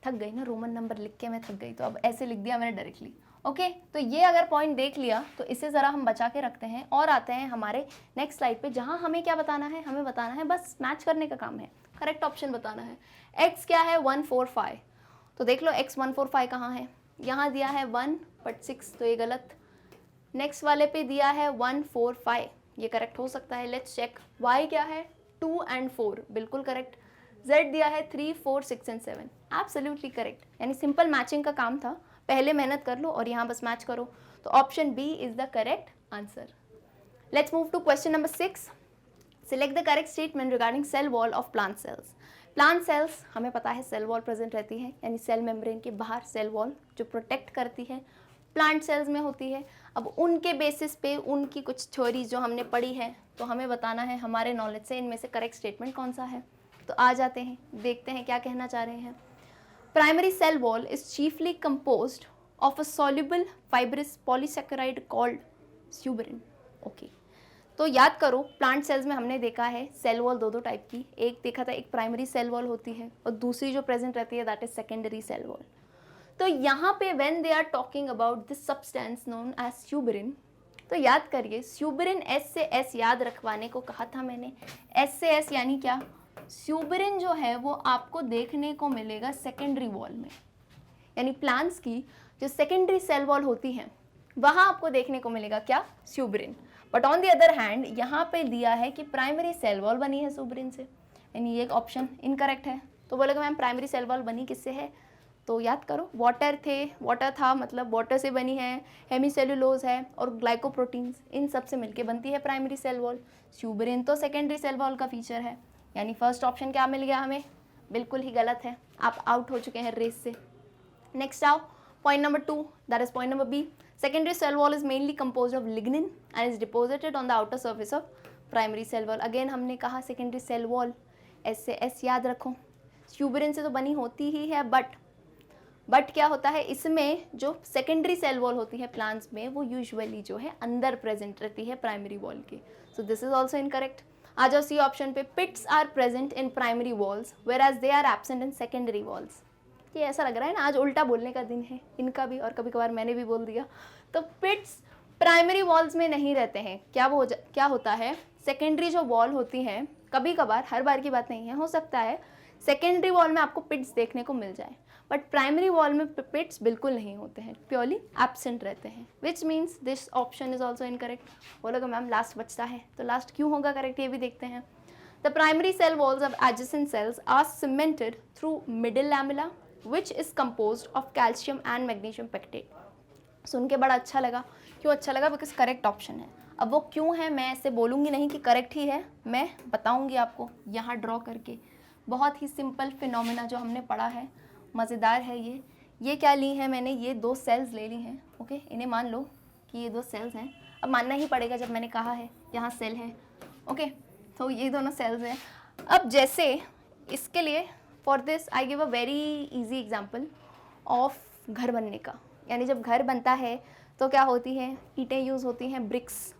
थक गई ना, रोमन नंबर लिख के मैं थक गई, तो अब ऐसे लिख दिया मैंने डायरेक्टली। ओके, तो ये अगर पॉइंट देख लिया तो इसे ज़रा हम बचा के रखते हैं और आते हैं हमारे नेक्स्ट स्लाइड पे, जहाँ हमें क्या बताना है? हमें बताना है बस मैच करने का काम है, करेक्ट ऑप्शन बताना है। x क्या है? 1, 4, 5। तो देख लो x 1, 4, 5 कहाँ है? यहाँ दिया है 1 बट 6, तो ये गलत। नेक्स्ट वाले पे दिया है 1, 4, 5, ये करेक्ट हो सकता है। Let's check. y क्या है? 2 एंड 4, बिल्कुल करेक्ट। z दिया है 3, 4, 6 एंड 7, एब्सोल्युटली करेक्ट। यानी सिंपल मैचिंग का काम था, पहले मेहनत कर लो और यहाँ बस मैच करो। तो option B is the correct answer. Let's move to question number 6। Select the correct statement regarding cell wall of plant cells. Plant cells हमें पता है सेल वॉल प्रेजेंट रहती है, यानी सेल मेम्ब्रेन के बाहर सेल वॉल जो प्रोटेक्ट करती है प्लांट सेल्स में होती है। अब उनके बेसिस पे उनकी कुछ थ्योरीज जो हमने पढ़ी है, तो हमें बताना है हमारे नॉलेज से इनमें से करेक्ट स्टेटमेंट कौन सा है। तो आ जाते हैं, देखते हैं क्या कहना चाह रहे हैं। Primary cell wall is chiefly composed of a soluble fibrous polysaccharide called suberin. Okay, तो याद करो प्लांट सेल्स में हमने देखा है सेल वॉल दो टाइप की, एक देखा था एक प्राइमरी सेल वॉल होती है और दूसरी जो प्रेजेंट रहती है that is secondary cell wall. तो यहाँ पे when they are talking about this substance known as suberin, तो याद करिए स्यूबरिन एस से एस याद रखवाने को कहा था मैंने। एस से एस यानी क्या? स्यूबरिन जो है वो आपको देखने को मिलेगा सेकेंडरी वॉल में, यानी प्लांट्स की जो सेकेंडरी सेल वॉल होती है वहाँ आपको देखने को मिलेगा क्या? Suberin. But on the other hand यहाँ पे दिया है कि प्राइमरी सेल वॉल बनी है स्यूबरिन से, यानी ये एक ऑप्शन इनकरेक्ट है। तो बोलेगा मैम प्राइमरी सेल वॉल बनी किससे है? तो याद करो वाटर था, मतलब वाटर से बनी है, हेमीसेलुलोज है और ग्लाइकोप्रोटीन्स, इन सब से मिलके बनती है प्राइमरी सेल वॉल। स्यूबरिन तो सेकेंडरी सेल वॉल का फीचर है, यानी फर्स्ट ऑप्शन क्या मिल गया हमें? बिल्कुल ही गलत है, आप आउट हो चुके हैं रेस से। नेक्स्ट आओ, point number 2, that is point number B. Secondary cell wall is mainly composed of lignin and is deposited on the outer surface of primary cell wall. Again हमने कहा secondary cell wall S से S याद रखो, स्यूबरिन से तो बनी होती ही है, बट क्या होता है इसमें जो सेकेंडरी सेल वॉल होती है प्लांट्स में वो यूजुअली जो है अंदर प्रेजेंट रहती है प्राइमरी वॉल के। So this is also incorrect. आ जाओ सी ऑप्शन पे, pits are present in primary walls whereas they are absent in secondary walls. ये ऐसा लग रहा है ना आज उल्टा बोलने का दिन है इनका भी, और कभी कभार मैंने भी बोल दिया। तो पिट्स प्राइमरी वॉल्स में नहीं रहते हैं। क्या होता है, सेकेंडरी जो वॉल होती है, कभी कभार, हर बार की बात नहीं है, हो सकता है सेकेंडरी वॉल में आपको पिट्स देखने को मिल जाए, बट प्राइमरी वॉल में पिपेट्स बिल्कुल नहीं होते हैं, प्योरली एब्सेंट रहते हैं, विच means this option is also incorrect. बोलोगे मैम लास्ट बचता है, तो लास्ट क्यों होगा करेक्ट, ये भी देखते हैं। The primary cell walls of adjacent cells are cemented through middle lamella which is composed of calcium and magnesium pectate. सुन के बड़ा अच्छा लगा, क्यों अच्छा लगा, बिकॉज करेक्ट ऑप्शन है। अब वो क्यों है मैं ऐसे बोलूँगी नहीं कि करेक्ट ही है, मैं बताऊँगी आपको यहाँ ड्रॉ करके। बहुत ही सिंपल फिनोमेना जो हमने पढ़ा है, मज़ेदार है ये क्या ली है मैंने, ये 2 सेल्स ले ली हैं, ओके, इन्हें मान लो कि ये 2 सेल्स हैं। अब मानना ही पड़ेगा जब मैंने कहा है यहाँ सेल है, ओके, तो ये दोनों सेल्स हैं। अब जैसे इसके लिए for this I give a very easy example of घर बनने का, यानी जब घर बनता है तो क्या होती है, ईंटें यूज़ होती हैं, ब्रिक्स।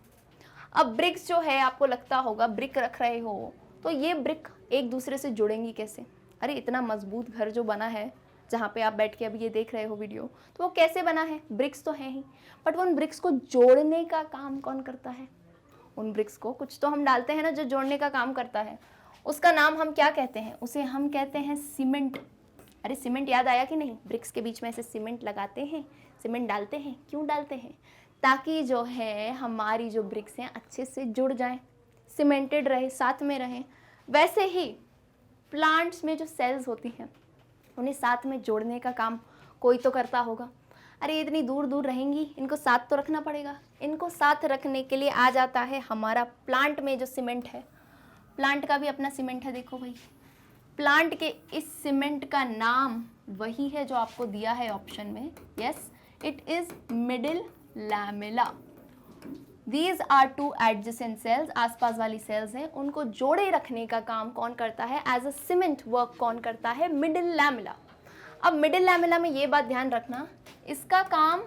अब ब्रिक्स जो है, आपको लगता होगा ब्रिक रख रहे हो तो ये ब्रिक एक दूसरे से जुड़ेंगी कैसे। अरे इतना मजबूत घर जो बना है, जहाँ पे आप बैठ के अभी ये देख रहे हो वीडियो, तो वो कैसे बना है, ब्रिक्स तो है ही, बट वो उन ब्रिक्स को जोड़ने का काम कौन करता है। उन ब्रिक्स को कुछ तो हम डालते हैं ना जो जोड़ने का काम करता है, उसका नाम हम क्या कहते हैं, उसे हम कहते हैं सीमेंट। अरे सीमेंट याद आया कि नहीं, ब्रिक्स के बीच में ऐसे सीमेंट लगाते हैं, सीमेंट डालते हैं, क्यों डालते हैं, ताकि जो है हमारी जो ब्रिक्स हैं अच्छे से जुड़ जाएं, सीमेंटेड रहे, साथ में रहें। वैसे ही प्लांट्स में जो सेल्स होती हैं उन्हें साथ में जोड़ने का काम कोई तो करता होगा। अरे इतनी दूर दूर रहेंगी, इनको साथ तो रखना पड़ेगा। इनको साथ रखने के लिए आ जाता है हमारा प्लांट में जो सीमेंट है। प्लांट का भी अपना सीमेंट है, देखो भाई, प्लांट के इस सीमेंट का नाम वही है जो आपको दिया है ऑप्शन में, yes, it is middle lamella. These are 2 adjacent cells, आसपास वाली सेल्स हैं, उनको जोड़े रखने का काम कौन करता है, एज अ सीमेंट वर्क कौन करता है, मिडिल लैमेला। अब मिडिल लैमेला में ये बात ध्यान रखना, इसका काम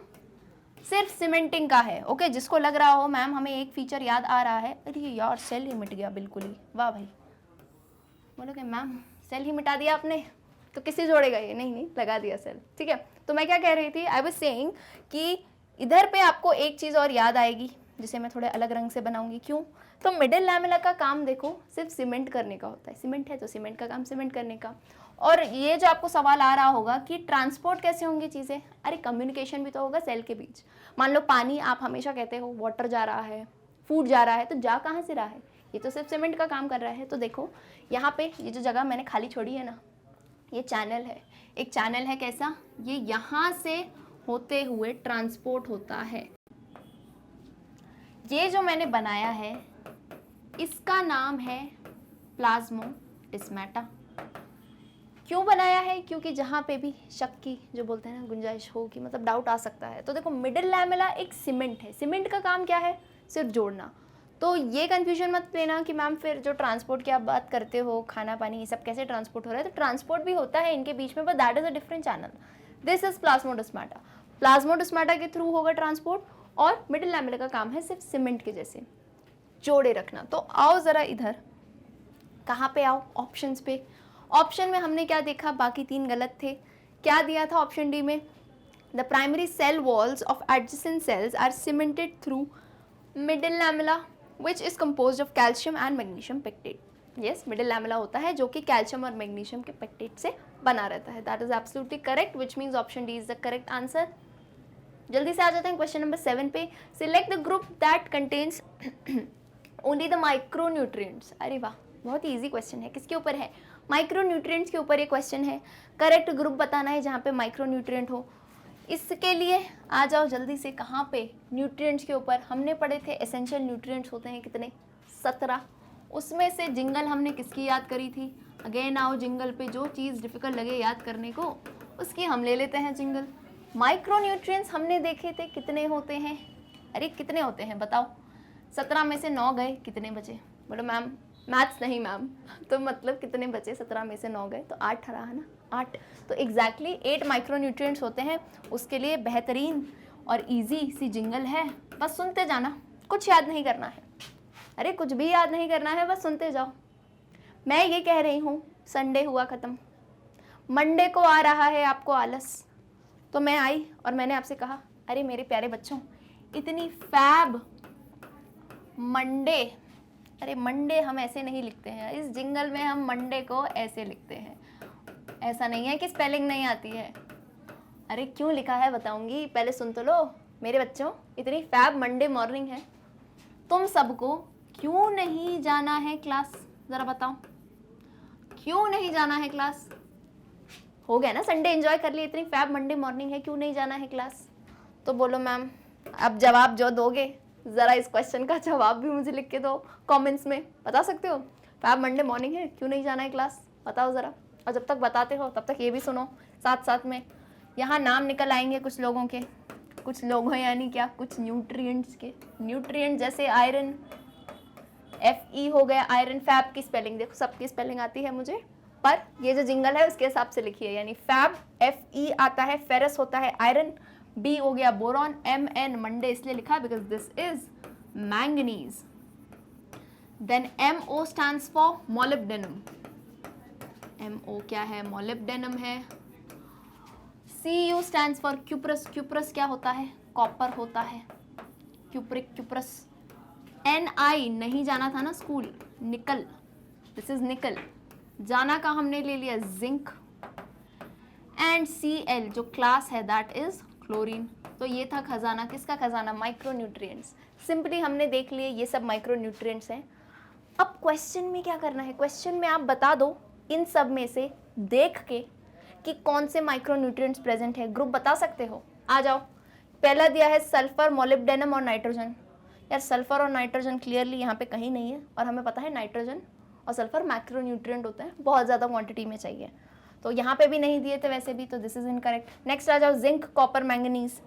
सिर्फ सीमेंटिंग का है, ओके। जिसको लग रहा हो मैम हमें एक फीचर याद आ रहा है, अरे यार सेल ही मिट गया बिल्कुल ही, वाह भाई, बोलोगे मैम सेल ही मिटा दिया आपने, तो किससे जोड़ेगा ये, नहीं लगा दिया सेल, ठीक है। तो मैं क्या कह रही थी, आई वाज सेइंग कि इधर पे आपको एक चीज़ और याद आएगी जिसे मैं थोड़े अलग रंग से बनाऊंगी, क्यों, तो मिडिल लैमेला का काम देखो सिर्फ सीमेंट करने का होता है, सीमेंट है तो सीमेंट का काम सीमेंट करने का। और ये जो आपको सवाल आ रहा होगा कि ट्रांसपोर्ट कैसे होंगी चीज़ें, अरे कम्युनिकेशन भी तो होगा सेल के बीच। मान लो पानी, आप हमेशा कहते हो वाटर जा रहा है, फूड जा रहा है, तो जा कहाँ से रहा है, ये तो सिर्फ सीमेंट का काम कर रहा है। तो देखो यहाँ पे ये जो जगह मैंने खाली छोड़ी है ना, ये चैनल है, एक चैनल है कैसा, ये यहाँ से होते हुए ट्रांसपोर्ट होता है। ये जो मैंने बनाया है इसका नाम है प्लाज्मोडिस्माटा। क्यों बनाया है, क्योंकि जहाँ पे भी शक की जो बोलते हैं ना गुंजाइश हो कि मतलब डाउट आ सकता है, तो देखो मिडिल लैमेला एक सीमेंट है, सीमेंट का काम क्या है, सिर्फ जोड़ना। तो ये कन्फ्यूजन मत लेना कि मैम फिर जो ट्रांसपोर्ट की आप बात करते हो, खाना पानी ये सब कैसे ट्रांसपोर्ट हो रहा है, तो ट्रांसपोर्ट भी होता है इनके बीच में, but that is a different channel. This is plasmodesmata, plasmodesmata के थ्रू होगा ट्रांसपोर्ट, और मिडिल लैमेला का काम है सिर्फ सीमेंट के जैसे जोड़े रखना। तो आओ ज़रा इधर, कहाँ पे आओ, ऑप्शंस पे। ऑप्शन में हमने क्या देखा, बाकी 3 गलत थे। क्या दिया था ऑप्शन डी में, the primary cell walls of adjacent cells are cemented through middle lamella which is composed of calcium and magnesium pectate. Yes, middle lamella होता है जो कि कैल्शियम और मैग्नीशियम के पेक्टेट से बना रहता है। That is absolutely correct, which means option D is the correct answer. जल्दी से आ जाते हैं क्वेश्चन नंबर 7 पे। Select the group that contains only the micronutrients. अरे वाह, बहुत ही ईजी क्वेश्चन है, किसके ऊपर है, माइक्रोन्यूट्रिएंट्स के ऊपर ये क्वेश्चन है। करेक्ट ग्रुप बताना है जहाँ पे माइक्रोन्यूट्रिएंट हो। इसके लिए आ जाओ जल्दी से, कहाँ पे, न्यूट्रिएंट्स के ऊपर। हमने पढ़े थे एसेंशियल न्यूट्रिएंट्स होते हैं कितने, 17। उसमें से जिंगल हमने किसकी याद करी थी, अगेन आओ जिंगल पे, जो चीज़ डिफिकल्ट लगे याद करने को उसकी हम ले लेते हैं जिंगल। माइक्रोन्यूट्रिएंट्स हमने देखे थे कितने होते हैं, अरे कितने होते हैं बताओ, 17 में से 9 गए, कितने बचे, बोलो मैम मैथ्स नहीं मैम, तो मतलब कितने बचे, 17 में से 9 गए तो 8 रहा है ना, 8। तो एग्जैक्टली 8 माइक्रोन्यूट्रिएंट्स होते हैं। उसके लिए बेहतरीन और इजी सी जिंगल है, बस सुनते जाना, कुछ याद नहीं करना है, अरे कुछ भी याद नहीं करना है, बस सुनते जाओ। मैं ये कह रही हूँ संडे हुआ ख़त्म, मंडे को आ रहा है आपको आलस, तो मैं आई और मैंने आपसे कहा अरे मेरे प्यारे बच्चों इतनी फैब मंडे, अरे मंडे हम ऐसे नहीं लिखते हैं, इस जिंगल में हम मंडे को ऐसे लिखते हैं, ऐसा नहीं है कि स्पेलिंग नहीं आती है। अरे क्यों लिखा है बताऊंगी, पहले सुन तो लो मेरे बच्चों। इतनी फैब मंडे मॉर्निंग है, तुम सबको क्यों नहीं जाना है क्लास, जरा बताओ क्यों नहीं जाना है क्लास? हो गया ना, संडे एंजॉय कर लिए, इतनी फैब मंडे मॉर्निंग है, क्यों नहीं जाना है क्लास? तो बोलो मैम, अब जवाब जो दोगे ज़रा इस क्वेश्चन का जवाब भी मुझे लिख के दो कमेंट्स में, बता सकते हो? फैब मंडे मॉर्निंग है, क्यों नहीं जाना है क्लास, बताओ ज़रा। और जब तक बताते हो तब तक ये भी सुनो साथ साथ में। यहाँ नाम निकल आएंगे कुछ लोगों के, कुछ लोगों यानी क्या, कुछ न्यूट्रिएंट्स के। न्यूट्रिएंट जैसे आयरन, Fe हो गया आयरन। फैब की स्पेलिंग देखो, सबकी स्पेलिंग आती है मुझे, पर ये जो जिंगल है उसके हिसाब से लिखिए। यानी फैब Fe आता है, फेरस होता है आयरन, B हो गया बोरॉन, Mn मंडे इसलिए लिखा है because this is manganese. Then Mo stands for molybdenum. Mo क्या है, मोलिब्डेनम है। Cu stands for cuprous. Cuprous क्या होता है, कॉपर होता है, क्यूप्रिक क्यूप्रस। Ni नहीं जाना था ना स्कूल, निकल, दिस इज निकल। जाना का हमने ले लिया जिंक। एंड Cl जो क्लास है दैट इज क्लोरीन। तो ये था खजाना, किसका खजाना, माइक्रोन्यूट्रिएंट्स। सिंपली हमने देख लिए ये सब माइक्रोन्यूट्रिएंट्स हैं। अब क्वेश्चन में क्या करना है, क्वेश्चन में आप बता दो इन सब में से देख के कि कौन से माइक्रोन्यूट्रिएंट्स प्रेजेंट है। ग्रुप बता सकते हो, आ जाओ। पहला दिया है सल्फर, मोलिब्डेनम और नाइट्रोजन। यार सल्फर और नाइट्रोजन क्लियरली यहाँ पे कहीं नहीं है, और हमें पता है नाइट्रोजन और सल्फर मैक्रोन्यूट्रिएंट होते हैं, बहुत ज़्यादा क्वांटिटी में चाहिए, तो यहाँ पे भी नहीं दिए थे वैसे भी, तो दिस इज इनकरेक्ट। नेक्स्ट आ जाओ, जिंक कॉपर मैंगनीज।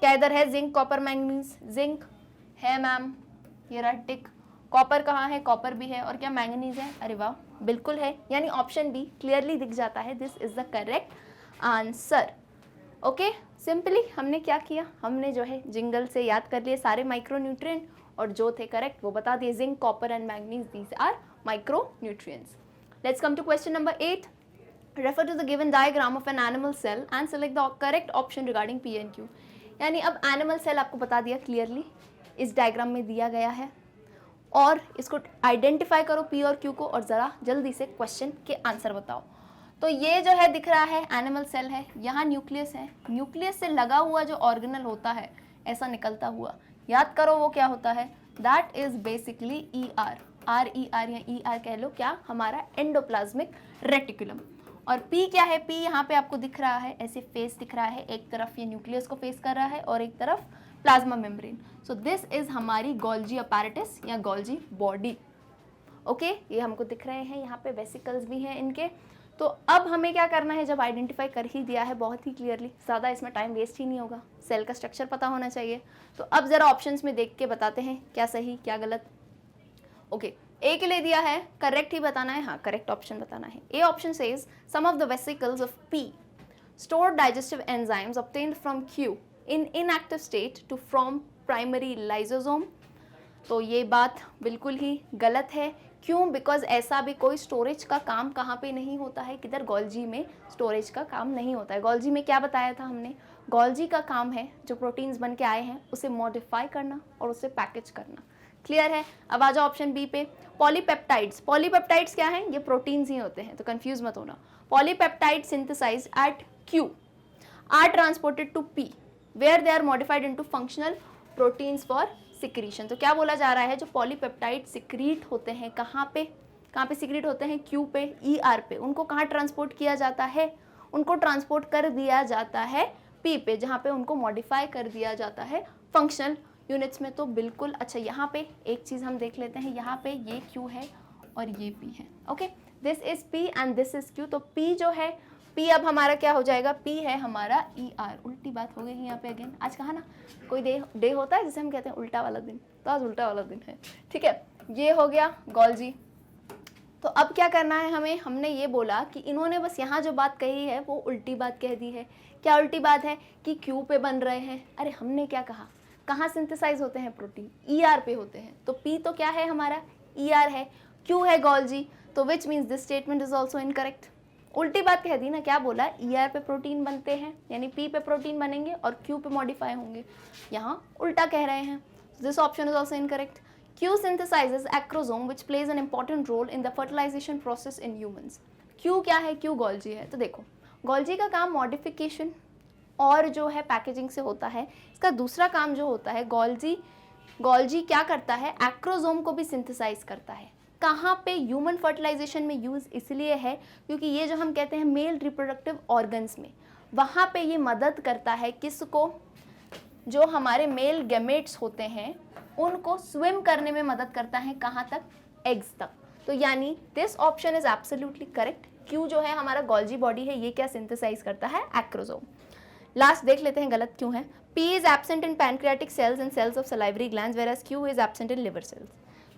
क्या इधर है जिंक कॉपर मैंगनीज? जिंक है मैम, ये रहा टिक। कॉपर कहाँ है, कॉपर भी है, और क्या मैंगनीज है, अरे वाह बिल्कुल है, यानी ऑप्शन बी क्लियरली दिख जाता है, this is the correct answer. Okay, simply हमने क्या किया, हमने जो है जिंगल से याद कर लिए सारे माइक्रोन्यूट्रिएंट, और जो थे करेक्ट वो बता दिए, zinc copper and manganese, these are micronutrients. Let's come to question number 8। Refer to the given diagram of an animal cell and select the correct option regarding P and Q। यानी अब animal cell आपको बता दिया clearly, इस diagram में दिया गया है, और इसको आइडेंटिफाई करो P और Q को, और ज़रा जल्दी से क्वेश्चन के आंसर बताओ। तो ये जो है दिख रहा है एनिमल सेल है, यहाँ न्यूक्लियस है, न्यूक्लियस से लगा हुआ जो ऑर्गेनल होता है ऐसा निकलता हुआ, याद करो वो क्या होता है, that is basically ER, RER या ER कह लो, क्या हमारा एंडोप्लाज्मिक रेटिकुलम। और P क्या है, P यहाँ पे आपको दिख रहा है, ऐसे फेस दिख रहा है, एक तरफ ये न्यूक्लियस को फेस कर रहा है और एक तरफ plasma membrane. So this is हमारी गोल्जी अपैरेटस या गोल्जी बॉडी। ओके, ये हमको दिख रहे हैं, यहाँ पे वेसिकल्स भी हैं इनके। तो अब हमें क्या करना है, जब आइडेंटिफाई कर ही दिया है बहुत ही क्लियरली, ज़्यादा इसमें टाइम वेस्ट ही नहीं होगा, सेल का स्ट्रक्चर पता होना चाहिए। तो अब ज़रा ऑप्शंस में देख के बताते हैं क्या सही क्या गलत। ओके, ए के लिए दिया है करेक्ट ही बताना है, हाँ करेक्ट ऑप्शन बताना है। A option says some of the vesicles of P store digestive enzymes obtained from Q in inactive state to form primary lysosome. तो ये बात बिल्कुल ही गलत है। क्यों? बिकॉज ऐसा भी कोई स्टोरेज का काम कहाँ पे नहीं होता है, किधर, गोल्जी में स्टोरेज का काम नहीं होता है। गोल्जी में क्या बताया था हमने, गोल्जी का काम है जो प्रोटीन्स बन के आए हैं उसे मॉडिफाई करना और उसे पैकेज करना। क्लियर है? अब आ जाओ ऑप्शन बी पे, पॉलीपेप्टाइड्स। पॉलीपेप्टाइड्स क्या है, ये प्रोटीन्स ही होते हैं, तो कंफ्यूज मत होना। Polypeptide synthesised at Q are transported to P where they are modified into functional proteins for secretion. तो क्या बोला जा रहा है, जो पॉलीपेप्टाइड सिक्रीट होते हैं कहाँ पे सिक्रीट होते हैं, क्यू पे, ER पे, उनको कहाँ ट्रांसपोर्ट किया जाता है, उनको ट्रांसपोर्ट कर दिया जाता है पी पे, जहाँ पे उनको मॉडिफाई कर दिया जाता है फंक्शनल यूनिट्स में। तो बिल्कुल अच्छा, यहाँ पे एक चीज़ हम देख लेते हैं, यहाँ पे ये क्यू है और ये पी है। Okay, this is P and this is Q. तो पी जो है, पी अब हमारा क्या हो जाएगा, पी है हमारा ER। उल्टी बात हो गई यहाँ पे अगेन, आज कहा ना कोई डे होता है जिसे हम कहते हैं उल्टा वाला दिन, तो आज उल्टा वाला दिन है। ठीक है, ये हो गया गोल्जी। तो अब क्या करना है हमें, हमने ये बोला कि इन्होंने बस यहाँ जो बात कही है वो उल्टी बात कह दी है। क्या उल्टी बात है कि क्यू पे बन रहे हैं, अरे हमने क्या कहा, कहाँ सिंथेसाइज होते हैं प्रोटीन, ER पे होते हैं। तो पी तो क्या है हमारा, ER है, क्यू है गोल्जी, तो which means this statement is also incorrect. उल्टी बात कह दी ना, क्या बोला, ER पे प्रोटीन बनते हैं, यानी पी पे प्रोटीन बनेंगे और क्यू पे मॉडिफाई होंगे, यहाँ उल्टा कह रहे हैं। This option is also incorrect. Q synthesizes acrosome which plays an important role in the fertilization process in humans। Q क्या है, क्यू गोल्जी है। तो देखो गोल्जी का काम मॉडिफिकेशन और जो है पैकेजिंग से होता है। इसका दूसरा काम जो होता है, गोल्जी क्या करता है, एक्रोसोम को भी सिंथेसाइज करता है। कहाँ पे, ह्यूमन फर्टिलाइजेशन में यूज़ इसलिए है क्योंकि ये जो हम कहते हैं मेल रिप्रोडक्टिव ऑर्गन्स में, वहाँ पे ये मदद करता है किसको, जो हमारे मेल गैमेट्स होते हैं उनको स्विम करने में मदद करता है। कहाँ तक, एग्स तक। तो यानी this option is absolutely correct. Q जो है हमारा गोल्जी बॉडी है, ये क्या सिंथेसाइज करता है, एक्रोसोम। लास्ट देख लेते हैं गलत क्यों है। P is absent in pancreatic cells and cells of salivary glands whereas Q is absent in liver cells।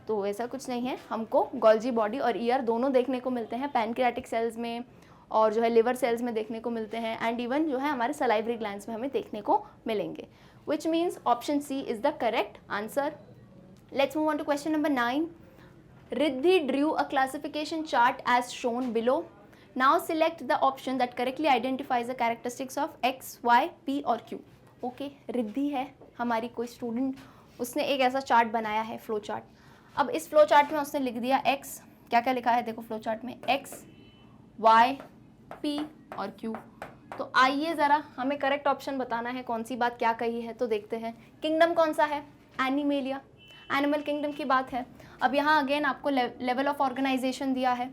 तो ऐसा कुछ नहीं है, हमको गोल्जी बॉडी और ईयर दोनों देखने को मिलते हैं, पैनक्रियाटिक सेल्स में और जो है लिवर सेल्स में देखने को मिलते हैं, एंड इवन जो है हमारे सलाइवरी ग्लैंड्स में हमें देखने को मिलेंगे, which means option C is the correct answer। Let's move on to question number 9। Riddhi drew a classification chart as shown below। Now select the option that correctly identifies the characteristics of X, Y, P और Q। Okay, Riddhi है हमारी कोई student, उसने एक ऐसा chart बनाया है, flow chart. अब इस फ्लो चार्ट में उसने लिख दिया X, क्या क्या लिखा है देखो फ्लो चार्ट में, X, Y, P और Q। तो आइए ज़रा हमें करेक्ट ऑप्शन बताना है, कौन सी बात क्या कही है, तो देखते हैं। किंगडम कौन सा है, एनिमेलिया, एनिमल किंगडम की बात है। अब यहाँ अगेन आपको लेवल ऑफ ऑर्गेनाइजेशन दिया है।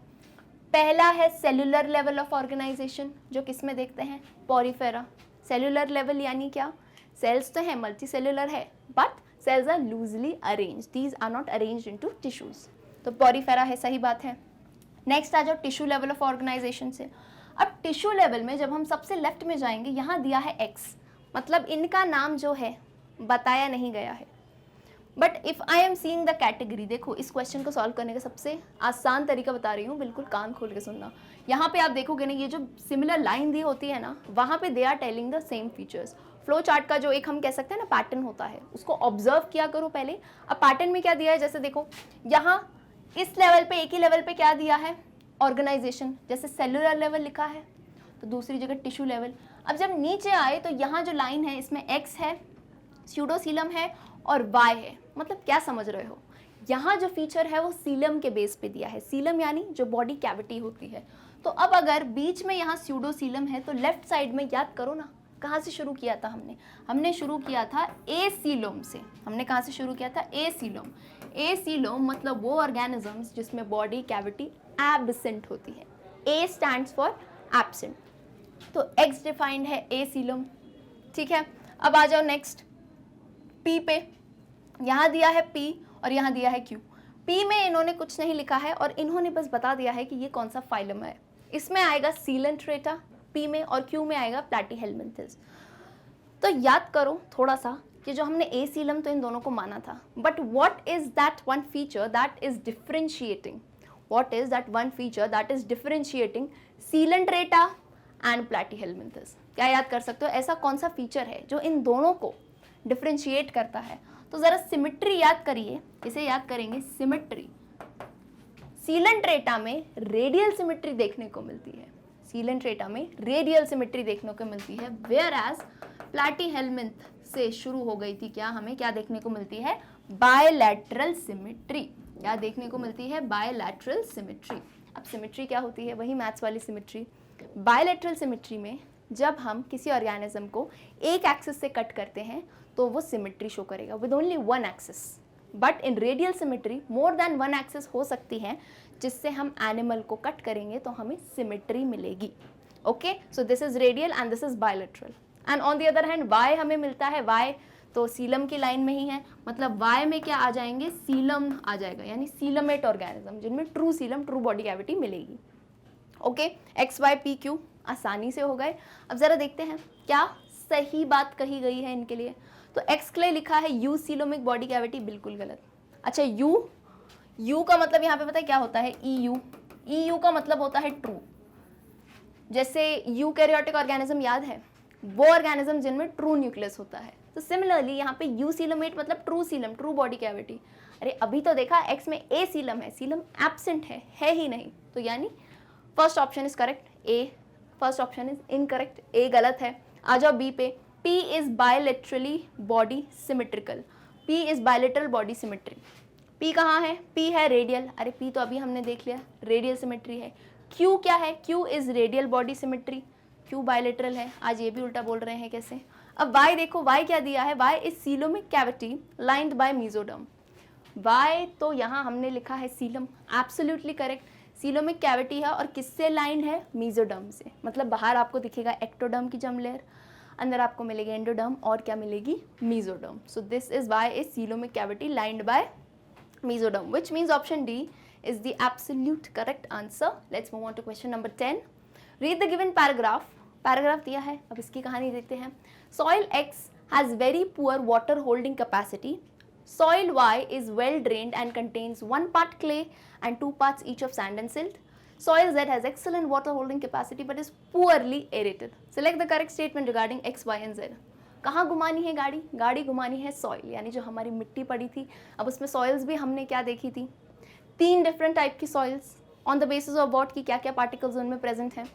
पहला है सेलुलर लेवल ऑफ ऑर्गेनाइजेशन, जो किस में देखते हैं, पॉरीफेरा। सेलुलर लेवल यानी क्या, सेल्स तो है, मल्टी सेलुलर है, but cells are loosely arrange, these are not arrange into tissues. तो पॉरीफेरा है, सही बात है। नेक्स्ट आ जाओ टिश्यू लेवल ऑफ ऑर्गेनाइजेशन से। अब टिश्यू लेवल में जब हम सबसे लेफ्ट में जाएंगे, यहाँ दिया है एक्स, मतलब इनका नाम जो है बताया नहीं गया है। But if I am seeing the category, देखो इस क्वेश्चन को सॉल्व करने का सबसे आसान तरीका बता रही हूँ, बिल्कुल कान खोल के सुनना। यहाँ पे आप देखोगे ना, ये जो सिमिलर लाइन दी होती है ना, वहाँ पे they are telling the same features. Flow chart का जो एक हम कह सकते हैं ना पैटर्न होता है, उसको ऑब्जर्व किया करो पहले। अब पैटर्न में क्या दिया है, जैसे देखो यहाँ इस लेवल पे, एक ही लेवल पे क्या दिया है, ऑर्गेनाइजेशन, जैसे सेलुलर लेवल लिखा है, तो दूसरी जगह टिश्यू लेवल। अब जब नीचे आए तो यहाँ जो लाइन है इसमें एक्स है, स्यूडोसीलम है और वाई है। मतलब क्या समझ रहे हो, यहाँ जो फीचर है वो सीलम के बेस पे दिया है। सीलम यानी जो बॉडी कैविटी होती है। तो अब अगर बीच में यहाँ स्यूडोसीलम है तो लेफ्ट साइड में याद करो ना, कहाँ से शुरू किया था हमने शुरू किया था ए सीलोम से। हमने कहाँ से शुरू किया था, ए सीलोम। ए सीलोम मतलब वो ऑर्गेनिजम्स जिसमें बॉडी कैविटी एब्सेंट होती है। ए स्टैंड्स फॉर एब्सेंट, तो एक्स डिफाइंड है ए सीलोम, ठीक है। अब आ जाओ नेक्स्ट पी पे, यहाँ दिया है पी और यहाँ दिया है क्यू। पी में इन्होंने कुछ नहीं लिखा है और इन्होंने बस बता दिया है कि ये कौन सा फाइलम है। इसमें आएगा सीलेंट्रेटा पी में और क्यू में आएगा प्लैटीहेलमिंथस। तो याद करो थोड़ा सा कि जो हमने ए सीलम तो इन दोनों को माना था, but what is that one feature that is differentiating, what is that one feature that is differentiating coelenterata and platyhelminthes. क्या याद कर सकते हो, ऐसा कौन सा फीचर है जो इन दोनों को डिफरेंशिएट करता है? तो जरा सिमेट्री याद करिए, इसे याद करेंगे सिमेट्री। सीलेंट्रेटा में रेडियल सिमेट्री देखने को मिलती है, सीलेंट्रेटा में रेडियल सिमेट्री देखने को मिलती है, वेयर एज प्लैटीहेलमिंथ से शुरू हो गई थी क्या, हमें क्या देखने को मिलती है, बायलैटरल सिमेट्री। क्या देखने को मिलती है, बायलैटरल सिमेट्री। अब सिमेट्री क्या होती है, वही मैथ्स वाली सिमेट्री। बायलैटरल सिमेट्री में जब हम किसी ऑर्गेनिज्म को एक एक्सिस से कट करते हैं तो वो सिमेट्री शो करेगा with only one axis. But in radial symmetry more than one axis हो सकती है, जिससे हम एनिमल को कट करेंगे तो हमें सिमेट्री मिलेगी। Okay, so this is radial and this is bilateral. And on the other hand Y हमें मिलता है, वाई तो सीलम की लाइन में ही है, मतलब वाई में क्या आ जाएंगे, सीलम आ जाएगा, यानी सीलमेट ऑर्गेनिज्म जिनमें true coelom, true body cavity मिलेगी। Okay, X Y P Q आसानी से हो गए। अब जरा देखते हैं क्या सही बात कही गई है इनके लिए। तो एक्स के लिए लिखा है यू सीलोमिक बॉडी कैविटी, बिल्कुल गलत। अच्छा यू का मतलब यहाँ पे पता है क्या होता है, ई का मतलब होता है ट्रू। जैसे यूकैरियोटिक ऑर्गेनिज्म याद है, वो ऑर्गेनिज्म जिनमें ट्रू न्यूक्लियस होता है। तो सिमिलरली यहाँ पे यू सीलोमेट मतलब true coelom, true body cavity. अरे अभी तो देखा एक्स में ए सीलम है, सीलम एब्सेंट है ही नहीं, तो यानी first option is correct, A first option is incorrect, A गलत है। आ जाओ बी पे, P is bilaterally body symmetrical, P is bilateral body symmetry. P कहाँ है, P है रेडियल, अरे P तो अभी हमने देख लिया रेडियल सिमेट्री है। क्यू क्या है? Q is radial body symmetry, Q bilateral है। आज ये भी उल्टा बोल रहे हैं कैसे। अब वाई देखो, वाई क्या दिया है? Y is coelomic cavity lined by mesoderm. Y तो यहाँ हमने लिखा है coelom, absolutely correct. Coelomic cavity है और किससे लाइंड है? मीजोडर्म से। मतलब बाहर आपको दिखेगा एक्टोडर्म की जर्म लेयर, अंदर आपको मिलेगी एंडोडर्म और क्या मिलेगी? Mesoderm. So this is Y is coelomic cavity lined by mesoderm, which means option D is the absolute correct answer. Let's move on to question number 10. Read the given paragraph. Paragraph दिया है, अब इसकी कहानी देखते हैं। Soil X has very poor water holding capacity. Soil Y is well drained and contains 1 part clay and 2 parts each of sand and silt. Soil Z has excellent water holding capacity but is poorly aerated. Select the correct statement regarding X, Y and Z. कहाँ घुमानी है गाड़ी? गाड़ी घुमानी है soil, यानी जो हमारी मिट्टी पड़ी थी। अब उसमें सॉइल्स भी हमने क्या देखी थी? 3 डिफरेंट टाइप की soils, on the basis of what की क्या क्या पार्टिकल्स उनमें प्रेजेंट हैं।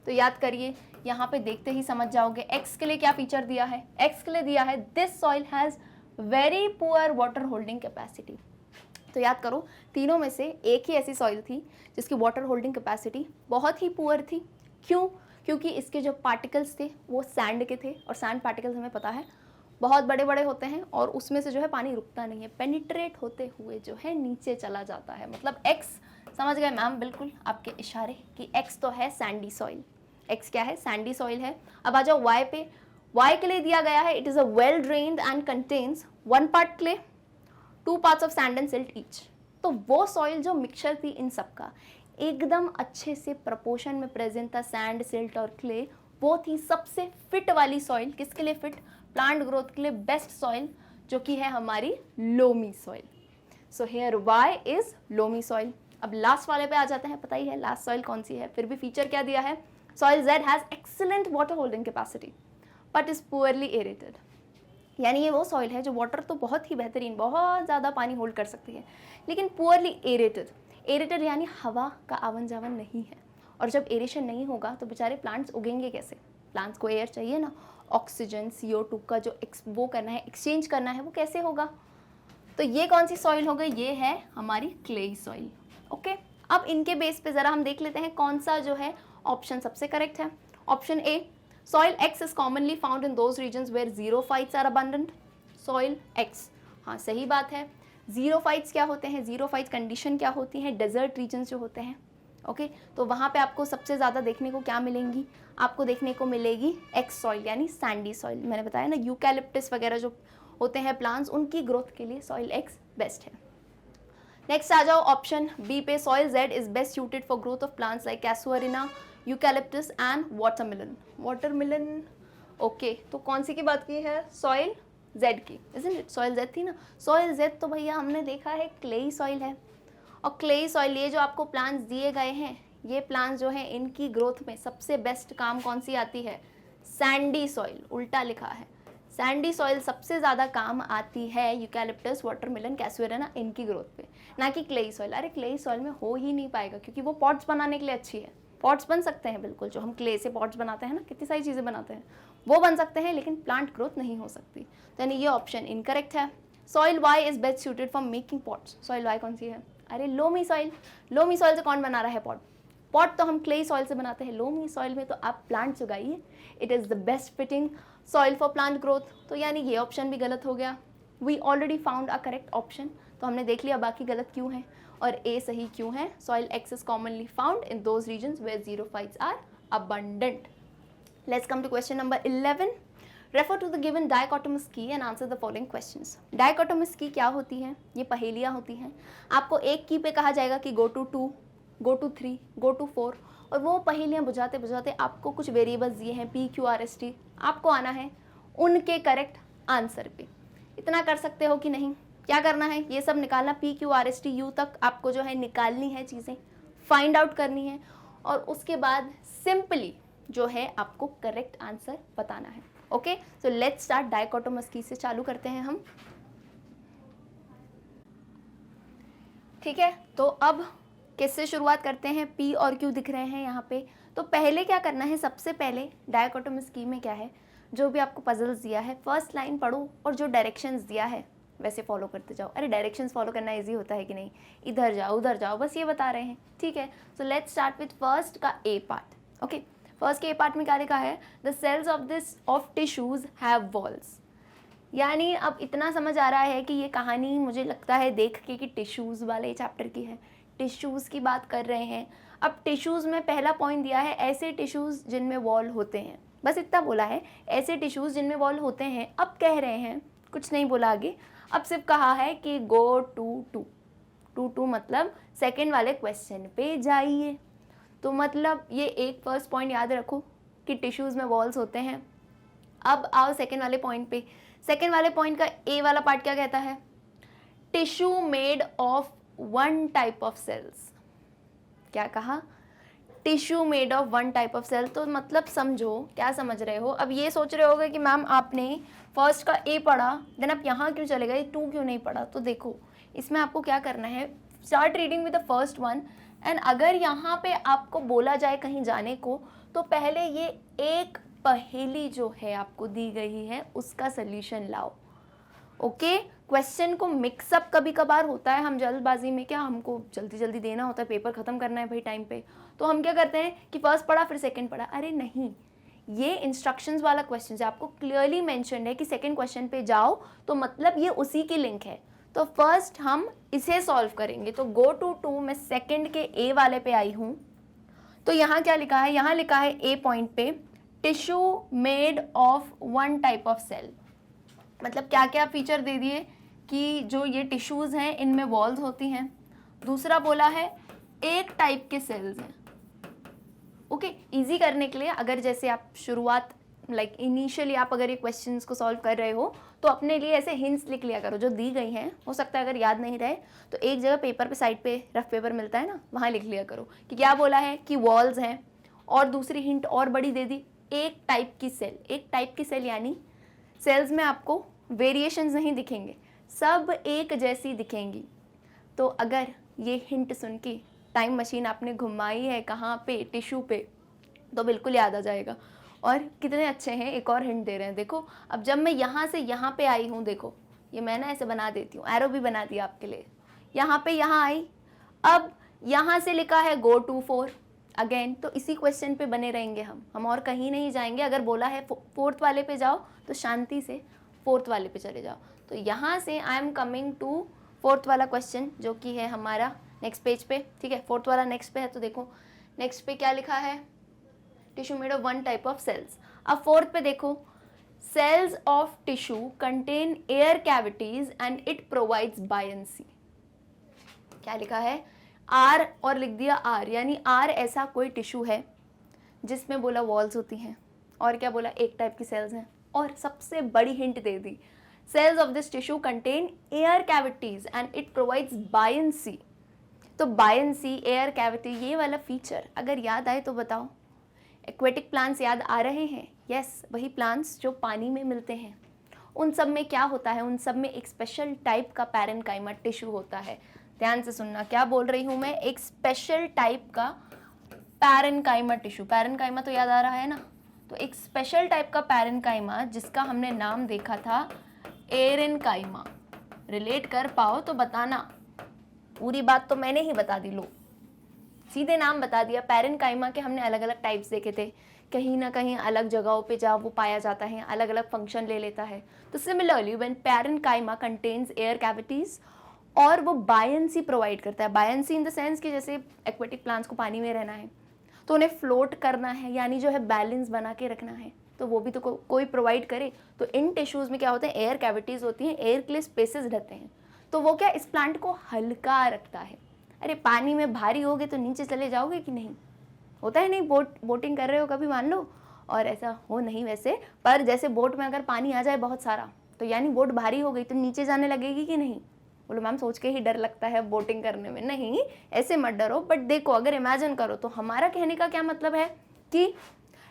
तो याद करिए, यहाँ पे देखते ही समझ जाओगे। एक्स के लिए क्या फीचर दिया है? एक्स के लिए दिया है this soil has very poor water holding capacity. तो याद करो, तीनों में से एक ही ऐसी सॉइल थी जिसकी वाटर होल्डिंग कैपेसिटी बहुत ही पुअर थी। क्यों? क्योंकि इसके जो पार्टिकल्स थे वो सैंड के थे, और सैंड पार्टिकल्स हमें पता है बहुत बड़े बड़े होते हैं और उसमें से जो है पानी रुकता नहीं है, पेनिट्रेट होते हुए जो है नीचे चला जाता है। मतलब एक्स, समझ गए मैम बिल्कुल आपके इशारे कि एक्स तो है सैंडी सॉइल। एक्स क्या है? सैंडी सॉइल है। अब आ जाओ वाई पे। वाई के लिए दिया गया है it is a well drained and contains 1 part clay, 2 parts of sand and silt each. तो वो सॉइल जो मिक्सचर थी इन सब का, एकदम अच्छे से प्रपोर्शन में प्रेजेंट था सैंड, सिल्ट और क्ले, वो थी सबसे फिट वाली सॉइल। किसके लिए फिट? प्लांट ग्रोथ के लिए बेस्ट सॉइल, जो कि है हमारी loamy soil. So here Y is loamy soil. अब लास्ट वाले पे आ जाते हैं, पता ही है लास्ट सॉइल कौन सी है, फिर भी फीचर क्या दिया है? Soil Z has excellent water holding capacity but is poorly aerated. यानी ये वो सॉइल है जो वाटर तो बहुत ही बेहतरीन, बहुत ज़्यादा पानी होल्ड कर सकती है, लेकिन पुअरली एरेटेड। एरेटेड यानी हवा का आवन जावन नहीं है, और जब एरेशन नहीं होगा तो बेचारे प्लांट्स उगेंगे कैसे? प्लांट्स को एयर चाहिए ना, ऑक्सीजन CO2 का जो वो करना है, एक्सचेंज करना है, वो कैसे होगा? तो ये कौन सी सॉइल हो गई? ये है हमारी क्लेई सॉइल। ओके, अब इनके बेस पे ज़रा हम देख लेते हैं कौन सा जो है ऑप्शन सबसे करेक्ट है। Option A, soil X is commonly found in those regions where xerophytes are abundant. Soil X, हाँ सही बात है। ज़ीरोफाइट्स क्या होते हैं? ज़ीरोफाइट्स कंडीशन क्या होती हैं? डेजर्ट रीजन्स जो होते हैं। ओके, तो वहाँ पे आपको सबसे ज़्यादा देखने को क्या मिलेंगी? आपको देखने को मिलेगी एक्स सॉइल, यानी सैंडी सॉइल। मैंने बताया ना, यूकैलिप्टस वगैरह जो होते हैं प्लांट्स, उनकी ग्रोथ के लिए सॉइल एक्स बेस्ट है। नेक्स्ट आ जाओ ऑप्शन बी पे। Soil Z is best suited for growth of plants like casuarina, eucalyptus and watermelon. Watermelon, okay, तो कौन सी की बात की है? सॉइल जेड की, इजंट इट? सॉइल जेड थी ना। सॉइल जेड तो भैया हमने देखा है क्लेई सॉइल है, और क्लेई सॉइल, ये जो आपको प्लांट्स दिए गए हैं, ये प्लांट्स जो हैं इनकी ग्रोथ में सबसे बेस्ट काम कौन सी आती है? Sandy soil. उल्टा लिखा है, सैंडी सॉइल सबसे ज़्यादा काम आती है यूकैलिप्टस, वाटरमेलन, कैसुअरिना, इनकी ग्रोथ पे, ना कि क्लेई सॉइल। अरे क्लेई सॉइल में हो ही नहीं पाएगा, क्योंकि वो पॉट्स बनाने के लिए अच्छी है। पॉट्स बन सकते हैं बिल्कुल, जो हम क्ले से पॉट्स बनाते हैं ना, कितनी सारी चीज़ें बनाते हैं, वो बन सकते हैं, लेकिन प्लांट ग्रोथ नहीं हो सकती। तो यानी ये ऑप्शन इनकरेक्ट है। Soil Y is best suited for making pots. Soil Y कौन सी है? अरे लोमी सॉइल। लोमी सॉइल से कौन बना रहा है पॉट? पॉट तो हम क्ले सॉइल से बनाते हैं, लोमी सॉइल में तो आप प्लांट्स उगाइए। It is the best fitting soil for plant growth. तो यानी ये ऑप्शन भी गलत हो गया। We already found a correct option, तो हमने देख लिया बाकी गलत क्यों है और ए सही क्यों है। Soil X is commonly found in those regions where xerophytes are abundant. Let's come to question number 11। Refer to the given dichotomous key and answer the following questions. Dichotomous key क्या होती हैं? ये पहेलियाँ होती हैं। आपको एक की पे कहा जाएगा कि go to 2, go to 3, go to 4, और वो पहेलियाँ बुझाते बुझाते आपको कुछ वेरिएबल्स दिए हैं PQRST, आपको आना है उनके करेक्ट आंसर पे। इतना कर सकते हो कि नहीं? क्या करना है? ये सब निकालना, PQRST U तक आपको जो है निकालनी है, चीज़ें फाइंड आउट करनी है, और उसके बाद सिंपली जो है आपको करेक्ट आंसर बताना है। Okay, so let's start. Dichotomous की से चालू करते हैं हम। ठीक है, तो अब किससे शुरुआत करते हैं? P और Q दिख रहे हैं यहाँ पे। तो पहले क्या करना है? सबसे पहले डाइकोटोमस की में क्या है, जो भी आपको पजल्स दिया है, फर्स्ट लाइन पढ़ो और जो डायरेक्शंस दिया है वैसे फॉलो करते जाओ। अरे डायरेक्शंस फॉलो करना इजी होता है कि नहीं, इधर जाओ उधर जाओ, बस ये बता रहे हैं, ठीक है। So let's start with first का ए पार्ट। ओके, फर्स्ट के ए पार्ट में क्या लिखा है, the cells of tissues have walls. यानी अब इतना समझ आ रहा है कि ये कहानी मुझे लगता है देख के कि टिश्यूज़ वाले चैप्टर की है, टिश्यूज़ की बात कर रहे हैं। अब टिश्यूज़ में पहला पॉइंट दिया है ऐसे टिश्यूज़ जिनमें वॉल होते हैं, बस इतना बोला है, ऐसे टिश्यूज़ जिनमें वॉल होते हैं। अब कह रहे हैं, कुछ नहीं बोला आगे, अब सिर्फ कहा है कि गो टू मतलब सेकेंड वाले क्वेश्चन पे जाइए। तो मतलब ये एक फर्स्ट पॉइंट याद रखो कि टिश्यूज़ में वॉल्स होते हैं। अब आओ सेकेंड वाले पॉइंट पे। सेकेंड वाले पॉइंट का ए वाला पार्ट क्या कहता है, tissue made of one type of cells. क्या कहा, tissue made of one type of cell. तो मतलब समझो, क्या समझ रहे हो, अब ये सोच रहे होगे कि मैम आपने फर्स्ट का ए पढ़ा, देन आप यहाँ क्यों चले गए, टू क्यों नहीं पढ़ा। तो देखो इसमें आपको क्या करना है, start reading with the first one, and अगर यहाँ पे आपको बोला जाए कहीं जाने को, तो पहले ये एक पहेली जो है आपको दी गई है उसका सल्यूशन लाओ। ओके, क्वेश्चन को मिक्सअप कभी कभार होता है, हम जल्दबाजी में, क्या हमको जल्दी जल्दी देना होता है, पेपर खत्म करना है भाई टाइम पे, तो हम क्या करते हैं कि फर्स्ट पढ़ा फिर सेकंड पढ़ा। अरे नहीं, ये इंस्ट्रक्शंस वाला क्वेश्चन है, आपको क्लियरली मेंशन्ड है कि सेकंड क्वेश्चन पे जाओ, तो मतलब ये उसी की लिंक है। तो फर्स्ट हम इसे सॉल्व करेंगे। तो गो टू मैं सेकंड के ए वाले पे आई हूँ। तो यहाँ क्या लिखा है, यहाँ लिखा है ए पॉइंट पे, tissue made of one type of cell. मतलब क्या क्या फीचर दे दिए कि जो ये टिश्यूज़ हैं इनमें वॉल्स होती हैं। दूसरा बोला है एक टाइप के सेल्स हैं। ओके, इजी करने के लिए अगर जैसे आप शुरुआत इनिशियली आप अगर ये क्वेश्चंस को सॉल्व कर रहे हो तो अपने लिए ऐसे हिंट्स लिख लिया करो जो दी गई हैं। हो सकता है अगर याद नहीं रहे तो एक जगह पेपर पे साइड पे रफ पेपर मिलता है ना, वहाँ लिख लिया करो कि क्या बोला है कि वॉल्स हैं। और दूसरी हिंट और बड़ी दे दी, एक टाइप की सेल। एक टाइप की सेल यानी सेल्स में आपको वेरिएशंस नहीं दिखेंगे, सब एक जैसी दिखेंगी। तो अगर ये हिंट सुन के टाइम मशीन आपने घुमाई है कहाँ पे, टिश्यू पे, तो बिल्कुल याद आ जाएगा। और कितने अच्छे हैं, एक और हिंट दे रहे हैं। देखो अब जब मैं यहाँ से यहाँ पे आई हूँ, देखो ये मैं ना ऐसे बना देती हूँ, एरो भी बना दिया आपके लिए, यहाँ पे यहाँ आई। अब यहाँ से लिखा है गो टू फोर अगेन, तो इसी क्वेश्चन पे बने रहेंगे हम और कहीं नहीं जाएंगे। अगर बोला है फोर्थ वाले पे जाओ तो शांति से फोर्थ वाले पे चले जाओ। तो यहाँ से I am coming to fourth वाला क्वेश्चन जो कि है हमारा नेक्स्ट पेज पे, ठीक है। फोर्थ वाला नेक्स्ट पे है, तो देखो नेक्स्ट पे क्या लिखा है, tissue made of one type of cells. अब फोर्थ पे देखो, cells of tissue contain air cavities and it provides buoyancy. क्या लिखा है, आर और लिख दिया आर, यानी आर ऐसा कोई टिश्यू है जिसमें बोला वॉल्स होती हैं, और क्या बोला एक टाइप की सेल्स हैं। और सबसे बड़ी हिंट दे दी, cells of this tissue contain air cavities and it provides buoyancy. तो बायंसी, एयर कैविटी, ये वाला फीचर अगर याद आए तो बताओ। एक्वेटिक प्लांट्स याद आ रहे हैं, यस, वही प्लांट्स जो पानी में मिलते हैं। उन सब में क्या होता है, उन सब में एक स्पेशल टाइप का पैरेन्काइमा टिश्यू होता है। ध्यान से सुनना, क्या बोल रही हूँ मैं, एक स्पेशल टाइप का पैरेन्काइमा टिश्यू। पैरेन्काइमा तो याद आ रहा है ना, तो एक स्पेशल टाइप का पैरेन्काइमा जिसका हमने नाम देखा था एरेन्काइमा। रिलेट कर पाओ तो बताना, पूरी बात तो मैंने ही बता दी, लो सीधे नाम बता दिया। पैरेन्काइमा के हमने अलग अलग टाइप्स देखे थे, कहीं ना कहीं अलग जगहों पे जहाँ वो पाया जाता है अलग अलग फंक्शन ले लेता है। तो similarly when parenchyma contains air cavities और वो बायंसी प्रोवाइड करता है। बायंसी इन द सेंस कि जैसे एक्वेटिक प्लांट्स को पानी में रहना है तो उन्हें फ्लोट करना है, यानी जो है बैलेंस बना के रखना है, तो वो भी तो कोई प्रोवाइड करे। तो इन टिश्यूज़ में क्या होते हैं, एयर कैविटीज़ होती हैं, एयर के लिए स्पेसेस रहते हैं, तो वो क्या इस प्लांट को हल्का रखता है। अरे पानी में भारी होगे तो नीचे चले जाओगे कि नहीं, होता है नहीं, बोटिंग कर रहे हो कभी मान लो, और ऐसा हो नहीं वैसे, पर जैसे बोट में अगर पानी आ जाए बहुत सारा तो यानी बोट भारी हो गई तो नीचे जाने लगेगी कि नहीं। बोलो मैम सोच के ही डर लगता है बोटिंग करने में, नहीं ऐसे मत डरो। बट देखो अगर इमेजिन करो तो हमारा कहने का क्या मतलब है कि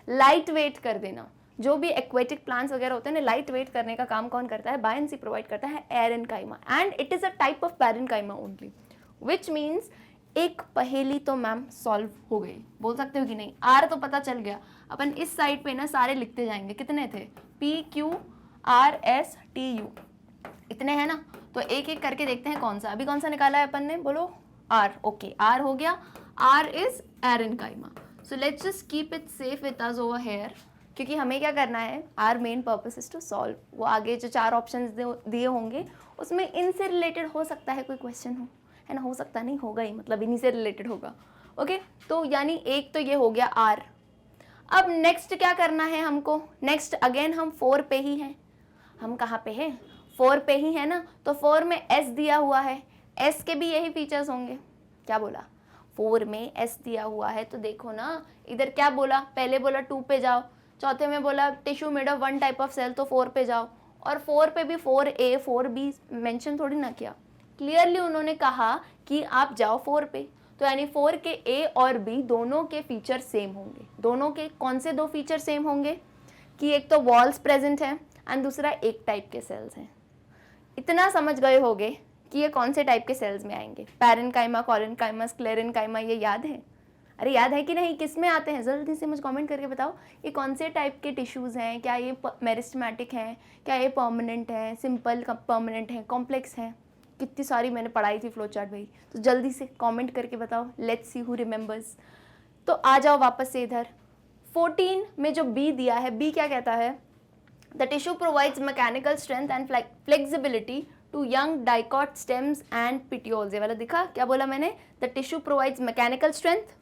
लाइट वेट कर देना। जो भी एक्वेटिक प्लांट्स वगैरह होते हैं ना, लाइट वेट करने का काम कौन करता है, बायंसी प्रोवाइड करता है एरेन्काइमा, and it is a type of parenchyma only, which means एक पहेली तो मैम सॉल्व हो गई, बोल सकते हो कि नहीं। आर तो पता चल गया, अपन इस साइड पे ना सारे लिखते जाएंगे, कितने थे, P Q R S T U, इतने हैं ना, तो एक एक करके देखते हैं कौन सा। अभी कौन सा निकाला है अपन ने, बोलो आर। ओके, आर हो गया, R is aerenchyma. So let's just keep it safe with us over here, क्योंकि हमें क्या करना है, our main purpose is to solve. वो आगे जो 4 ऑप्शंस दिए होंगे उसमें इनसे रिलेटेड हो सकता है कोई क्वेश्चन हो, है ना, हो सकता नहीं, होगा ही, मतलब इन्हीं से रिलेटेड होगा। ओके, तो यानी एक तो ये हो गया आर। अब नेक्स्ट क्या करना है हमको, नेक्स्ट अगेन हम 4 पे ही हैं। हम कहाँ पे हैं, 4 पे ही है ना, तो 4 में एस दिया हुआ है, एस के भी यही फीचर्स होंगे। क्या बोला, 4 में एस दिया हुआ है, तो देखो ना इधर क्या बोला, पहले बोला 2 पे जाओ, चौथे में बोला tissue made of 1 type of cell, तो 4 पे जाओ, और 4 पे भी 4A 4B मेंशन थोड़ी ना किया, क्लियरली उन्होंने कहा कि आप जाओ 4 पे। तो यानी 4 के A और B दोनों के फीचर सेम होंगे। दोनों के कौन से 2 फीचर सेम होंगे, कि एक तो वॉल्स प्रेजेंट है एंड दूसरा एक टाइप के सेल्स हैं। इतना समझ गए होगे कि ये कौन से टाइप के सेल्स में आएंगे, पैरेन्काइमा, कोलेन्काइमा, स्क्लेरेन्काइमा, ये याद है? अरे याद है कि नहीं, किस में आते हैं, जल्दी से मुझे कमेंट करके बताओ, ये कौन से टाइप के टिश्यूज़ हैं, क्या ये मेरिस्टेमेटिक हैं, क्या ये परमानेंट हैं, सिंपल परमानेंट हैं, कॉम्प्लेक्स हैं। कितनी सारी मैंने पढ़ाई थी फ्लो चार्ट भाई, तो जल्दी से कमेंट करके बताओ, लेट्स सी हु रिमेंबर्स। तो आ जाओ वापस से इधर, 14 में जो बी दिया है, बी क्या कहता है, the tissue provides mechanical strength and flexibility to young dicot stems and petioles. ये वाला दिखा, क्या बोला मैंने, the tissue provides mechanical strength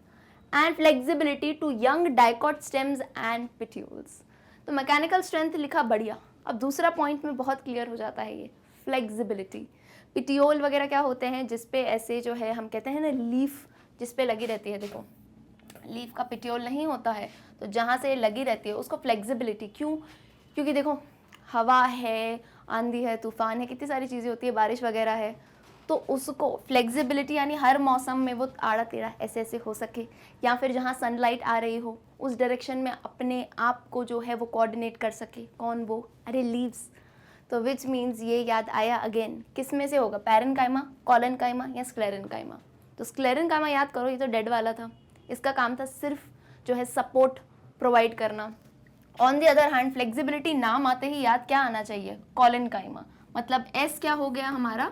and flexibility to young dicot stems and petioles. तो मैकेनिकल स्ट्रेंथ लिखा, बढ़िया। अब दूसरा पॉइंट में बहुत क्लियर हो जाता है ये, फ्लेक्सिबिलिटी। पिटियोल वगैरह क्या होते हैं, जिसपे ऐसे जो है हम कहते हैं ना लीफ, जिसपे लगी रहती है, देखो लीफ का पिटियोल नहीं होता है, तो जहाँ से लगी रहती है उसको फ्लेक्सिबिलिटी। क्यों, क्योंकि देखो हवा है, आंधी है, तूफान है, कितनी सारी चीज़ें होती है, बारिश वगैरह है, तो उसको फ्लेक्सिबिलिटी यानी हर मौसम में वो आड़ा टेढ़ा ऐसे ऐसे हो सके, या फिर जहाँ सनलाइट आ रही हो उस डायरेक्शन में अपने आप को जो है वो कोऑर्डिनेट कर सके। कौन वो, अरे लीव्स। तो विच मीन्स ये याद आया अगेन, किस में से होगा, पैरेन्काइमा, कोलेन्काइमा या स्क्लेरेन्काइमा। तो स्क्लेरेन्काइमा याद करो, ये तो डेड वाला था, इसका काम था सिर्फ जो है सपोर्ट प्रोवाइड करना। On the other hand flexibility नाम आते ही याद क्या आना चाहिए, कोलेन्काइमा, मतलब एस क्या हो गया हमारा,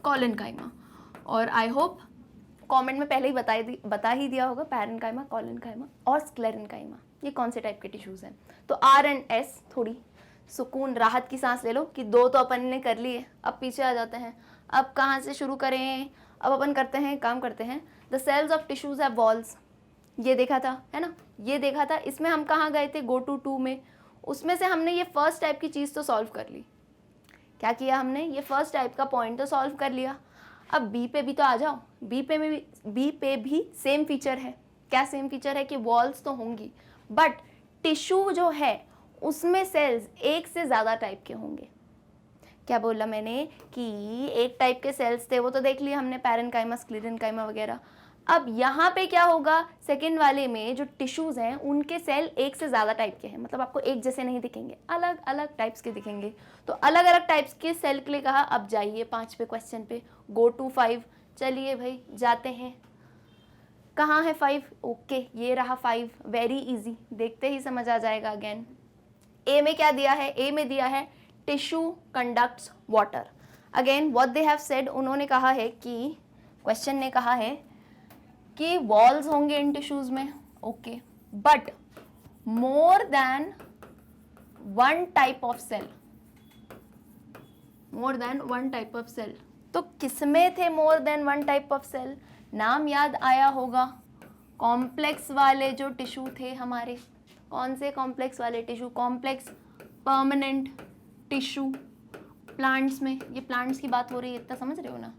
कोलेन्काइमा। और आई होप कमेंट में पहले ही बता ही दिया होगा, पैरेन्काइमा, कोलेन्काइमा और स्क्लेरेन्काइमा ये कौन से टाइप के टिश्यूज़ हैं। तो आर एंड एस, थोड़ी सुकून राहत की सांस ले लो कि 2 तो अपन ने कर लिए, अब पीछे आ जाते हैं। अब कहाँ से शुरू करें, अब अपन करते हैं, काम करते हैं, the cells of tissues have walls, ये देखा था, है ना, ये देखा था। इसमें हम कहाँ गए थे, गो टू 2 में, उसमें से हमने ये फर्स्ट टाइप की चीज़ तो सॉल्व कर ली। क्या किया हमने, ये फर्स्ट टाइप का पॉइंट तो सॉल्व कर लिया। अब बी पे भी तो आ जाओ, बी पे भी सेम फीचर है। क्या सेम फीचर है, कि वॉल्स तो होंगी बट टिश्यू जो है उसमें सेल्स एक से ज़्यादा टाइप के होंगे। क्या बोला मैंने, कि एक टाइप के सेल्स थे वो तो देख लिया हमने, पैरेन्काइमा, स्क्लेरेन्काइमा वगैरह। अब यहाँ पे क्या होगा, सेकेंड वाले में जो टिश्यूज़ हैं उनके सेल एक से ज़्यादा टाइप के हैं, मतलब आपको एक जैसे नहीं दिखेंगे, अलग अलग टाइप्स के दिखेंगे। तो अलग अलग टाइप्स के सेल के लिए कहा। अब जाइए 5 पे क्वेश्चन पे, गो टू 5। चलिए भाई जाते हैं, कहाँ है 5, ओके ये रहा 5, वेरी इजी, देखते ही समझ आ जाएगा। अगेन ए में क्या दिया है, ए में दिया है tissue conducts water. Again what they have said, उन्होंने कहा है कि क्वेश्चन ने कहा है कि वॉल्स होंगे इन टिश्यूज में, okay, but more than 1 type of cell, more than 1 type of cell. तो किसमें थे more than 1 type of cell, नाम याद आया होगा, कॉम्प्लेक्स वाले जो टिश्यू थे हमारे। कौन से कॉम्प्लेक्स वाले tissue, complex permanent tissue plants में, ये प्लांट्स की बात हो रही है, इतना समझ रहे हो ना।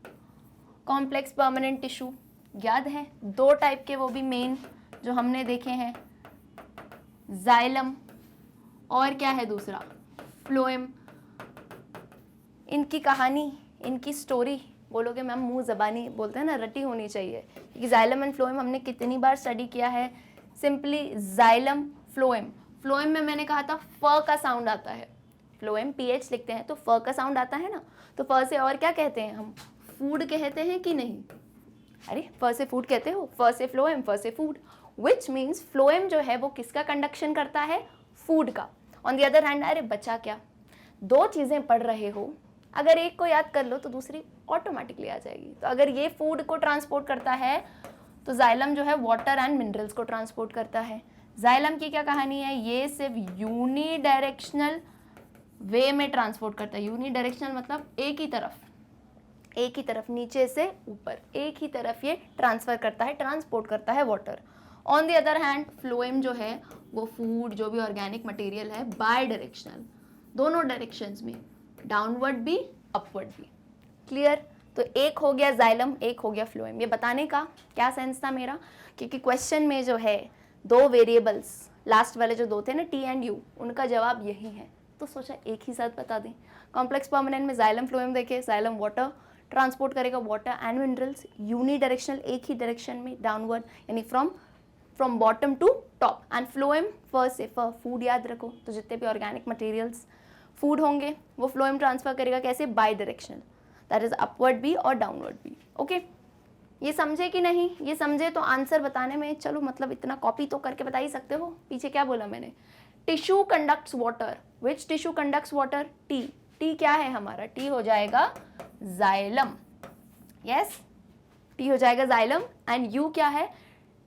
कॉम्प्लेक्स परमानेंट टिश्यू याद है, 2 टाइप के, वो भी मेन जो हमने देखे हैं, जाइलम और क्या है दूसरा, फ्लोएम। इनकी कहानी, इनकी स्टोरी बोलोगे मैम मुंह ज़बानी बोलते हैं ना, रटी होनी चाहिए, क्योंकि जाइलम एंड फ्लोएम हमने कितनी बार स्टडी किया है। सिंपली जाइलम, फ्लोएम, फ्लोएम में मैंने कहा था फ का साउंड आता है, फ्लोएम पीएच लिखते हैं तो फ का साउंड आता है ना, तो फ से और क्या कहते हैं हम, फूड कहते हैं कि नहीं, अरे फ से फूड कहते हो, फ से फ्लोएम, फ से फूड, विच मीन्स फ्लोएम जो है वो किसका कंडक्शन करता है, फूड का। ऑन द अदर हैंड, अरे बचा क्या, 2 चीज़ें पढ़ रहे हो अगर एक को याद कर लो तो दूसरी ऑटोमेटिकली आ जाएगी। तो अगर ये फूड को ट्रांसपोर्ट करता है तो जाइलम जो है वाटर एंड मिनरल्स को ट्रांसपोर्ट करता है। जाइलम की क्या कहानी है, ये सिर्फ यूनी डायरेक्शनल वे में ट्रांसपोर्ट करता है। यूनी डायरेक्शनल मतलब एक ही तरफ नीचे से ऊपर एक ही तरफ ये ट्रांसफर करता है, ट्रांसपोर्ट करता है water. On the other hand phloem जो है वो फूड जो भी ऑर्गेनिक मटेरियल है बाय डायरेक्शनल, दोनों डायरेक्शंस में, डाउनवर्ड भी अपवर्ड भी। क्लियर? तो एक हो गया जाइलम, एक हो गया फ्लोएम। ये बताने का क्या सेंस था मेरा, क्योंकि क्वेश्चन में जो है दो वेरिएबल्स लास्ट वाले जो दो थे ना टी एंड यू, उनका जवाब यही है, तो सोचा एक ही साथ बता दें। कॉम्प्लेक्स परमानेंट में जाइलम फ्लोएम देखे, जाइलम वाटर ट्रांसपोर्ट करेगा, water and minerals, unidirectional एक ही डायरेक्शन में डाउनवर्ड, यानी from bottom to top. And phloem first से फूड याद रखो, तो जितने भी ऑर्गेनिक मटेरियल्स फूड होंगे वो फ्लोएम ट्रांसफर करेगा, कैसे, bidirectional, that is upward भी और डाउनवर्ड भी। ओके, ये समझे कि नहीं? ये समझे तो आंसर बताने में, चलो मतलब इतना कॉपी तो करके बता ही सकते हो। पीछे क्या बोला मैंने, tissue conducts water, which tissue conducts water, T. T क्या है हमारा, टी हो जाएगा जाइलम, यस, टी हो जाएगा जाइलम। एंड यू क्या है,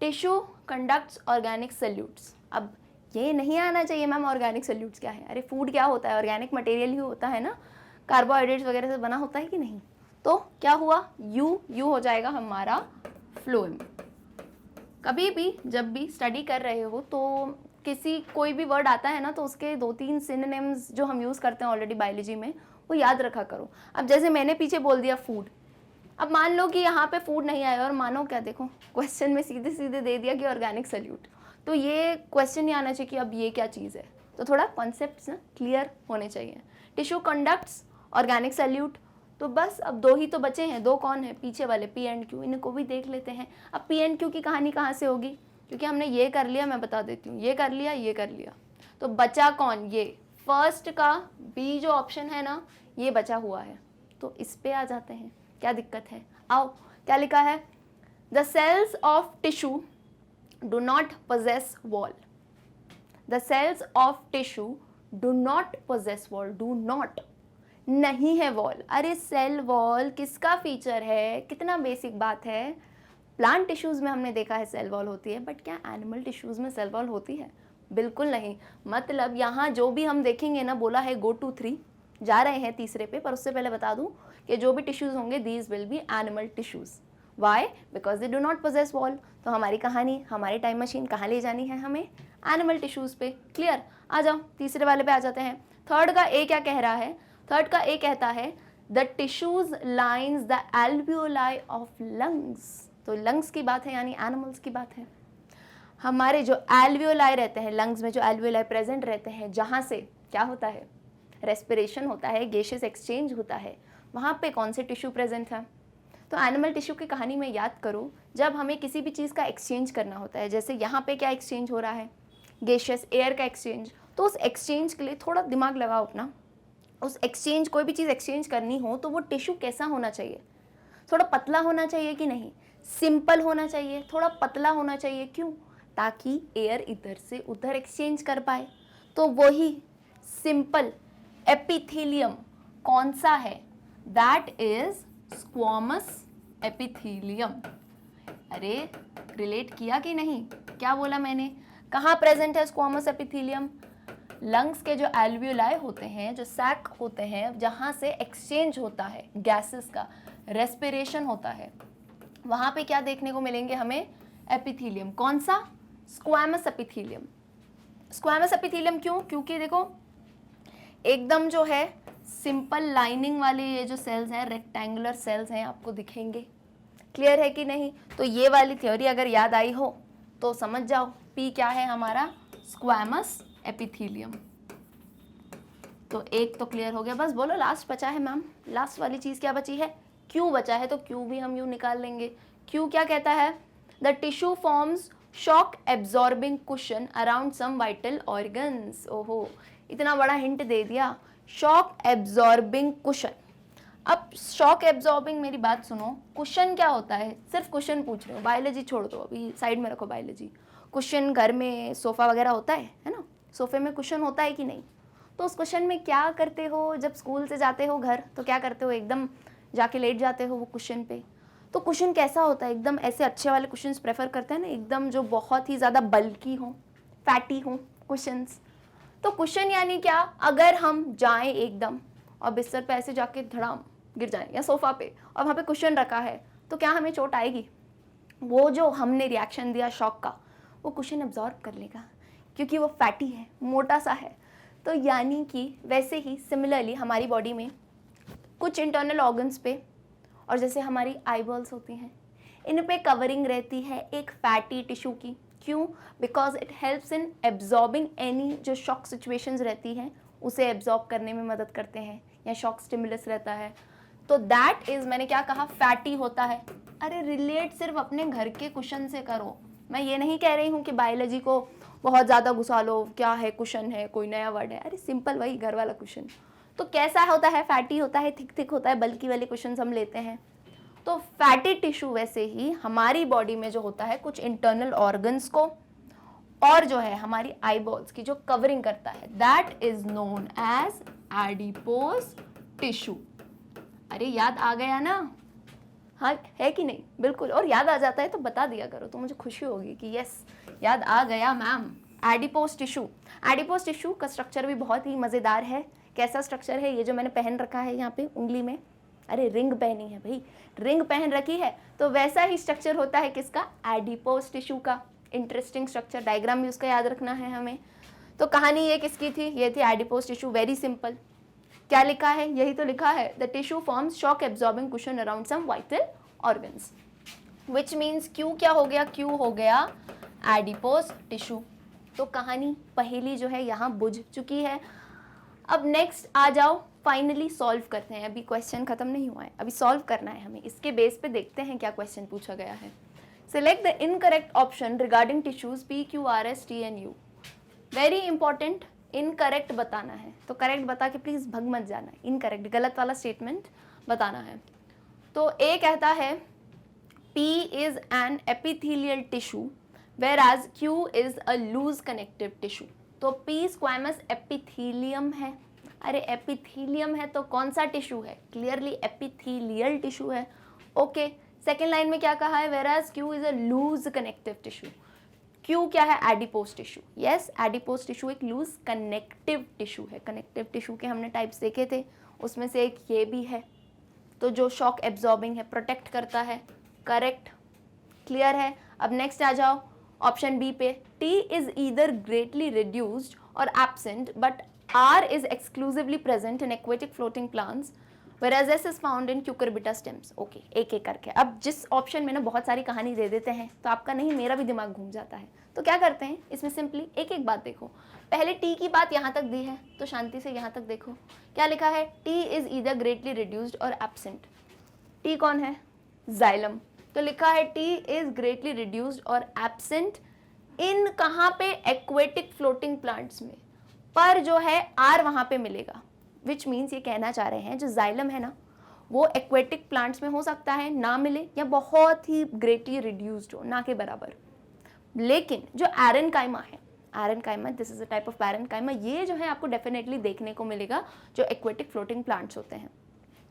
टिश्यू कंडक्ट्स ऑर्गेनिक सॉल्यूट्स। अब ये नहीं आना चाहिए मैम ऑर्गेनिक सॉल्यूट्स क्या है, अरे फूड क्या होता है, ऑर्गेनिक मटेरियल ही होता है ना, कार्बोहाइड्रेट्स वगैरह से बना होता है कि नहीं। तो क्या हुआ, यू हो जाएगा हमारा फ्लोएम। कभी भी जब भी स्टडी कर रहे हो तो कोई भी वर्ड आता है ना तो उसके 2-3 सिनोनिम्स जो हम यूज़ करते हैं ऑलरेडी बायोलॉजी में वो याद रखा करो। अब जैसे मैंने पीछे बोल दिया फूड, अब मान लो कि यहाँ पे फूड नहीं आया और मानो क्या, देखो क्वेश्चन में सीधे सीधे दे दिया कि ऑर्गेनिक सॉल्यूट, तो ये क्वेश्चन नहीं आना चाहिए कि अब ये क्या चीज़ है। तो थोड़ा कॉन्सेप्ट्स ना क्लियर होने चाहिए। टिश्यू कंडक्ट्स ऑर्गेनिक सॉल्यूट, तो बस अब दो ही तो बचे हैं, दो कौन है, पीछे वाले पी एंड क्यू, इनको भी देख लेते हैं। अब पी एंड क्यू की कहानी कहाँ से होगी, क्योंकि हमने ये कर लिया, मैं बता देती हूँ, ये कर लिया, ये कर लिया, तो बचा कौन, ये फर्स्ट का बी जो ऑप्शन है ना ये बचा हुआ है, तो इस पे आ जाते हैं। क्या दिक्कत है, आओ, क्या लिखा है, the cells of tissue do not possess wall, the cells of tissue do not possess wall, do not नहीं है वॉल। अरे सेल वॉल किसका फीचर है, कितना बेसिक बात है। प्लांट टिश्यूज़ में हमने देखा है सेल वॉल होती है, बट क्या एनिमल टिश्यूज़ में सेल वॉल होती है, बिल्कुल नहीं। मतलब यहाँ जो भी हम देखेंगे ना, बोला है गो टू 3, जा रहे हैं तीसरे पे, पर उससे पहले बता दूं कि जो भी टिश्यूज़ होंगे these will be animal tissues. Why, because they do not possess wall. तो हमारी कहानी, हमारी टाइम मशीन कहाँ ले जानी है हमें, एनिमल टिश्यूज़ पे। क्लियर? आ जाओ तीसरे वाले पे आ जाते हैं। थर्ड का ए क्या कह रहा है, थर्ड का ए कहता है the tissues lines the alveoli of lungs. तो लंग्स की बात है, यानी एनिमल्स की बात है। हमारे जो एल्वियोलाई रहते हैं लंग्स में, जो एल्वियोलाई प्रेजेंट रहते हैं, जहाँ से क्या होता है, रेस्पिरेशन होता है, गैसेस एक्सचेंज होता है, वहाँ पे कौन से टिश्यू प्रेजेंट है। तो एनिमल टिश्यू की कहानी में याद करो, जब हमें किसी भी चीज़ का एक्सचेंज करना होता है, जैसे यहाँ पे क्या एक्सचेंज हो रहा है, गैसेस एयर का एक्सचेंज, तो उस एक्सचेंज के लिए थोड़ा दिमाग लगाओ अपना। उस एक्सचेंज, कोई भी चीज़ एक्सचेंज करनी हो तो वो टिश्यू कैसा होना चाहिए, थोड़ा पतला होना चाहिए कि नहीं, सिंपल होना चाहिए, थोड़ा पतला होना चाहिए, क्यों, ताकि एयर इधर से उधर एक्सचेंज कर पाए। तो वही सिंपल एपिथेलियम कौन सा है, दैट इज स्क्वामस एपिथेलियम। अरे रिलेट किया कि नहीं, क्या बोला मैंने, कहाँ प्रेजेंट है स्क्वामस एपिथेलियम, लंग्स के जो एल्वियोलाई होते हैं, जो सैक होते हैं, जहाँ से एक्सचेंज होता है गैसेस का, रेस्पिरेशन होता है, वहाँ पे क्या देखने को मिलेंगे हमें, एपिथेलियम। कौन सा, स्क्वामस एपिथेलियम। स्क्वामस एपिथेलियम क्यों, क्योंकि देखो एकदम जो है सिंपल लाइनिंग वाले ये जो सेल्स हैं, रेक्टेंगुलर सेल्स हैं, आपको दिखेंगे। क्लियर है कि नहीं? तो ये वाली थ्योरी अगर याद आई हो तो समझ जाओ, पी क्या है हमारा, स्क्वामस एपिथेलियम। तो एक तो क्लियर हो गया, बस बोलो लास्ट बचा है मैम, लास्ट वाली चीज़ क्या बची है, क्यू बचा है, तो क्यू भी हम यू निकाल लेंगे। क्यू क्या कहता है, the tissue forms shock absorbing cushion around some vital organs. ओहो, इतना बड़ा हिंट दे दिया, शॉक एब्जॉर्बिंग कुशन। अब शॉक एब्जॉर्बिंग, मेरी बात सुनो, कुशन क्या होता है, सिर्फ कुशन पूछ रहे हो, बायोलॉजी छोड़ दो, अभी साइड में रखो बायोलॉजी। कुशन घर में सोफ़ा वगैरह होता है ना, सोफे में कुशन होता है कि नहीं, तो उस क्वेश्चन में क्या करते हो, जब स्कूल से जाते हो घर तो क्या करते हो, एकदम जाके लेट जाते हो वो क्वेश्चन पे। तो क्वेश्चन कैसा होता है, एकदम ऐसे अच्छे वाले क्वेश्चंस प्रेफर करते हैं ना, एकदम जो बहुत ही ज़्यादा बल्की हों, फैटी हों क्वेश्चंस। तो क्वेश्चन यानी क्या, अगर हम जाएं एकदम और बिस्तर पे ऐसे जाके धड़ाम गिर जाएं या सोफा पे और वहाँ पे क्वेश्चन रखा है, तो क्या हमें चोट आएगी? वो जो हमने रिएक्शन दिया शॉक का, वो क्वेश्चन एब्जॉर्ब कर लेगा क्योंकि वो फैटी है, मोटा सा है। तो यानी कि वैसे ही सिमिलरली हमारी बॉडी में कुछ इंटरनल ऑर्गन्स पे, और जैसे हमारी आईबॉल्स होती हैं, इन पे कवरिंग रहती है एक फैटी टिश्यू की। क्यों? Because it helps in absorbing any जो शॉक सिचुएशंस रहती हैं उसे एब्जॉर्ब करने में मदद करते हैं, या शॉक स्टिमुलस रहता है। तो दैट इज, मैंने क्या कहा, फैटी होता है। अरे रिलेट सिर्फ अपने घर के कुशन से करो, मैं ये नहीं कह रही हूँ कि बायोलॉजी को बहुत ज़्यादा घुसा लो, क्या है कुशन है, कोई नया वर्ड है, अरे सिंपल वही घर वाला कुशन। तो कैसा होता है, फैटी होता है, थिक थिक होता है, बल्कि वाले क्वेश्चन हम लेते हैं। तो फैटी टिश्यू वैसे ही हमारी बॉडी में जो होता है कुछ इंटरनल ऑर्गन्स को और जो है हमारी आईबॉल्स की जो कवरिंग करता है, that is known as adipose tissue. अरे याद आ गया ना? हाँ है कि नहीं? बिल्कुल। और याद आ जाता है तो बता दिया करो, तो मुझे खुशी होगी कि यस याद आ गया ma'am. Adipose tissue, adipose tissue का स्ट्रक्चर भी बहुत ही मज़ेदार है। कैसा स्ट्रक्चर है? ये जो मैंने पहन रखा है यहाँ पे उंगली में, अरे रिंग पहनी है भाई, रिंग पहन रखी है, तो वैसा ही स्ट्रक्चर होता है किसका? एडिपोज टिश्यू का। इंटरेस्टिंग स्ट्रक्चर, डायग्राम भी उसका याद रखना है हमें। तो कहानी ये किसकी थी? ये थी एडिपोज टिश्यू। Very simple. क्या लिखा है? यही तो लिखा है, the tissue forms shock absorbing cushion around some vital organs, which means Q क्या हो गया? क्यू हो गया एडिपोज टिश्यू। तो कहानी पहेली जो है यहाँ बुझ चुकी है। अब नेक्स्ट आ जाओ, फाइनली सॉल्व करते हैं। अभी क्वेश्चन खत्म नहीं हुआ है, अभी सॉल्व करना है हमें। इसके बेस पे देखते हैं क्या क्वेश्चन पूछा गया है। Select the incorrect option regarding tissues P Q R S T N U. Very important, incorrect बताना है, तो करेक्ट बता के प्लीज भग मत जाना। इनकरेक्ट, गलत वाला स्टेटमेंट बताना है। तो ए कहता है P is an epithelial tissue whereas Q is a loose connective tissue। तो P स्क्वैमस एपिथीलियम है। अरे एपिथीलियम है तो कौन सा टिश्यू है? क्लियरली एपिथीलियल टिश्यू है। ओके, सेकेंड लाइन में क्या कहा है? whereas Q is a loose connective tissue। Q क्या है? Adipose tissue. Yes, adipose tissue एक लूज कनेक्टिव टिश्यू है। कनेक्टिव टिश्यू के हमने टाइप्स देखे थे, उसमें से एक ये भी है। तो जो शॉक एब्जॉर्बिंग है, प्रोटेक्ट करता है। करेक्ट, क्लियर है। अब नेक्स्ट आ जाओ ऑप्शन बी पे। T is either greatly reduced or absent but R is exclusively present in aquatic floating plants whereas S is found in cucurbita stems। Okay, एक एक करके। अब जिस ऑप्शन में ना बहुत सारी कहानी दे देते हैं तो आपका नहीं मेरा भी दिमाग घूम जाता है। तो क्या करते हैं इसमें, सिंपली एक एक बात देखो। पहले टी की बात यहाँ तक दी है तो शांति से यहाँ तक देखो। क्या लिखा है? T is either greatly reduced or absent. T कौन है? जाइलम। तो लिखा है T is greatly reduced or absent in कहाँ पे? एक्वेटिक फ्लोटिंग प्लांट्स में। पर जो है आर वहाँ पे मिलेगा, विच मीन्स ये कहना चाह रहे हैं जो जाइलम है ना वो एक्वेटिक प्लांट्स में हो सकता है ना मिले, या बहुत ही ग्रेटली रिड्यूस्ड हो, ना के बराबर। लेकिन जो एरेनकाइमा है, aerenchyma, this is a type of aerenchyma, ये जो है आपको डेफिनेटली देखने को मिलेगा जो एक्वेटिक फ्लोटिंग प्लांट्स होते हैं।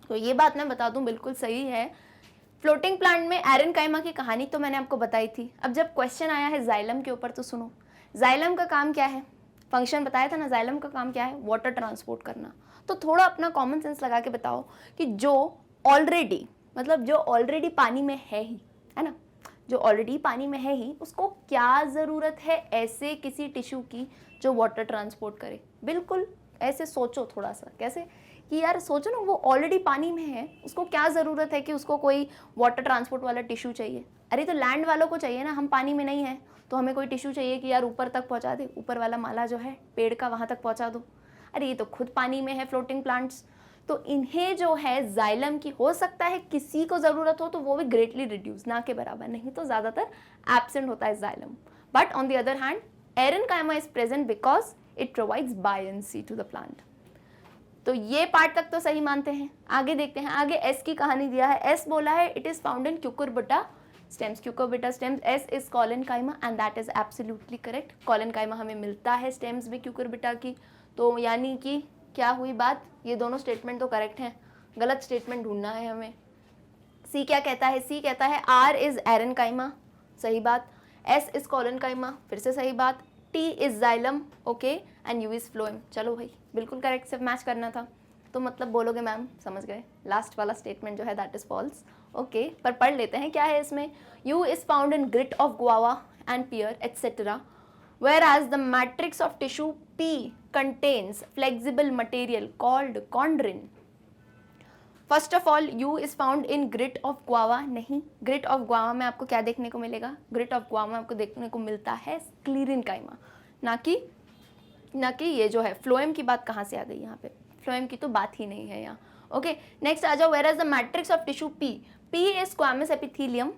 तो ये बात मैं बता दूं बिल्कुल सही है। फ्लोटिंग प्लांट में एरेनकाइमा की कहानी तो मैंने आपको बताई थी। अब जब क्वेश्चन आया है जाइलम के ऊपर तो सुनो, जाइलम का काम क्या है? फंक्शन बताया था ना, जाइलम का काम क्या है? वाटर ट्रांसपोर्ट करना। तो थोड़ा अपना कॉमन सेंस लगा के बताओ कि जो ऑलरेडी, मतलब जो ऑलरेडी पानी में है ही, है ना, जो ऑलरेडी पानी में है ही, उसको क्या ज़रूरत है ऐसे किसी टिश्यू की जो वाटर ट्रांसपोर्ट करे? बिल्कुल ऐसे सोचो थोड़ा सा, कैसे कि यार सोचो ना, वो ऑलरेडी पानी में है, उसको क्या ज़रूरत है कि उसको कोई वाटर ट्रांसपोर्ट वाला टिश्यू चाहिए? अरे तो लैंड वालों को चाहिए ना, हम पानी में नहीं है तो हमें कोई टिश्यू चाहिए कि यार ऊपर तक पहुंचा दे, ऊपर वाला माला जो है पेड़ का वहाँ तक पहुंचा दो। अरे ये तो खुद पानी में है फ्लोटिंग प्लांट्स, तो इन्हें जो है जाइलम की हो सकता है किसी को ज़रूरत हो तो वो भी ग्रेटली रिड्यूस, ना के बराबर, नहीं तो ज़्यादातर एब्सेंट होता है xylem. But on the other hand aerenchyma is present because it provides buoyancy to the plant. तो ये पार्ट तक तो सही मानते हैं। आगे देखते हैं, आगे एस की कहानी दिया है। एस बोला है it is found in cucurbita stems. Cucurbita stems, S is collenchyma and that is absolutely correct. Collenchyma हमें मिलता है स्टेम्स में क्यूकुरबिटा की, तो यानी कि क्या हुई बात, ये दोनों स्टेटमेंट तो करेक्ट हैं, गलत स्टेटमेंट ढूंढना है हमें। सी क्या कहता है, सी कहता है आर इज एरेनकाइमा, सही बात, एस इज कोलेनकाइमा, फिर से सही बात, T is xylem, okay, and U is phloem. चलो भाई बिल्कुल करेक्ट, सिर्फ मैच करना था। तो मतलब बोलोगे मैम समझ गए, लास्ट वाला स्टेटमेंट जो है दैट इज फॉल्स, ओके। पर पढ़ लेते हैं क्या है इसमें। U is found in grit of guava and pear etcetera, whereas the matrix of tissue P contains flexible material called chondrin. First of all, U is found in grit of guava, नहीं, grit of guava में आपको क्या देखने को मिलेगा, grit of guava में आपको देखने को मिलता है sclerenchyma, ना कि ये जो है फ्लोएम की बात कहाँ से आ गई यहाँ पे, फ्लोएम की तो बात ही नहीं है यहाँ, ओके। नेक्स्ट आ जाओ, whereas the matrix of tissue P is squamous epithelium,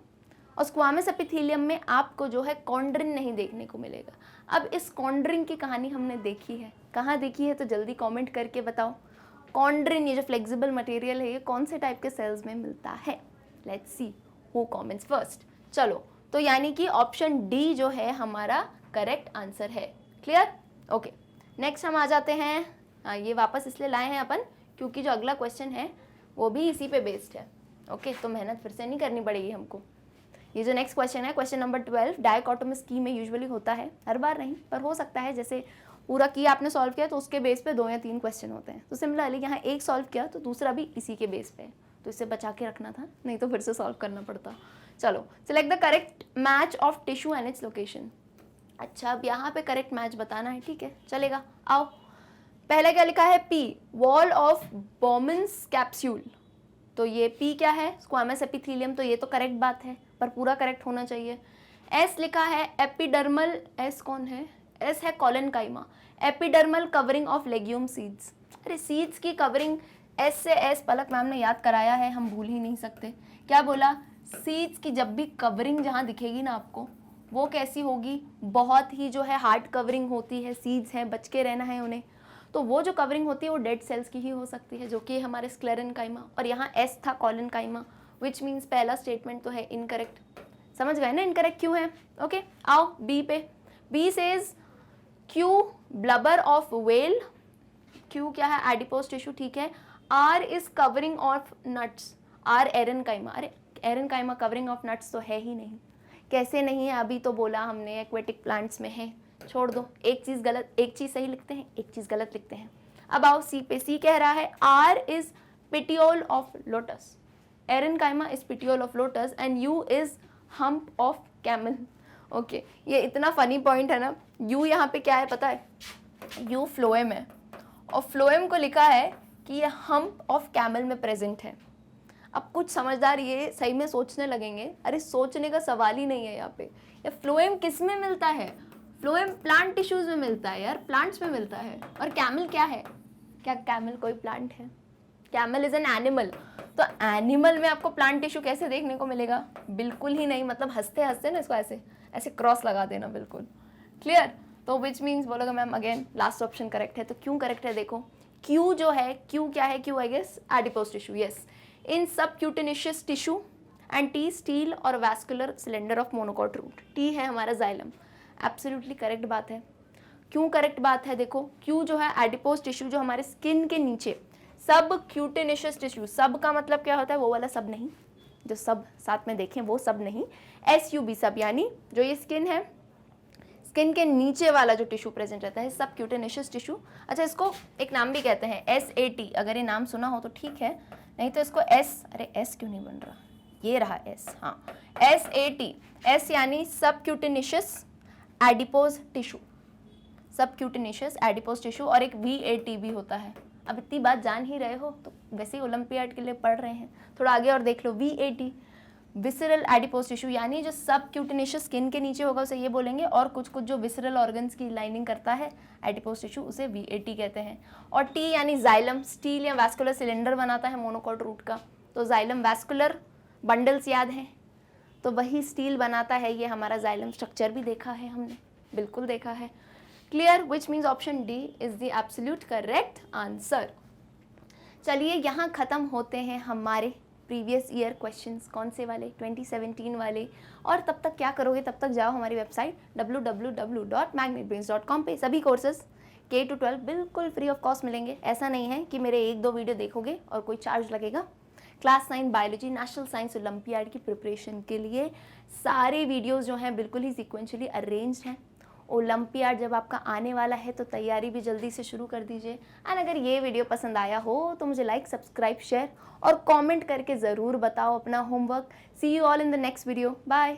और स्क्वामस एपिथेलियम में आपको जो है कॉन्ड्रिन नहीं देखने को मिलेगा। अब इस कॉन्ड्रिन की कहानी हमने देखी है, कहाँ देखी है तो जल्दी कमेंट करके बताओ। कॉन्ड्रिन ये जो फ्लेक्सिबल मटेरियल है ये कौन से टाइप के सेल्स में मिलता है, let's see who comments first. चलो तो यानी कि ऑप्शन डी जो है हमारा करेक्ट आंसर है, क्लियर, ओके। नेक्स्ट हम आ जाते हैं, ये वापस इसलिए लाए हैं अपन क्योंकि जो अगला क्वेश्चन है वो भी इसी पे बेस्ड है, ओके। तो मेहनत फिर से नहीं करनी पड़ेगी हमको। ये जो नेक्स्ट क्वेश्चन है, क्वेश्चन नंबर 12, डायकोटोमस की में यूजुअली होता है, हर बार नहीं पर हो सकता है, जैसे पूरा की आपने सॉल्व किया तो उसके बेस पे 2 या 3 क्वेश्चन होते हैं, तो सिमिलरली यहाँ एक सॉल्व किया तो दूसरा भी इसी के बेस पे है, तो इसे बचा के रखना था, नहीं तो फिर से सॉल्व करना पड़ता। चलो, select the correct match of tissue and its location. अच्छा अब यहाँ पे करेक्ट मैच बताना है, ठीक है चलेगा, आओ। पहले क्या लिखा है, पी वॉल ऑफ बोमेंस कैप्सूल, तो ये पी क्या है, स्क्वामस एपिथेलियम, तो ये तो करेक्ट बात है पर पूरा करेक्ट होना चाहिए। एस लिखा है एपिडर्मल, एस कौन है, एस है collenchyma, epidermal covering of legume seeds. अरे सीड्स की कवरिंग एस से एस पलक मैम ने याद कराया है, हम भूल ही नहीं सकते। क्या बोला, सीड्स की जब भी कवरिंग जहाँ दिखेगी ना आपको वो कैसी होगी, बहुत ही जो है हार्ड कवरिंग होती है, सीड्स हैं बच के रहना है उन्हें, तो वो जो कवरिंग होती है वो डेड सेल्स की ही हो सकती है, जो कि हमारे स्क्लेरेनकाइमा, और यहाँ एस था कोलेनकाइमा, विच मीन्स पहला स्टेटमेंट तो है इनकरेक्ट। समझ गए ना इनकरेक्ट क्यों है, ओके। आओ बी पे, B says Q blubber of whale, Q क्या है एडिपोज टिश्यू, ठीक है। R is covering of nuts, R aerenchyma, अरे एरेनकाइमा कवरिंग ऑफ नट्स तो है ही नहीं, कैसे नहीं है, अभी तो बोला हमने एक्वेटिक प्लांट्स में है, छोड़ दो, एक चीज़ गलत, एक चीज़ सही लिखते हैं, एक चीज़ गलत लिखते हैं। अब आओ सी पे, सी कह रहा है R is petiole of lotus, aerenchyma is petiole of lotus and U is hump of camel, okay. ये इतना फनी पॉइंट है ना, यू यहाँ पे क्या है पता है, यू फ्लोएम है, और फ्लोएम को लिखा है कि ये हम्प ऑफ कैमल में प्रेजेंट है। अब कुछ समझदार ये सही में सोचने लगेंगे, अरे सोचने का सवाल ही नहीं है यहाँ पे, ये फ्लोएम किस में मिलता है, फ्लोएम प्लांट टिश्यूज में मिलता है यार, प्लांट्स में मिलता है। और कैमल क्या है, क्या कैमल कोई प्लांट है, कैमल इज एन एनिमल, तो एनिमल में आपको प्लांट टिश्यू कैसे देखने को मिलेगा, बिल्कुल ही नहीं, मतलब हंसते हंसते ना इसको ऐसे ऐसे क्रॉस लगा देना, बिल्कुल क्लियर। तो विच मीन्स बोलोगे ma'am again last option correct है, तो क्यों करेक्ट है देखो, क्यू जो है, क्यू क्या है, Q I guess adipose tissue, yes, in subcutaneous tissue, and T stele or vascular cylinder of monocot root, T है हमारा जाइलम, एब्सोल्युटली करेक्ट बात है। क्यों करेक्ट बात है देखो, क्यू जो है एडिपोज टिश्यू जो हमारे स्किन के नीचे, सब क्यूटेनिशियस टिश्यू, सब का मतलब क्या होता है, वो वाला सब नहीं, जो सब साथ में देखें वो सब नहीं, SUB सब, यानी जो ये स्किन है, स्किन के नीचे वाला जो टिश्यू प्रेजेंट रहता है, सब क्यूटेनिशियस टिश्यू। अच्छा इसको एक नाम भी कहते हैं SAT, अगर ये नाम सुना हो तो ठीक है, नहीं तो इसको S, अरे S क्यों नहीं बन रहा, ये रहा S, हाँ SAT, S यानी सब क्यूटेनिशियस एडिपोज टिश्यू, सब क्यूटेनिशियस एडिपोज टिश्यू, और एक VAT भी होता है। अब इतनी बात जान ही रहे हो तो वैसे ही ओलंपियाड के लिए पढ़ रहे हैं, थोड़ा आगे और देख लो, VAT विसरल एडिपोज टिश्यू, यानी जो सब क्यूटेनिशियस स्किन के नीचे होगा उसे ये बोलेंगे, और कुछ कुछ जो विसरल ऑर्गन्स की लाइनिंग करता है एडिपोज टिश्यू उसे VAT कहते हैं। और T यानी जाइलम, स्टील या वैस्कुलर सिलेंडर बनाता है मोनोकॉट रूट का, तो जाइलम वैस्कुलर बंडल्स याद हैं, तो वही स्टील बनाता है, ये हमारा जाइलम स्ट्रक्चर भी देखा है हमने, बिल्कुल देखा है, clear, which means option D is the absolute correct answer. चलिए यहाँ ख़त्म होते हैं हमारे प्रीवियस ईयर क्वेश्चंस, कौन से वाले, 2017 वाले। और तब तक क्या करोगे, तब तक जाओ हमारी वेबसाइट www.magnetbrains.com पे, सभी कोर्सेज K to 12 बिल्कुल फ्री ऑफ कॉस्ट मिलेंगे। ऐसा नहीं है कि मेरे 1-2 वीडियो देखोगे और कोई चार्ज लगेगा। Class 9 biology national science olympiad की प्रिपरेशन के लिए सारे वीडियोस जो हैं बिल्कुल ही सीक्वेंशियली अरेंज्ड हैं। ओलंपियाड जब आपका आने वाला है तो तैयारी भी जल्दी से शुरू कर दीजिए। एंड अगर ये वीडियो पसंद आया हो तो मुझे लाइक, सब्सक्राइब, शेयर और कमेंट करके ज़रूर बताओ अपना homework. See you all in the next video. Bye.